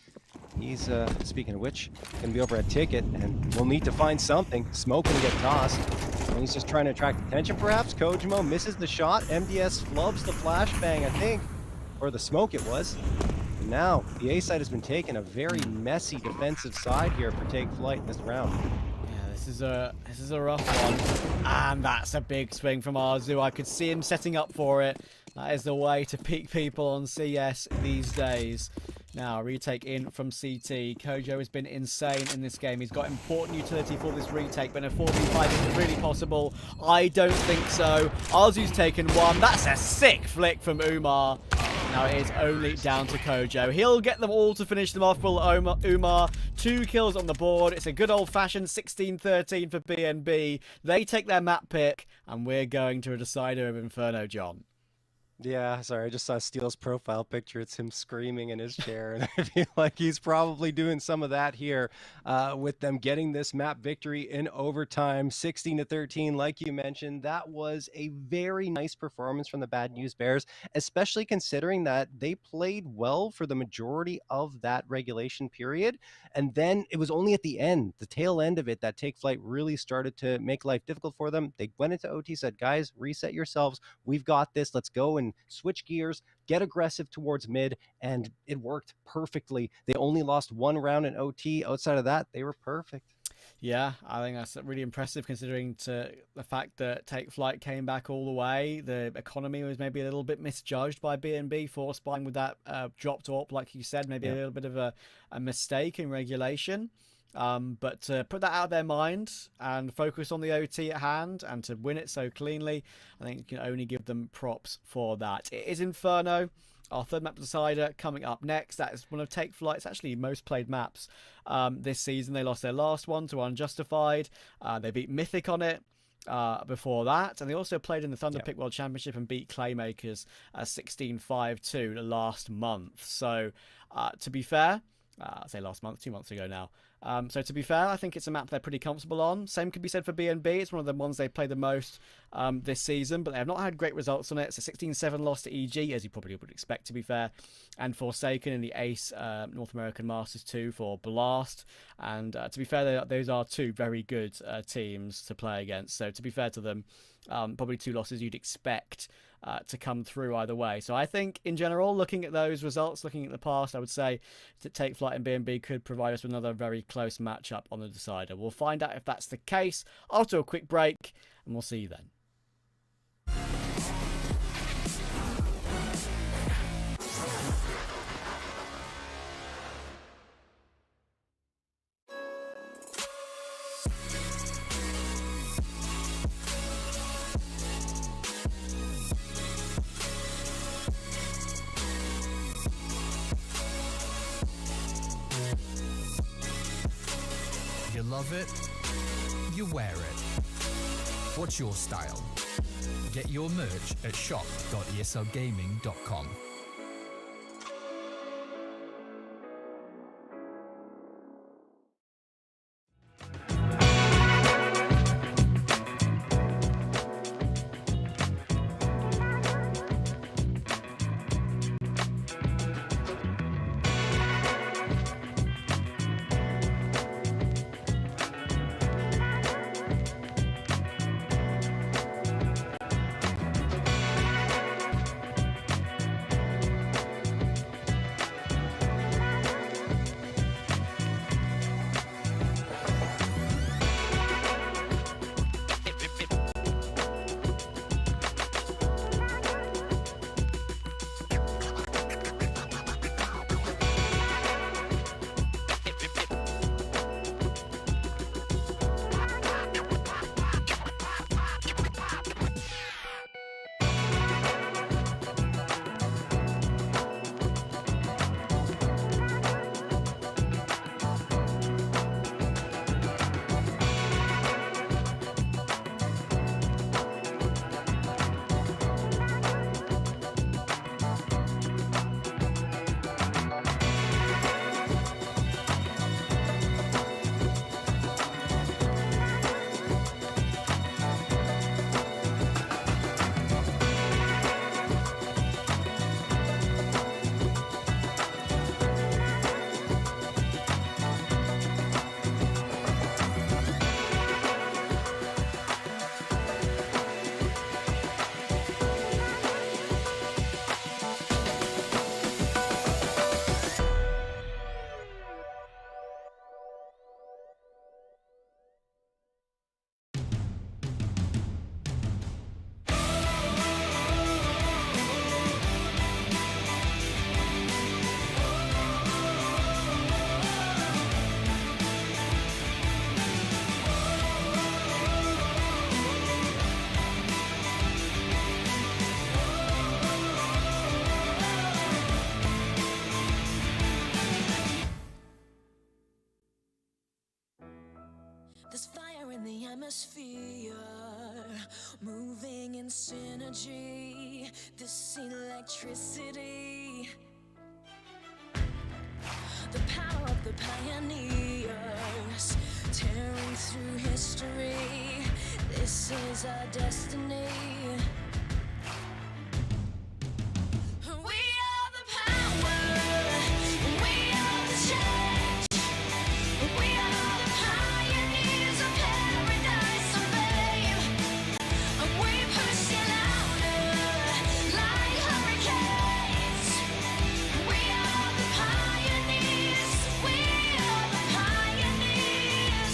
He's, speaking of which, going to be over at Ticket, and we'll need to find something. Smoke going to get tossed. And he's just trying to attract attention, perhaps. Kojimo misses the shot. MDS flubs the flashbang, I think. Or the smoke it was. And now, the A side has been taken. A very messy defensive side here for Take Flight this round. Yeah, this is a rough one. And that's a big swing from Arzu. I could see him setting up for it. That is the way to peak people on CS these days. Now, retake in from CT. Kojo has been insane in this game. He's got important utility for this retake, but a 4v5 is really possible. I don't think so. Arzu's taken one. That's a sick flick from Umar. Now it is only down to Kojo. He'll get them all to finish them off. Will Umar 2 kills on the board. It's a good old-fashioned 16-13 for BNB. They take their map pick, and we're going to a decider of Inferno, John. Yeah, sorry, I just saw Steele's profile picture. It's him screaming in his chair, and I feel like he's probably doing some of that here with them getting this map victory in overtime, 16-13, like you mentioned. That was a very nice performance from the Bad News Bears, especially considering that they played well for the majority of that regulation period, and then it was only at the end, the tail end of it, that Take Flight really started to make life difficult for them. They went into OT, said, guys, reset yourselves. We've got this. Let's go and switch gears, get aggressive towards mid, and it worked perfectly. They only lost 1 round in OT. Outside of that, they were perfect. Yeah, I think that's really impressive considering the fact that Take Flight came back all the way. The economy was maybe a little bit misjudged by BNB, force buying with that drop to AWP, like you said, maybe a little bit of a mistake in regulation. But to put that out of their mind and focus on the OT at hand and to win it so cleanly, I think you can only give them props for that. It is Inferno, our third map decider, coming up next. That is one of Take Flight's actually most played maps this season. They lost their last one to Unjustified. They beat Mythic on it before that, and they also played in the Thunderpick World Championship and beat Claymakers 16-5-2 last month. So to be fair, I say last month, 2 months ago now. So to be fair, I think it's a map they're pretty comfortable on. Same could be said for BNB. It's one of the ones they've played the most this season, but they have not had great results on it. It's a 16-7 loss to EG, as you probably would expect, to be fair. And Forsaken in the Ace North American Masters 2 for Blast. And to be fair, those are 2 very good teams to play against. So to be fair to them, probably 2 losses you'd expect to come through either way. So I think in general, looking at those results, looking at the past, I would say that Take Flight and BNB could provide us with another very close matchup on the decider. We'll find out if that's the case after a quick break, and we'll see you then. You love it, you wear it. What's your style? Get your merch at shop.eslgaming.com. atmosphere, moving in synergy, this electricity, the power of the pioneers, tearing through history, this is our destiny. We are the power, we are the change, we are the pioneers of paradise and fame, and we push it louder like hurricanes. We are the pioneers, we are the pioneers.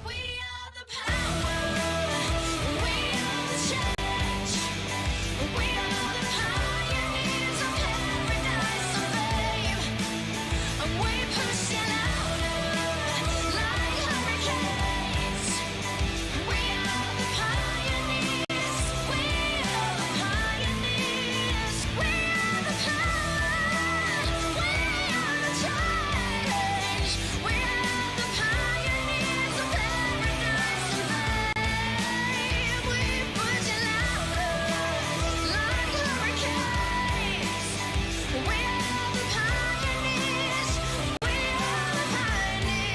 We are the power, we are the change, we are the pioneers of paradise and fame, and we push it louder like hurricanes. We are the pioneers, we are the pioneers, we are the power, we are the change, we are the pioneers of paradise and fame. We push it louder like hurricanes. We are the pioneers, we are the pioneers.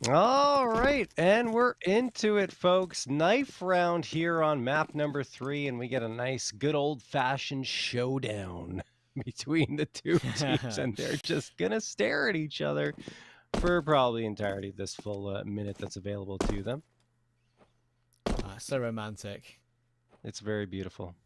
All right, and we're into it, folks. Knife round here on map number 3, and we get a nice, good old-fashioned showdown between the two teams, and they're just gonna stare at each other for probably the entirety of this full minute that's available to them. So romantic. It's very beautiful.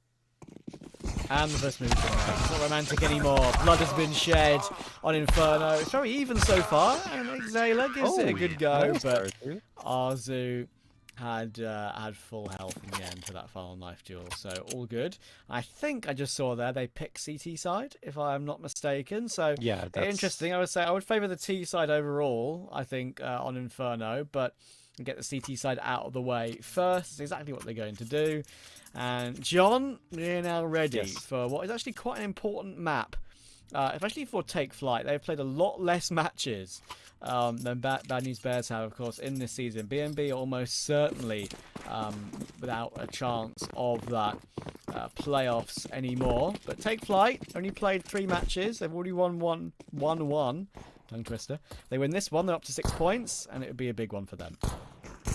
And the first move. It's not romantic anymore. Blood has been shed on Inferno. It's very even so far, and Xayla gives it a good go, but Arzu had full health in the end for that final knife duel, so all good. I think I just saw there they pick CT side, if I am not mistaken. So yeah, that's interesting. I would say I would favour the T side overall. I think on Inferno, but get the CT side out of the way first. It's exactly what they're going to do. And John, we're now ready for what is actually quite an important map, especially for Take Flight. They've played a lot less matches than Bad News Bears have, of course, in this season. BNB are almost certainly without a chance of that playoffs anymore. But Take Flight only played 3 matches. They've already won 1-1. Tongue twister. They win this one, they're up to 6 points, and it would be a big one for them.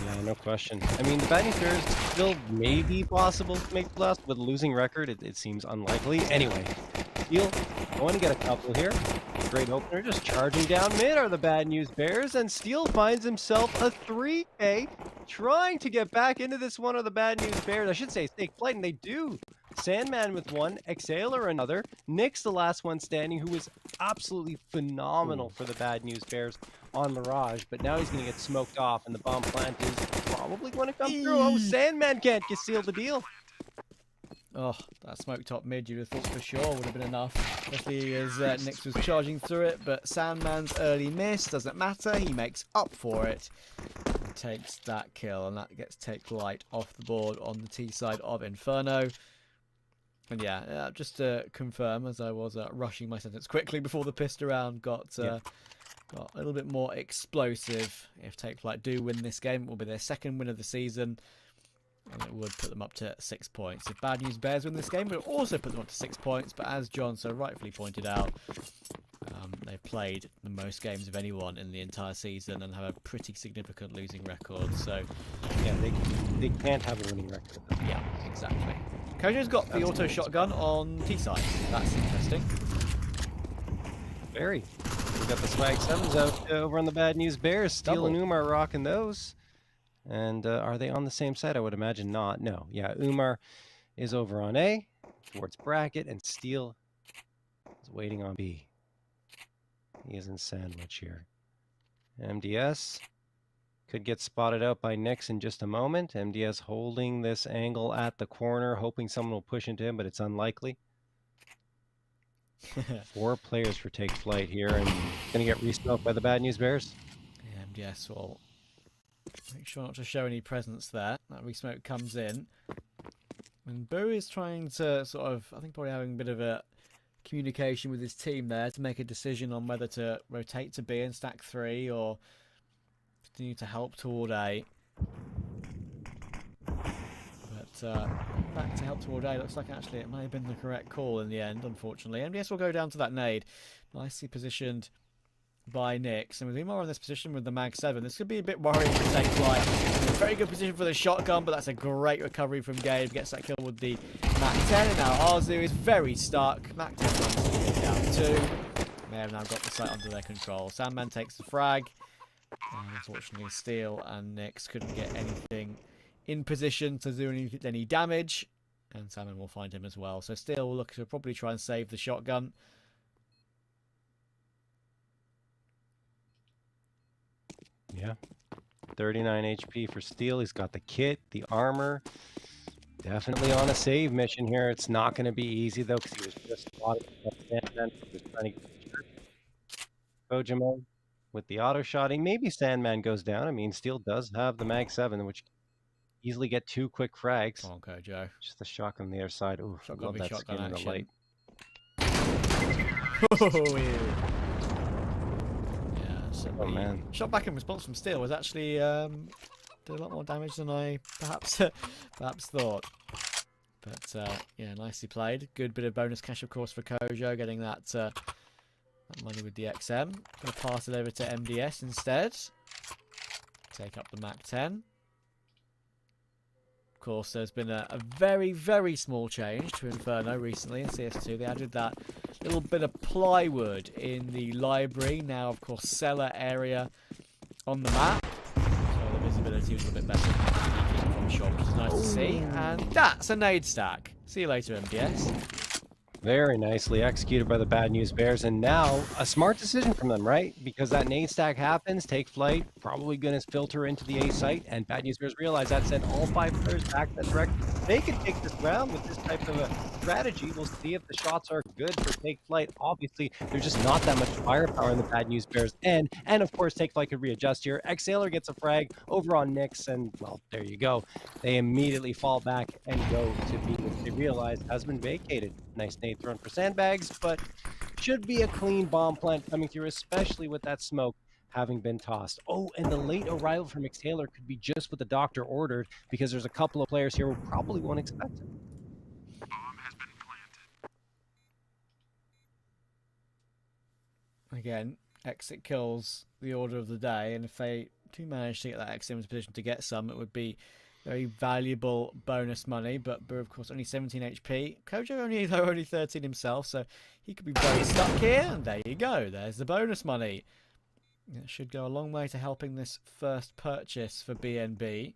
Yeah, no question. I mean, the Bad News Bears still may be possible to make the last. With a losing record, it seems unlikely. Anyway, Steel going to get a couple here. Great opener, just charging down mid are the Bad News Bears, and Steel finds himself a 3K, trying to get back into this one of the Bad News Bears. I should say Take Flight, and they do. Sandman with one, Exhaler another, Nick's the last one standing, who was absolutely phenomenal for the Bad News Bears on Mirage, but now he's going to get smoked off, and the bomb plant is probably going to come through. Oh, Sandman can't seal the deal. Oh, that smoke top mid, you'd have thought for sure would have been enough, especially as Nyx was charging through it, but Sandman's early miss doesn't matter, he makes up for it. He takes that kill, and that gets Take Flight off the board on the T side of Inferno. And yeah, just to confirm, as I was rushing my sentence quickly before the pissed around got a little bit more explosive. If Take Flight do win this game, it will be their 2nd win of the season, and it would put them up to 6 points. If Bad News Bears win this game, it will also put them up to 6 points, but as John so rightfully pointed out, they've played the most games of anyone in the entire season and have a pretty significant losing record, so yeah, they can't have a winning record. Yeah, exactly. Kojo's got the auto shotgun on T side. That's interesting. Very. We got the Swag 7s out over on the Bad News Bears. Steel and Umar rocking those. And are they on the same side? I would imagine not. No. Yeah, Umar is over on A towards bracket, and Steel is waiting on B. He is in sandwich here. MDS could get spotted out by Nyx in just a moment. MDS holding this angle at the corner, hoping someone will push into him, but it's unlikely. 4 players for Take Flight here, and going to get re-smoked by the Bad News Bears. Yeah, MDS will make sure not to show any presence there. That re-smoke comes in. And Boo is trying to sort of, I think probably having a bit of a communication with his team there to make a decision on whether to rotate to B and stack 3 or continue to help toward A. But back to help toward A, looks like actually it may have been the correct call in the end, unfortunately. MDS will go down to that nade. Nicely positioned by Nyx. And with Umar in this position with the Mag 7, this could be a bit worrying for Take Flight. Very good position for the shotgun, but that's a great recovery from Gabe. Gets that kill with the Mag 10. And now Arzu is very stuck. Mag 10 runs to get down 2. They have now got the site under their control. Sandman takes the frag. And unfortunately, Steel and Nyx couldn't get anything in position to do any damage, and Salmon will find him as well. So Steel will look to probably try and save the shotgun. Yeah, 39 HP for Steel. He's got the kit, the armor. Definitely on a save mission here. It's not going to be easy though, because he was just spotted. He was trying to get Kojima with the auto shotting. Maybe Sandman goes down. I mean, Steel does have the Mag 7, which easily get 2 quick frags. Come on, Kojo. Just the shotgun on the other side. Ooh, Shotgun love that shotgun skin in the light. Oh, yeah, so Oh man. Shot back in response from Steel was actually did a lot more damage than I perhaps thought. But yeah, nicely played. Good bit of bonus cash, of course, for Kojo, getting that money with the XM. Gonna pass it over to MDS instead. Take up the Mac 10. Of course, there's been a very, very small change to Inferno recently in CS2. They added that little bit of plywood in the library. Now, of course, cellar area on the map. So the visibility was a bit better from shot, which is nice to see. And that's a nade stack. See you later, MDS. Very nicely executed by the Bad News Bears, and now a smart decision from them, right? Because that nade stack happens, take flight, probably going to filter into the A site, and Bad News Bears realize that, sent all 5 players back that direction. They could take this round with this type of a strategy. We'll see if the shots are good for take flight. Obviously, there's just not that much firepower in the Bad News Bears end, and of course, take flight could readjust here. Exhaler gets a frag over on Nyx, and well, there you go. They immediately fall back and go to B, which they realize has been vacated. Nice nade thrown for sandbags, but should be a clean bomb plant coming through, especially with that smoke having been tossed. Oh, and the late arrival from Exhaler could be just what the doctor ordered, because there's a couple of players here who probably won't expect it. Bomb has been planted. Again, exit kills the order of the day, and if they do manage to get that exit into position to get some, it would be very valuable bonus money. But of course, only 17 HP. Kojo only 13 himself, so he could be very stuck here. And there you go. There's the bonus money. It should go a long way to helping this first purchase for BNB.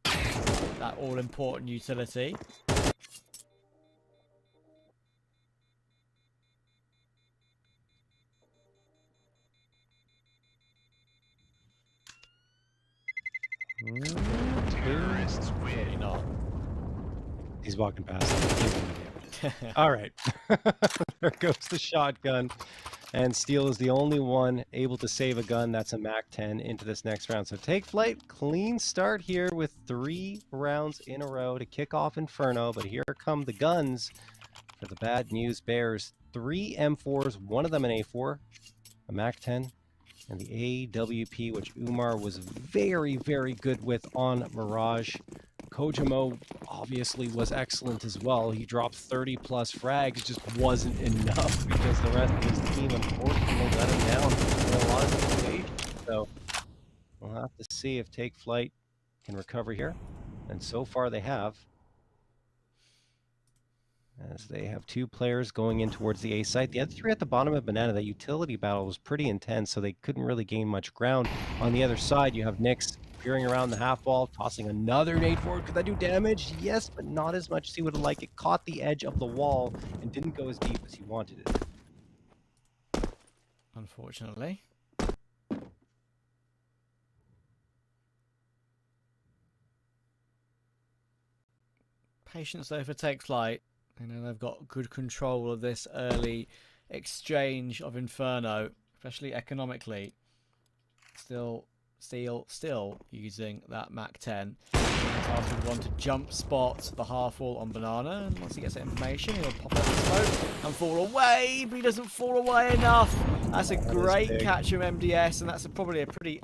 That all-important utility. Terrorists Really win. not. He's walking past. All right. There goes the shotgun. And Steel is the only one able to save a gun. That's a Mac 10 into this next round. So take flight. Clean start here with 3 rounds in a row to kick off Inferno. But here come the guns for the Bad News Bears. 3 M4s, one of them an A4, a Mac 10, and the AWP, which Umar was very, very good with on Mirage. Kojimo obviously was excellent as well. He dropped 30 plus frags, just wasn't enough because the rest of his team unfortunately let him down in a lot of situations. So we'll have to see if Take Flight can recover here. And so far they have, as they have 2 players going in towards the A site. The other 3 at the bottom of Banana. That utility battle was pretty intense, so they couldn't really gain much ground. On the other side, you have Nyx peering around the half wall, tossing another nade forward. Could that do damage? Yes, but not as much as he would have liked. It caught the edge of the wall and didn't go as deep as he wanted it. Unfortunately. Patience though for Take Flight. You know, they've got good control of this early exchange of Inferno, especially economically. Still using that Mac 10. Target would want to jump spot the half wall on Banana, and once he gets that information, he'll pop out the smoke and fall away, but he doesn't fall away enough. That's a great catch from MDS, and that's probably a pretty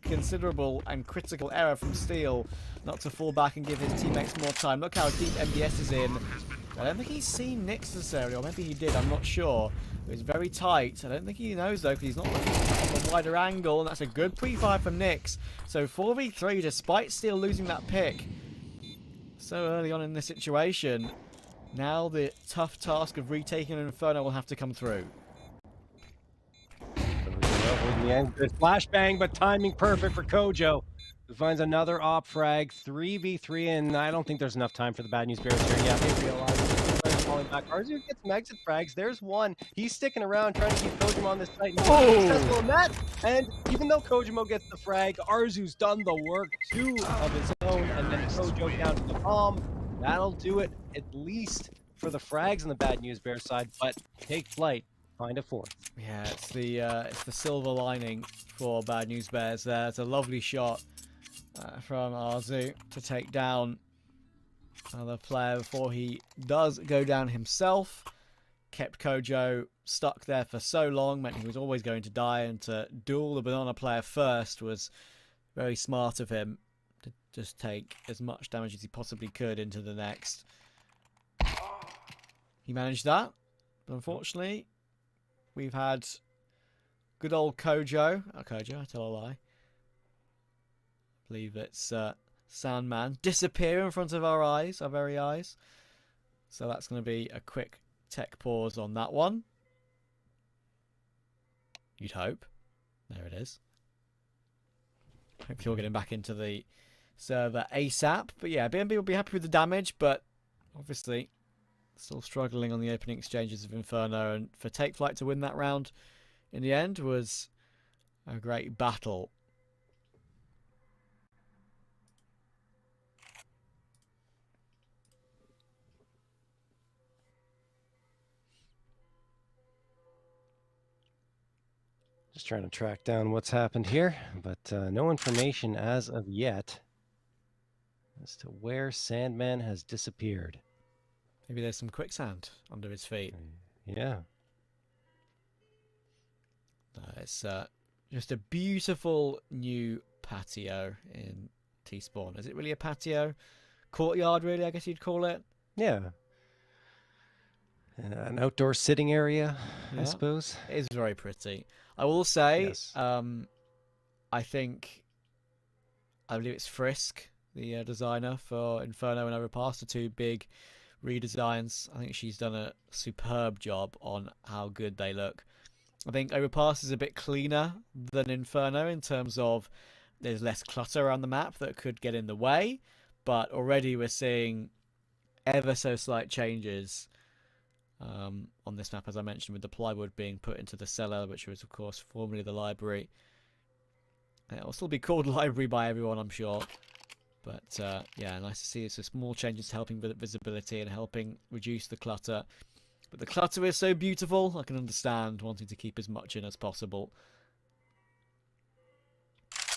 considerable and critical error from Steel not to fall back and give his teammates more time. Look how deep MDS is in. I don't think he's seen Nyx necessarily, or maybe he did, I'm not sure. It's very tight. I don't think he knows though, because he's not looking from a wider angle, and that's a good pre-fire from Nyx. So 4v3 despite Steel losing that pick so early on in this situation. Now the tough task of retaking Inferno will have to come through. In the end, good flashbang, but timing perfect for Kojo, who finds another op frag. 3v3, and I don't think there's enough time for the Bad News Bears here. Yeah, they realize falling back. Arzu gets some exit frags. There's one. He's sticking around trying to keep Kojimo on this site. Successful in that. And even though Kojimo gets the frag, Arzu's done the work. 2 of his own, and then Kojo down to the bomb. That'll do it, at least for the frags on the Bad News Bear side. But Take Flight, find a 4th. Yeah, it's the silver lining for Bad News Bears there. It's a lovely shot from Arzu to take down another player before he does go down himself. Kept Kojo stuck there for so long, meant he was always going to die, and to duel the Banana player first was very smart of him to just take as much damage as he possibly could into the next. He managed that, but unfortunately we've had good old Kojo. Oh, Kojo, I tell a lie. believe it's Sandman disappear in front of our eyes, our very eyes. So that's going to be a quick tech pause on that one. You'd hope. There it is. Hope you're getting back into the server ASAP. But yeah, BNB will be happy with the damage, but obviously still struggling on the opening exchanges of Inferno. And for Take Flight to win that round in the end was a great battle. Just trying to track down what's happened here, but no information as of yet as to where Sandman has disappeared. Maybe there's some quicksand under his feet. Yeah. It's just a beautiful new patio in T-Spawn. Is it really a patio? Courtyard, really, I guess you'd call it? Yeah. An outdoor sitting area, I Yeah. suppose. It is very pretty. I will say, Yes. I believe it's Frisk, the designer for Inferno and Overpass, the two big redesigns. I think she's done a superb job on how good they look. I think Overpass is a bit cleaner than Inferno in terms of there's less clutter around the map that could get in the way, but already we're seeing ever so slight changes on this map, as I mentioned, with the plywood being put into the cellar, which was of course formerly the library. It will still be called library by everyone, I'm sure, but yeah, nice to see. It's a small changes helping with visibility and helping reduce the clutter. But the clutter is so beautiful, I can understand wanting to keep as much in as possible.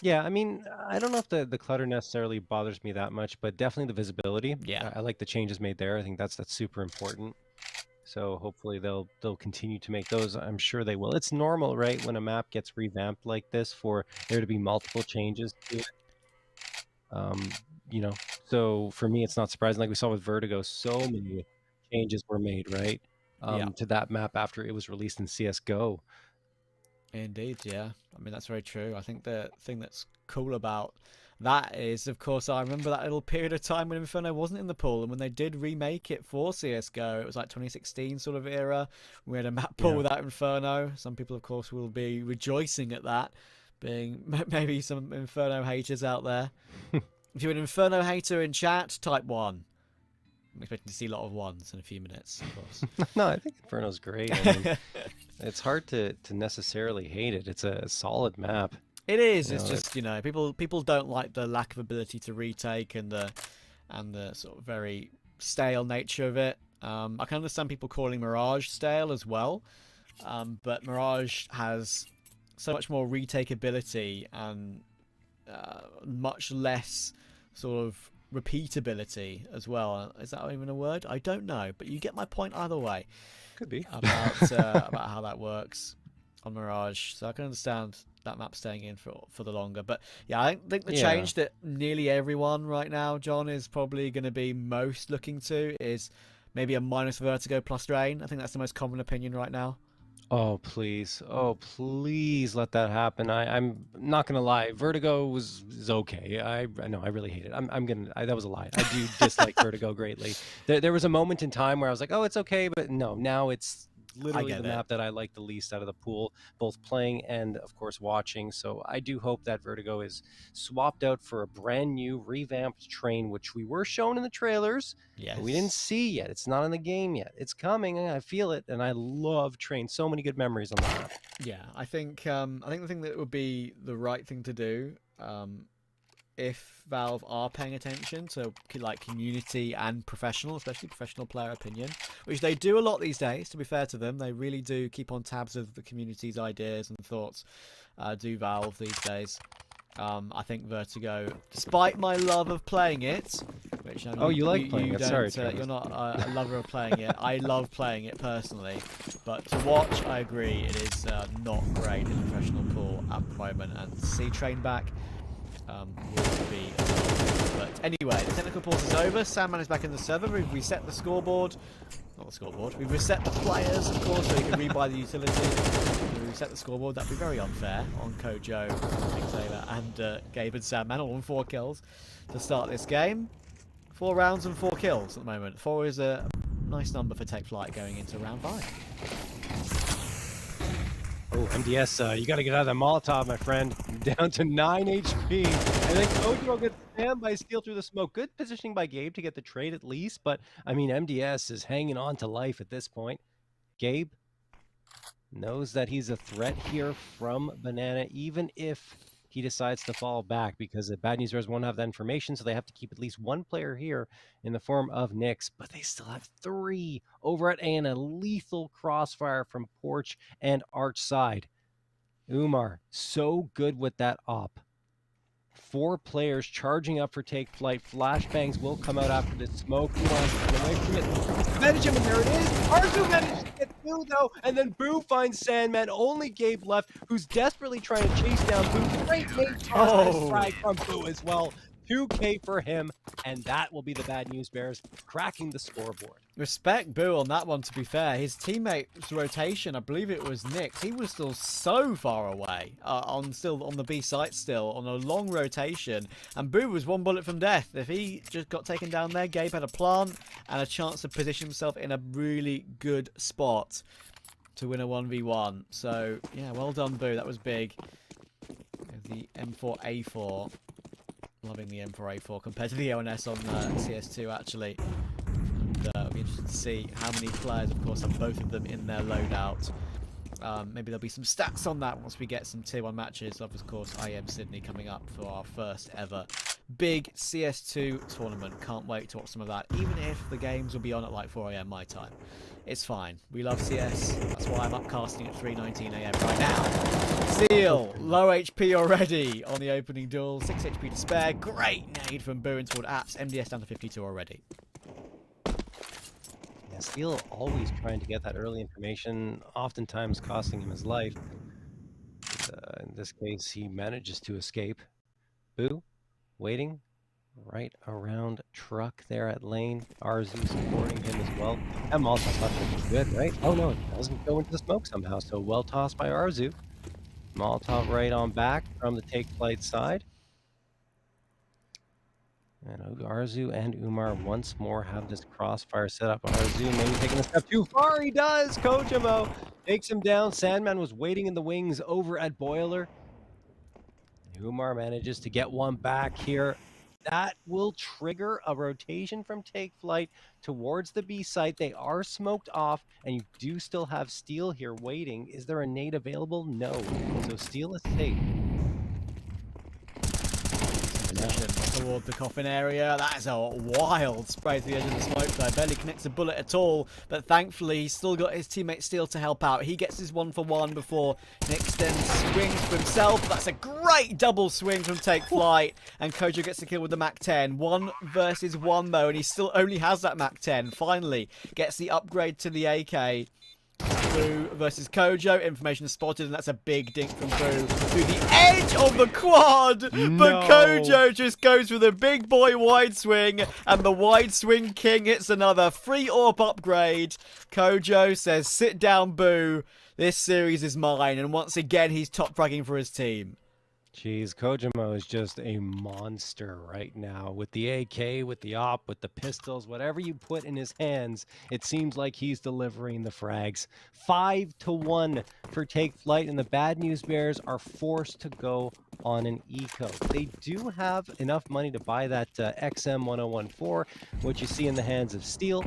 Yeah, I mean, I don't know if the clutter necessarily bothers me that much, but definitely the visibility. Yeah. I like the changes made there. I think that's super important. So hopefully they'll continue to make those. I'm sure they will. It's normal, right, when a map gets revamped like this for there to be multiple changes to it. You know, so for me, it's not surprising. Like we saw with Vertigo, so many changes were made, right, to that map after it was released in CSGO. Indeed, yeah. I mean, that's very true. I think the thing that's cool about that is, of course, I remember that little period of time when Inferno wasn't in the pool, and when they did remake it for CSGO, it was like 2016 sort of era. We had a map pool without Inferno. Some people, of course, will be rejoicing at that, being maybe some Inferno haters out there. If you're an Inferno hater in chat, type 1. I'm expecting to see a lot of ones in a few minutes, of course. No, I think Inferno's great. I mean, it's hard to necessarily hate it. It's a solid map. It is. You It's know, just, you know, people don't like the lack of ability to retake and the sort of very stale nature of it. I can understand people calling Mirage stale as well, but Mirage has so much more retake ability and much less sort of repeatability as well. Is that even a word? I don't know, but you get my point either way. Could be. About how that works on Mirage. So I can understand that map staying in for the longer. But yeah, I think the change that nearly everyone right now, John, is probably going to be most looking to is maybe a minus Vertigo plus Drain. I think that's the most common opinion right now. Oh, please. Oh, please let that happen. I'm not going to lie. Vertigo is okay. I know I really hate it. That was a lie. I do dislike Vertigo greatly. There was a moment in time where I was like, oh, it's okay. But no, now it's literally the map that I like the least out of the pool, both playing and, of course, watching. So I do hope that Vertigo is swapped out for a brand new revamped train, which we were shown in the trailers. Yes. But we didn't see yet. It's not in the game yet. It's coming. I feel it, and I love train. So many good memories on the map. Yeah, I think the thing that would be the right thing to do, if Valve are paying attention to like community and professional, especially professional player opinion, which they do a lot these days, to be fair to them, they really do keep on tabs of the community's ideas and thoughts, do Valve these days. I think Vertigo, despite my love of playing it, which I know you like playing it. Sorry, you're not a lover of playing it. I love playing it personally, but to watch, I agree, it is not great in the professional pool at the moment, and to see train back will be but anyway, the technical pause is over. Sandman is back in the server. We've reset the scoreboard. not the scoreboard. We've reset the players, of course, so you can rebuy the utilities. We reset the scoreboard. That'd be very unfair on Kojo, Big Sailor, and Gabe and Sandman, all on 4 kills to start this game. 4 rounds and 4 kills at the moment. 4 is a nice number for Take Flight going into round 5. Oh, MDS, you got to get out of the Molotov, my friend. Down to 9 HP. And then Kojo gets spammed by Steel through the smoke. Good positioning by Gabe to get the trade at least. But, I mean, MDS is hanging on to life at this point. Gabe knows that he's a threat here from Banana, even if he decides to fall back, because the Bad News Bears won't have that information, so they have to keep at least 1 player here in the form of Nyx, but they still have 3 over at A, and a lethal crossfire from Porch and Arch side. Umar, so good with that op. 4 players charging up for Take Flight. Flashbangs will come out after this smoke. Umar's getting away from it. Manage him, and there it is. Arzu manages to get through, though, and then Boo finds Sandman. Only Gabe left, who's desperately trying to chase down Boo. Great mate toss frag from Boo as well. 2K for him, and that will be the Bad News Bears cracking the scoreboard. Respect Boo on that one, to be fair. His teammate's rotation, I believe it was Nyx, he was still so far away, on the B site still, on a long rotation, and Boo was 1 bullet from death. If he just got taken down there, Gabe had a plant and a chance to position himself in a really good spot to win a 1v1. So, yeah, well done, Boo. That was big. The M4A4. Loving the M4A4 compared to the ONS on CS2, actually. And it'll be interesting to see how many players, of course, have both of them in their loadout. Maybe there'll be some stats on that once we get some Tier 1 matches. Of course, IM Sydney coming up for our first ever big CS2 tournament. Can't wait to watch some of that, even if the games will be on at like 4 AM my time. It's fine. We love CS. That's why I'm upcasting at 3:19 AM right now. Steel, low HP already on the opening duel. 6 HP to spare. Great nade from Boo toward Apps. MDS down to 52 already. Yeah, Steel always trying to get that early information, oftentimes costing him his life. In this case, he manages to escape. Boo, waiting right around truck there at lane. Arzu supporting him as well. That Molotov's not going to be good, right? Oh no, it doesn't go into the smoke somehow, so well tossed by Arzu. Molotov right on back from the Take Flight side. And Arzu and Umar once more have this crossfire set up. Arzu maybe taking a step too far. He does! Kojimo takes him down. Sandman was waiting in the wings over at Boiler. Umar manages to get one back here. That will trigger a rotation from Take Flight towards the B site. They are smoked off, and you do still have Steel here waiting. Is there a nade available? No. So Steel is safe. Toward the coffin area. That is a wild spray to the edge of the smoke there. Barely connects a bullet at all, but thankfully he's still got his teammate Steel to help out. He gets his 1-for-1 before Nyx then swings for himself. That's a great double swing from Take Flight, and Kojo gets the kill with the MAC-10. 1 versus 1 though, and he still only has that MAC-10. Finally gets the upgrade to the AK. Boo versus Kojo. Information spotted, and that's a big dink from Boo to the edge of the quad. No. But Kojo just goes for the big boy wide swing, and the wide swing king hits another free AWP upgrade. Kojo says, "Sit down, Boo. This series is mine." And once again, he's top fragging for his team. Jeez, Kojimo is just a monster right now. With the AK, with the op, with the pistols, whatever you put in his hands, it seems like he's delivering the frags. 5-1 for Take Flight, and the Bad News Bears are forced to go on an eco. They do have enough money to buy that XM1014, which you see in the hands of Steel.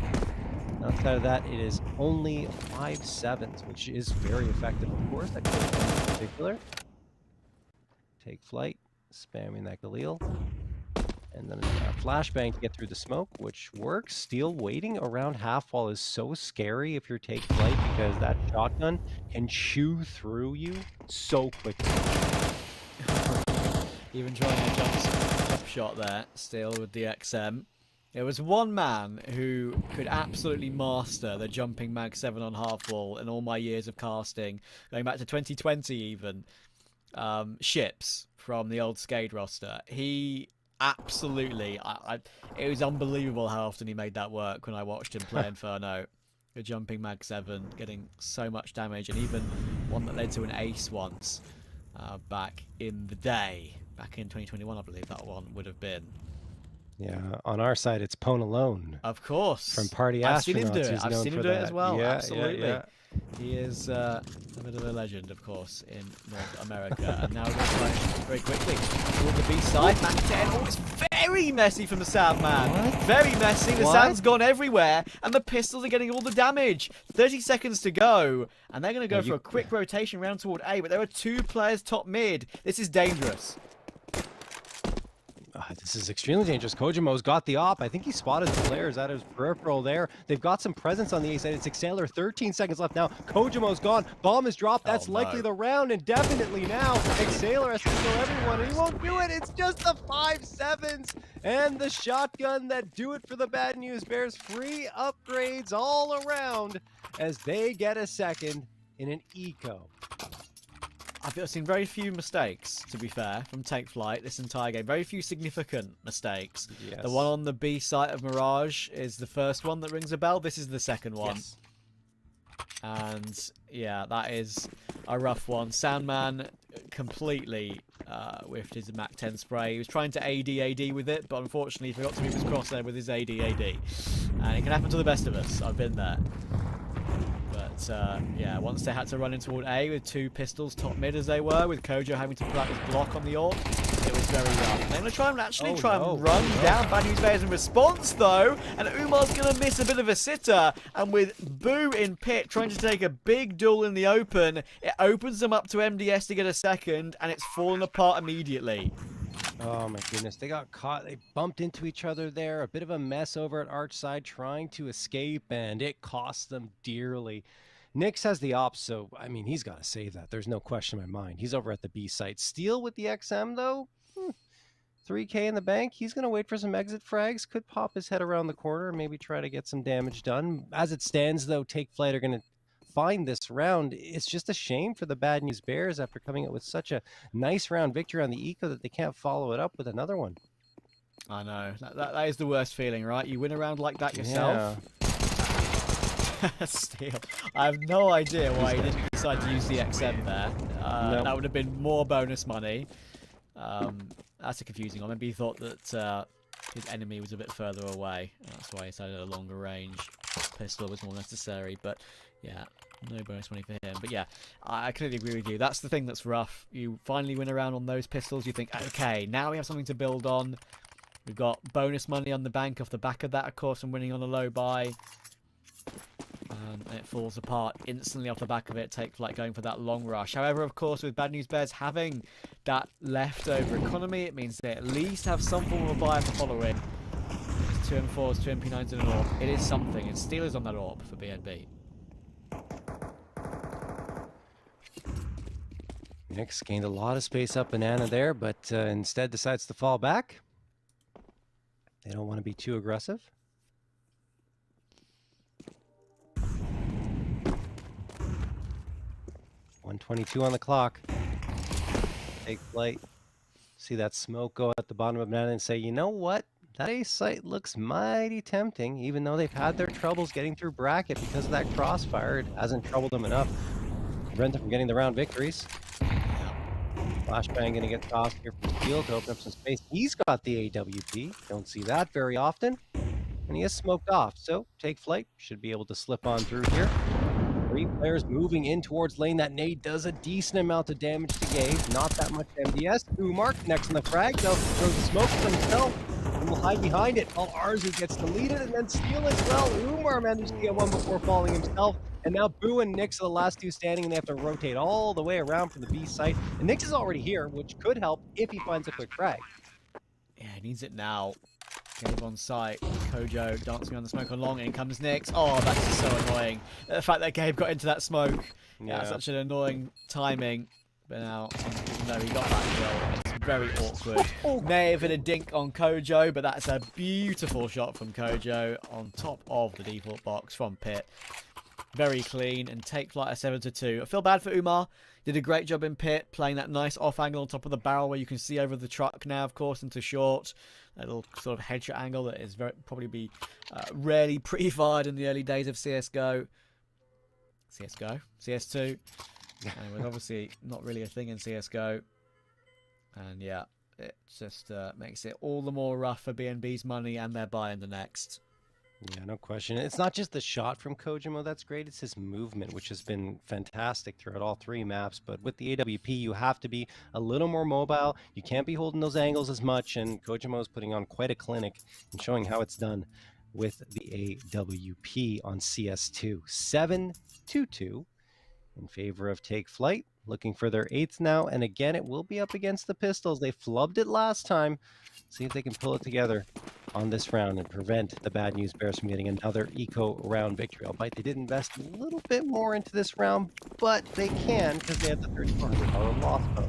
Outside of that, it is only 5.7s, which is very effective, of course, that goes in particular. Take Flight, spamming that Galil. And then a flashbang to get through the smoke, which works. Steel waiting around half wall is so scary if you're Take Flight, because that shotgun can chew through you so quickly. Even trying a jump shot there, Steel with the XM. There was one man who could absolutely master the jumping mag 7 on half wall in all my years of casting, going back to 2020 even. Ships from the old Skade roster. He absolutely, it was unbelievable how often he made that work when I watched him play Inferno. for jumping Mag 7, getting so much damage, and even one that led to an ace once back in the day. Back in 2021, I believe that one would have been. Yeah, on our side, it's Pone Alone. Of course. From Party I've seen him Astronauts, do it. who's I've known seen him for do it that. as well. Yeah, Absolutely. yeah. He is a bit of a legend, of course, in North America. And now we're going to try very quickly toward the B side. Mag 10. Oh, it's very messy from the Sandman. Very messy. The sand's gone everywhere, and the pistols are getting all the damage. 30 seconds to go, and they're going to go for a quick rotation round toward A. But there are 2 players top mid. This is dangerous. This is extremely dangerous. Kojimo's got the op. I think he spotted the players out of his peripheral there. They've got some presence on the A side. It's Exhaler. 13 seconds left now. Kojimo's gone. Bomb is dropped. That's likely the round, and definitely now Exhaler has to kill everyone, and he won't do it. It's just the 5-7s and the shotgun that do it for the Bad News Bears. Free upgrades all around as they get a second in an eco. I've seen very few mistakes, to be fair, from Take Flight this entire game. Very few significant mistakes. Yes. The one on the B site of Mirage is the first one that rings a bell. This is the second one. Yes. And yeah, that is a rough one. Sandman completely whiffed his Mac 10 spray. He was trying to AD with it, but unfortunately he forgot to move his crosshair with his AD. And it can happen to the best of us. I've been there. But yeah, once they had to run in toward A with 2 pistols top mid as they were, with Kojo having to pull out his block on the AWP, it was very rough. They're going to try and run down Bad News Bears in response though, and Umar's going to miss a bit of a sitter, and with Boo in pit trying to take a big duel in the open, it opens them up to MDS to get a second, and it's fallen apart immediately. Oh my goodness, they got caught. They bumped into each other there. A bit of a mess over at Arch side trying to escape, and it cost them dearly. Nyx has the ops, so I mean, he's got to save that. There's no question in my mind. He's over at the B site. Steal with the XM though, 3K in the bank. He's going to wait for some exit frags. Could pop his head around the corner, maybe try to get some damage done. As it stands though, Take Flight are going to find this round. It's just a shame for the Bad News Bears after coming out with such a nice round victory on the eco that they can't follow it up with another one. I know. That is the worst feeling, right? You win a round like that yourself. Yeah. Steal. I have no idea why he didn't decide to use the XM there. No. That would have been more bonus money. That's a confusing one. Maybe he thought that his enemy was a bit further away. That's why he decided a longer range pistol was more necessary. But yeah, no bonus money for him. But yeah, I completely agree with you. That's the thing that's rough. You finally win around on those pistols. You think, okay, now we have something to build on. We've got bonus money on the bank off the back of that, of course, and winning on a low buy. And it falls apart instantly off the back of it. Take Flight going for that long rush. However, of course, with Bad News Bears having that leftover economy, it means they at least have some form of buy to follow in. 2 M4s, 2 MP9s in an AWP. It is something. And Steelers on that AWP for BNB. Nyx gained a lot of space up Banana there, but instead decides to fall back. They don't want to be too aggressive. .122 on the clock. Take Flight. See that smoke go at the bottom of Banana and say, you know what? That A site looks mighty tempting, even though they've had their troubles getting through bracket because of that crossfire. It hasn't troubled them enough. Prevent them from getting the round victories. Flashbang going to get tossed here from the field to open up some space. He's got the AWP. Don't see that very often. And he is smoked off. So Take Flight should be able to slip on through here. 3 players moving in towards lane. That nade does a decent amount of damage to Gabe. Not that much MDS. Umar connects on the frag, though. Throws the smoke for himself. And will hide behind it while Arzu gets deleted and then Steal as well. Umar managed to get one before falling himself. And now Boo and Nyx are the last 2 standing, and they have to rotate all the way around from the B site. And Nyx is already here, which could help if he finds a quick frag. Yeah, he needs it now. Gabe on site. Kojo dancing on the smoke along. In comes Nyx. Oh, that's just so annoying. The fact that Gabe got into that smoke. Yeah, such an annoying timing. But now, even though he got that kill, it's very awkward. May have hit a dink on Kojo, but that's a beautiful shot from Kojo on top of the default box from pit. very clean and take Flyte a 7-2. I feel bad for Umar. Did a great job in pit, playing that nice off angle on top of the barrel where you can see over the truck now, of course, into short. That little sort of headshot angle that is probably be rarely pre-fired in the early days of CS2. And it was obviously not really a thing in CSGO. And yeah, it just makes it all the more rough for BNB's money and their buy in the next. Yeah, no question. It's not just the shot from Kojimo that's great, it's his movement, which has been fantastic throughout all 3 maps. But with the AWP, you have to be a little more mobile. You can't be holding those angles as much, and Kojimo is putting on quite a clinic and showing how it's done with the AWP on CS2. 7-2 in favor of Take Flight, looking for their 8th now, and again, it will be up against the Pistols. They flubbed it last time. See if they can pull it together on this round and prevent the Bad News Bears from getting another eco round victory. Albeit they did invest a little bit more into this round, but they can because they had the $3,400 loss code.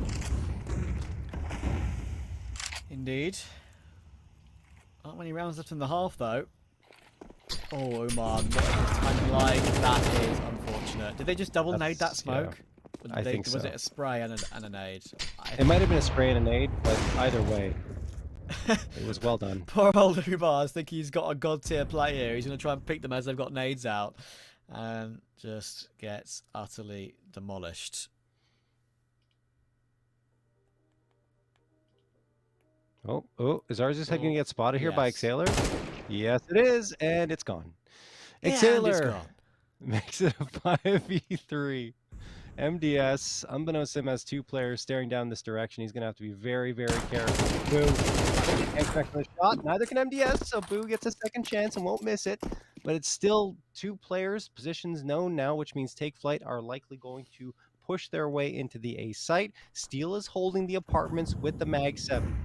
Indeed. Not many rounds left in the half, though. Oh, Oman, what is timing like? That is unfortunate. Did they just double nade that smoke? Yeah, I think so. Was it a spray and a nade? It might have been a spray and a nade, but either way, it was well done. Poor old Umar. I think he's got a god tier play here. He's going to try and pick them as they've got nades out. And just gets utterly demolished. Oh, is ours just going to get spotted here by Exhaler? Yes, it is, and it's gone. Exhaler makes it a 5v3. MDS, unbeknownst to him, has 2 players staring down this direction. He's going to have to be very, very careful. Boo can't expect the shot. Neither can MDS, so Boo gets a second chance and won't miss it. But it's still 2 players, positions known now, which means Take Flight are likely going to push their way into the A site. Steel is holding the apartments with the Mag 7.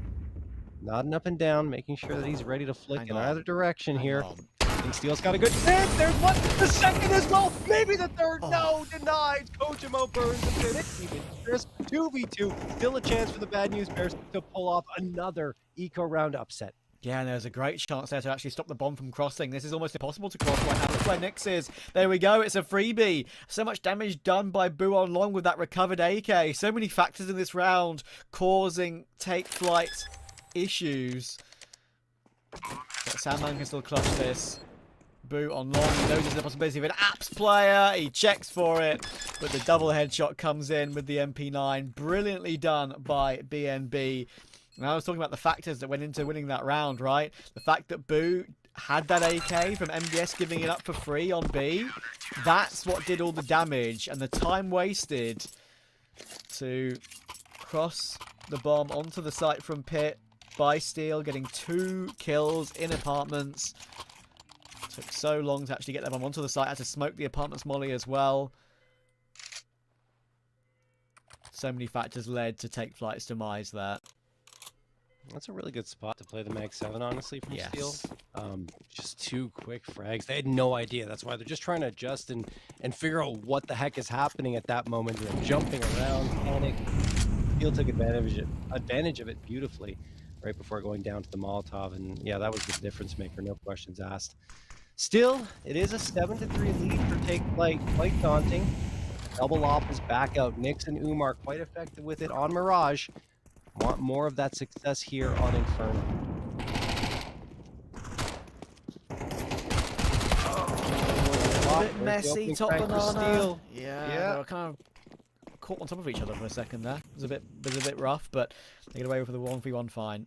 Nodding up and down, making sure that he's ready to flick in either direction here. I think Steel's got a good chance. There's one. The second as well. Maybe the third. No, denied. Kojimo burns the finish. Even crisp. 2v2. Still a chance for the Bad News Bears to pull off another eco round upset. Yeah, and there's a great chance there to actually stop the bomb from crossing. This is almost impossible to cross right now. That's where Nyx is. There we go. It's a freebie. So much damage done by Boo on long with that recovered AK. So many factors in this round causing Take Flight issues. But Sandman can still clutch this. Boo on long. He knows there's the possibility of an apps player. He checks for it, but the double headshot comes in with the MP9. Brilliantly done by BNB. And I was talking about the factors that went into winning that round, right? The fact that Boo had that AK from MDS giving it up for free on B. That's what did all the damage, and the time wasted to cross the bomb onto the site from pit by Steel, getting 2 kills in apartments. Took so long to actually get the bomb onto the site. Had to smoke the apartments molly as well. So many factors led to Take Flight's demise there. That's a really good spot to play the Mag 7, honestly, from Steel. Just 2 quick frags. They had no idea. That's why they're just trying to adjust and figure out what the heck is happening at that moment. They're jumping around, panic. Steel took advantage of it beautifully right before going down to the Molotov. And yeah, that was the difference maker, no questions asked. Still, it is a 7-3 lead for Take Flight. Quite daunting. Double op is back out. Nyx and Umar quite effective with it on Mirage. Want more of that success here on Inferno. A bit messy, top banana. Yeah. They were kind of caught on top of each other for a second there. It was a bit rough, but they get away with the 1v1 fine.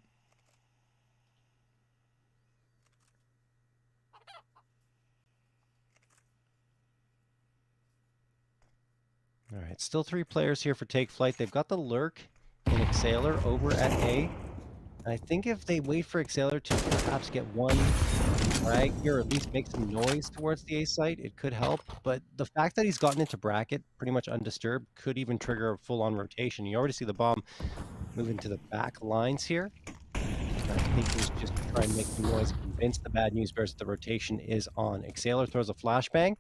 All right, still 3 players here for Take Flight. They've got the Lurk and Exhaler over at A. And I think if they wait for Exhaler to perhaps get one frag here, or at least make some noise towards the A site, it could help. But the fact that he's gotten into bracket pretty much undisturbed could even trigger a full-on rotation. You already see the bomb moving to the back lines here. And I think he's just to try and make some noise, convince the Bad News Bears that the rotation is on. Exhaler throws a flashbang,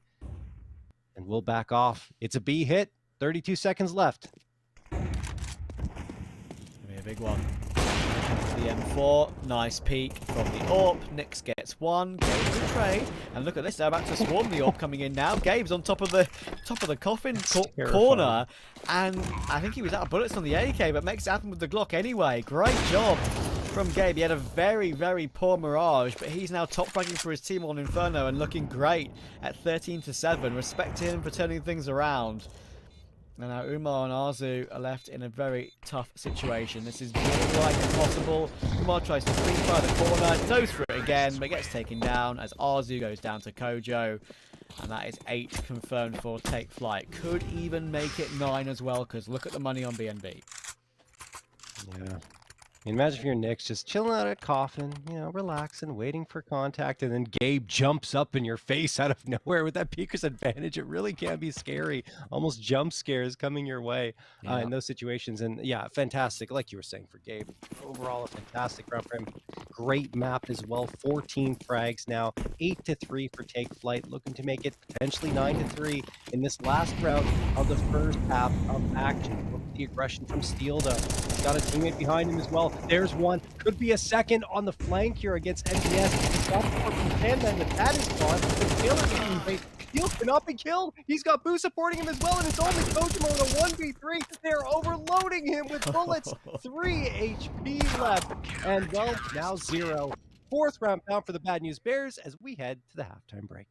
and we'll back off. It's a B hit. 32 seconds left. Gonna be a big one. The M4, nice peek from the AWP. Nix gets one, goes to trade, and look at this. They're about to swarm the AWP coming in now. Gabe's on top of the coffin corner, and I think he was out of bullets on the AK, but makes it happen with the Glock anyway. Great job from Gabe. He had a very, very poor Mirage, but he's now top fragging for his team on Inferno and looking great at 13-7. Respect to him for turning things around. And now Umar and Arzu are left in a very tough situation. This is more like impossible. Umar tries to free fire the corner, goes for it again, but gets taken down as Arzu goes down to Kojo. And that is 8 confirmed for Take Flight. Could even make it 9 as well, because look at the money on BNB. Yeah. I mean, imagine if you're Knicks just chilling out at a coffin, you know, relaxing, waiting for contact, and then Gabe jumps up in your face out of nowhere with that peeker's advantage. It really can be scary. Almost jump scares coming your way in those situations. And yeah, fantastic. Like you were saying for Gabe, overall a fantastic round for him. Great map as well. 14 frags now, 8-3 for Take Flight, looking to make it potentially 9-3 in this last round of the first half of action. Look at the aggression from Steel though. He's got a teammate behind him as well. There's one. Could be a second on the flank here against NBS. That is gone. The Taylor teammate. Steel cannot be killed. He's got Boo supporting him as well, and it's only Kojimo in a 1v3. They're overloading him with bullets. 3 HP left. And well, now 0. 4th round pound for the Bad News Bears as we head to the halftime break.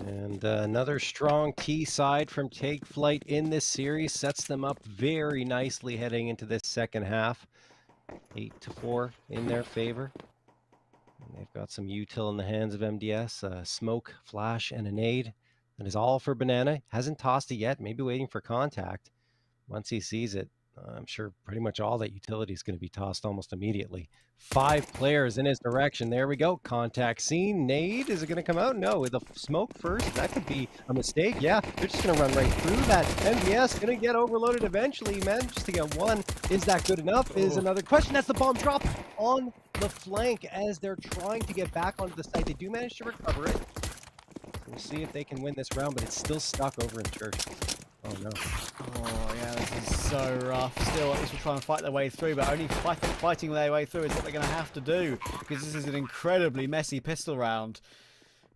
And another strong T side from Take Flight in this series sets them up very nicely heading into this second half. 8-4 in their favor. And they've got some util in the hands of MDS, smoke, flash, and a nade. That is all for Banana. Hasn't tossed it yet, maybe waiting for contact. Once he sees it, I'm sure pretty much all that utility is going to be tossed almost immediately. 5 players in his direction. There we go. Contact seen. Nade, is it going to come out? No, with the smoke first. That could be a mistake. Yeah, they're just going to run right through that. MDS going to get overloaded eventually, man. Just to get one. Is that good enough? Is another question. That's the bomb drop on the flank as they're trying to get back onto the site. They do manage to recover it. We'll see if they can win this round, but it's still stuck over in church. Oh no. Oh yeah, this is so rough. Still, at least we'll try and fight their way through, but only fighting their way through is what they're going to have to do, because this is an incredibly messy pistol round.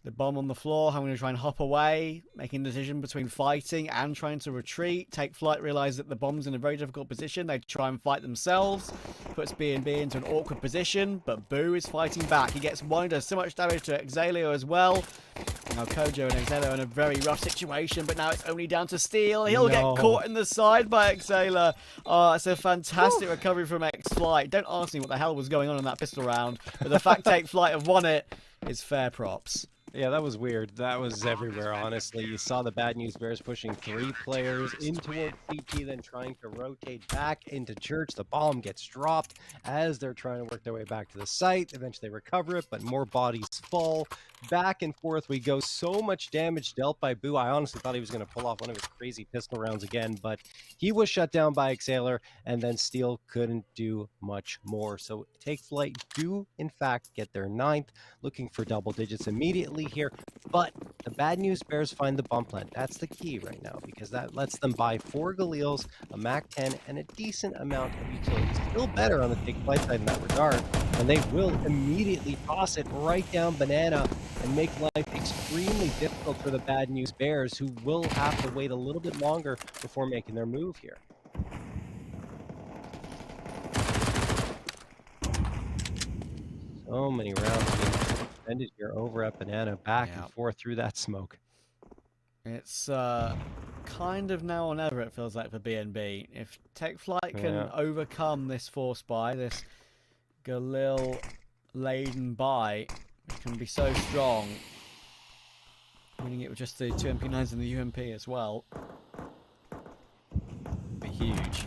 The bomb on the floor, I'm going to try and hop away, making a decision between fighting and trying to retreat. Take Flight realize that the bomb's in a very difficult position. They try and fight themselves, puts B&B into an awkward position, but Boo is fighting back. He gets one, does so much damage to Exalio as well. Now Kojo and Exala are in a very rough situation, but now it's only down to Steel. He'll get caught in the side by Exala. Oh, it's a fantastic recovery from X-Flight. Don't ask me what the hell was going on in that pistol round, but the fact Take Flight have won it is fair props. Yeah, that was weird. That was everywhere, honestly. You saw the Bad News Bears pushing 3 players in towards CT, then trying to rotate back into church. The bomb gets dropped as they're trying to work their way back to the site. Eventually they recover it, but more bodies fall. Back and forth we go. So much damage dealt by Boo. I honestly thought he was going to pull off one of his crazy pistol rounds again, but he was shut down by Exhaler, and then Steel couldn't do much more. So Take Flight do, in fact, get their 9th, looking for double digits immediately here, but the Bad News Bears find the bomb plant. That's the key right now, because that lets them buy 4 Galils, a MAC-10, and a decent amount of utility. Still better on the Take Flight side in that regard, and they will immediately toss it right down Banana and make life extremely difficult for the Bad News Bears, who will have to wait a little bit longer before making their move here. So many rounds being extended here over at Banana, back and forth through that smoke. It's kind of now or never, it feels like, for BNB. If Take Flight can overcome this force buy, this Galil laden buy, it can be so strong. Winning it with just the 2 MP9s and the UMP as well. Be huge.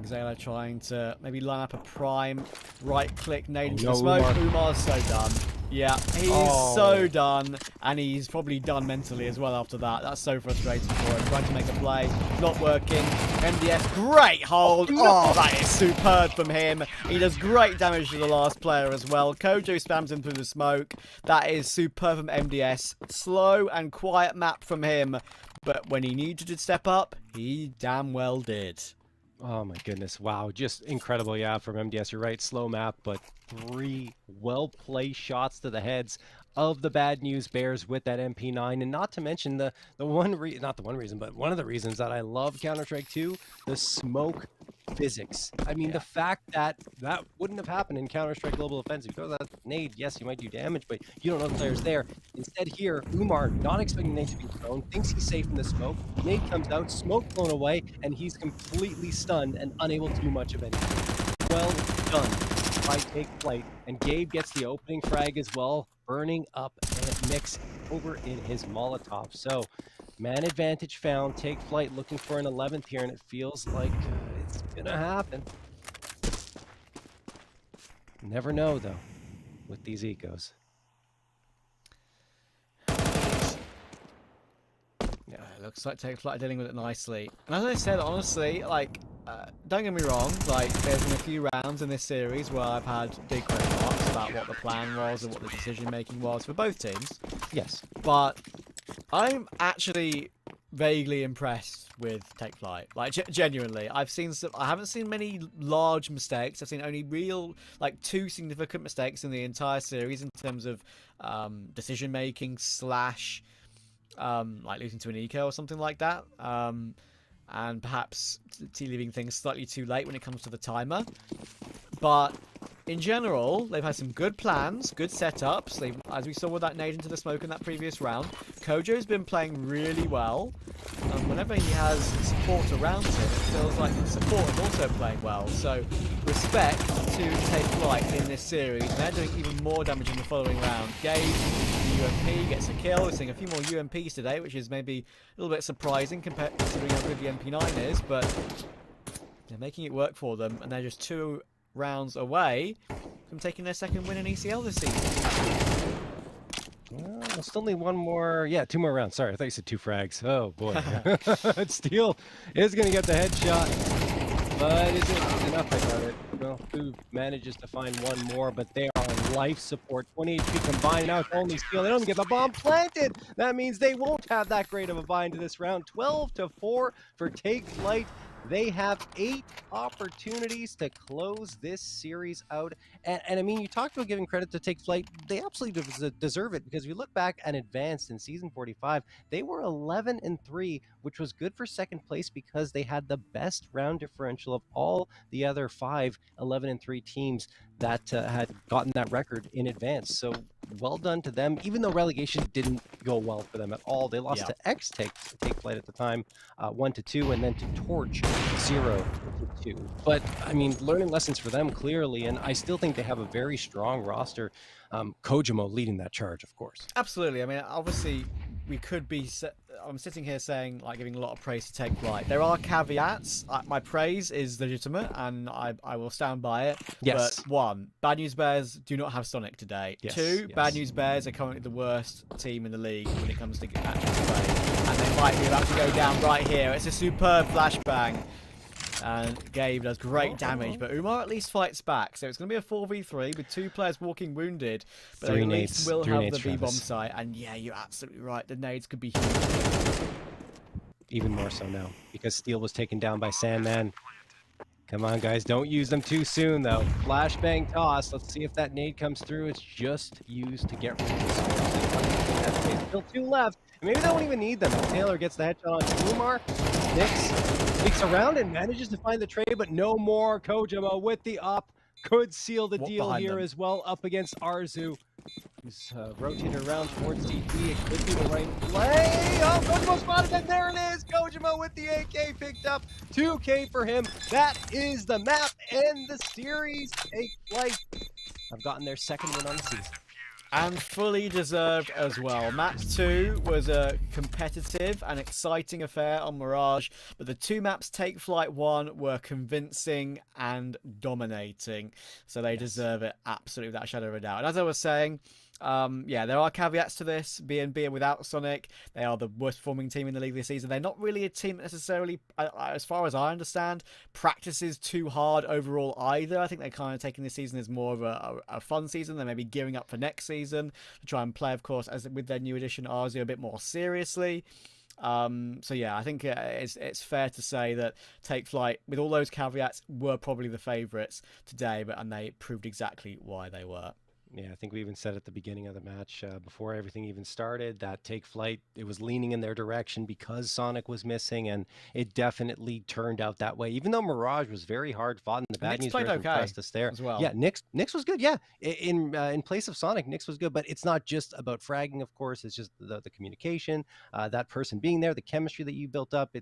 Xayla trying to maybe line up a prime, right click, nade into the smoke. Umar's so done. Yeah, he's so done, and he's probably done mentally as well after that. That's so frustrating for him. Trying to make a play, not working. MDS, great hold. Oh, that is superb from him. He does great damage to the last player as well. Kojo spams him through the smoke. That is superb from MDS. Slow and quiet map from him, but when he needed to step up, he damn well did. Oh my goodness, wow, just incredible. Yeah, from MDS, you're right, slow map, but 3 well-placed shots to the heads of the Bad News Bears with that MP9, and not to mention the one not the one reason, but one of the reasons that I love Counter-Strike 2, the smoke physics. I mean, the fact that that wouldn't have happened in Counter-Strike Global Offensive. You throw that nade, yes, you might do damage, but you don't know the player's there. Instead here, Umar, not expecting nade to be thrown, thinks he's safe in the smoke. Nade comes out, smoke blown away, and he's completely stunned and unable to do much of anything. Well done by Take Flight, and Gabe gets the opening frag as well, burning up and mix over in his Molotov. So, man advantage found. Take Flight looking for an 11th here, and it feels like it's gonna happen. Never know, though, with these ecos. Yeah, it looks like Take Flight are dealing with it nicely. And as I said, honestly, like, don't get me wrong, like, there's been a few rounds in this series where I've had big question marks about what the plan was and what the decision-making was for both teams. Yes. But I'm actually vaguely impressed with Take Flight. Like, genuinely. I haven't seen many large mistakes. I've seen only real, like, 2 significant mistakes in the entire series in terms of decision-making slash... like losing to an eco or something like that, and perhaps leaving things slightly too late when it comes to the timer. But in general, they've had some good plans, good setups. As we saw with that nade into the smoke in that previous round, Kojo's been playing really well. And whenever he has support around him, it feels like the support is also playing well. So, respect to Take Flyte in this series. And they're doing even more damage in the following round. Gabe, the UMP, gets a kill. We're seeing a few more UMPs today, which is maybe a little bit surprising considering how good the MP9 is. But they're making it work for them, and they're just 2 rounds away from taking their second win in ECL this season. Well, we'll still need 1 more. Yeah, 2 more rounds. Sorry, I thought you said 2 frags. Oh, boy. Steel is going to get the headshot. But is it enough? I got it. Well, Fu manages to find 1 more, but they are on life support. 20 HP combined. Now it's only Steel. They don't even get the bomb planted. That means they won't have that great of a bind to this round. 12-4 for Take Flyte. They have 8 opportunities to close this series out. And I mean, you talked about giving credit to Take Flyte. They absolutely deserve it, because if you look back and advanced in Season 45, they were 11-3, which was good for second place because they had the best round differential of all the other 5 11-3 teams that had gotten that record in advance. So well done to them, even though relegation didn't go well for them at all. They lost to Take Flyte at the time, 1-2, and then to Torch 0-2. But I mean, learning lessons for them clearly, and I still think they have a very strong roster. Kojimo leading that charge, of course. Absolutely. I mean, obviously, we could be. I'm sitting here saying, like, giving a lot of praise to Take Flyte. There are caveats. My praise is legitimate, and I will stand by it. Yes. But 1, Bad News Bears do not have Sonic today. Yes, 2, yes. Bad News Bears are currently the worst team in the league when it comes to actual play, and they might be about to go down right here. It's a superb flashbang. And Gabe does great damage, but Umar at least fights back. So it's going to be a 4v3 with 2 players walking wounded. But they at least will have the B-bomb site. And yeah, you're absolutely right. The nades could be huge. Even more so now, because Steel was taken down by Sandman. Come on, guys. Don't use them too soon, though. Flashbang toss. Let's see if that nade comes through. It's just used to get rid of the score. There's still 2 left. Maybe they don't even need them. Taylor gets the headshot on Umar. Nix sneaks around and manages to find the trade, but no more. Kojima with the up. Could seal the deal here as well, up against Arzu, who's rotated around towards CT. It could be the right play. Oh, Kojima spotted, and there it is. Kojima with the AK picked up. 2K for him. That is the map and the series. Take Flyte. I've gotten their second win on the season. And fully deserved as well. Map 2 was a competitive and exciting affair on Mirage, but the 2 maps Take Flyte won were convincing and dominating. So they deserve it absolutely without a shadow of a doubt. And as I was saying, yeah, there are caveats to this. BNB are without Sonic. They are the worst performing team in the league this season. They're not really a team that necessarily, as far as I understand, practices too hard overall either. I think they're kind of taking this season as more of a fun season. They may be gearing up for next season to try and play, of course, as with their new addition Arzu, a bit more seriously. So yeah, I think it's fair to say that Take Flyte, with all those caveats, were probably the favourites today, and they proved exactly why they were. Yeah, I think we even said at the beginning of the match, before everything even started, that Take Flyte, it was leaning in their direction because Sonic was missing, and it definitely turned out that way. Even though Mirage was very hard fought, and the Bad News Bears impressed us there as well. Yeah, Nix was good. Yeah, in place of Sonic, Nix was good, but it's not just about fragging. Of course, it's just the communication, that person being there, the chemistry that you built up.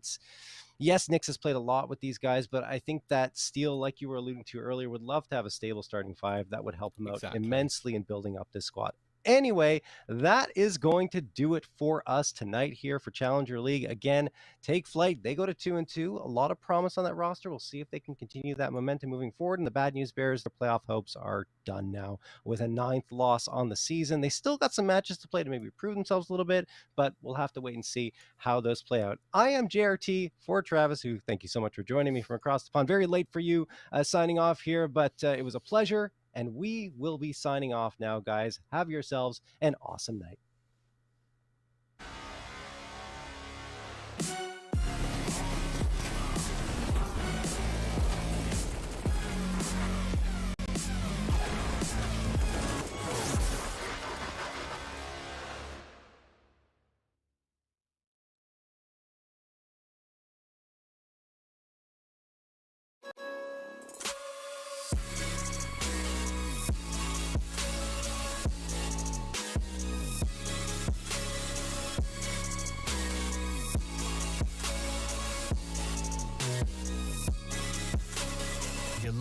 Yes, Nix has played a lot with these guys, but I think that Steel, like you were alluding to earlier, would love to have a stable starting 5. That would help him out immensely in building up this squad. Anyway, that is going to do it for us tonight here for Challenger League. Again, Take Flyte, they go to 2-2. A lot of promise on that roster. We'll see if they can continue that momentum moving forward. And the Bad News Bears, their playoff hopes are done now with a 9th loss on the season. They still got some matches to play to maybe prove themselves a little bit, but we'll have to wait and see how those play out. I am JRT for Travis, who thank you so much for joining me from across the pond. Very late for you signing off here, but it was a pleasure. And we will be signing off now, guys. Have yourselves an awesome night.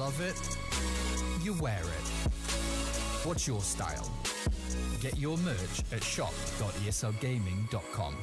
love it, you wear it. What's your style? Get your merch at shop.eslgaming.com.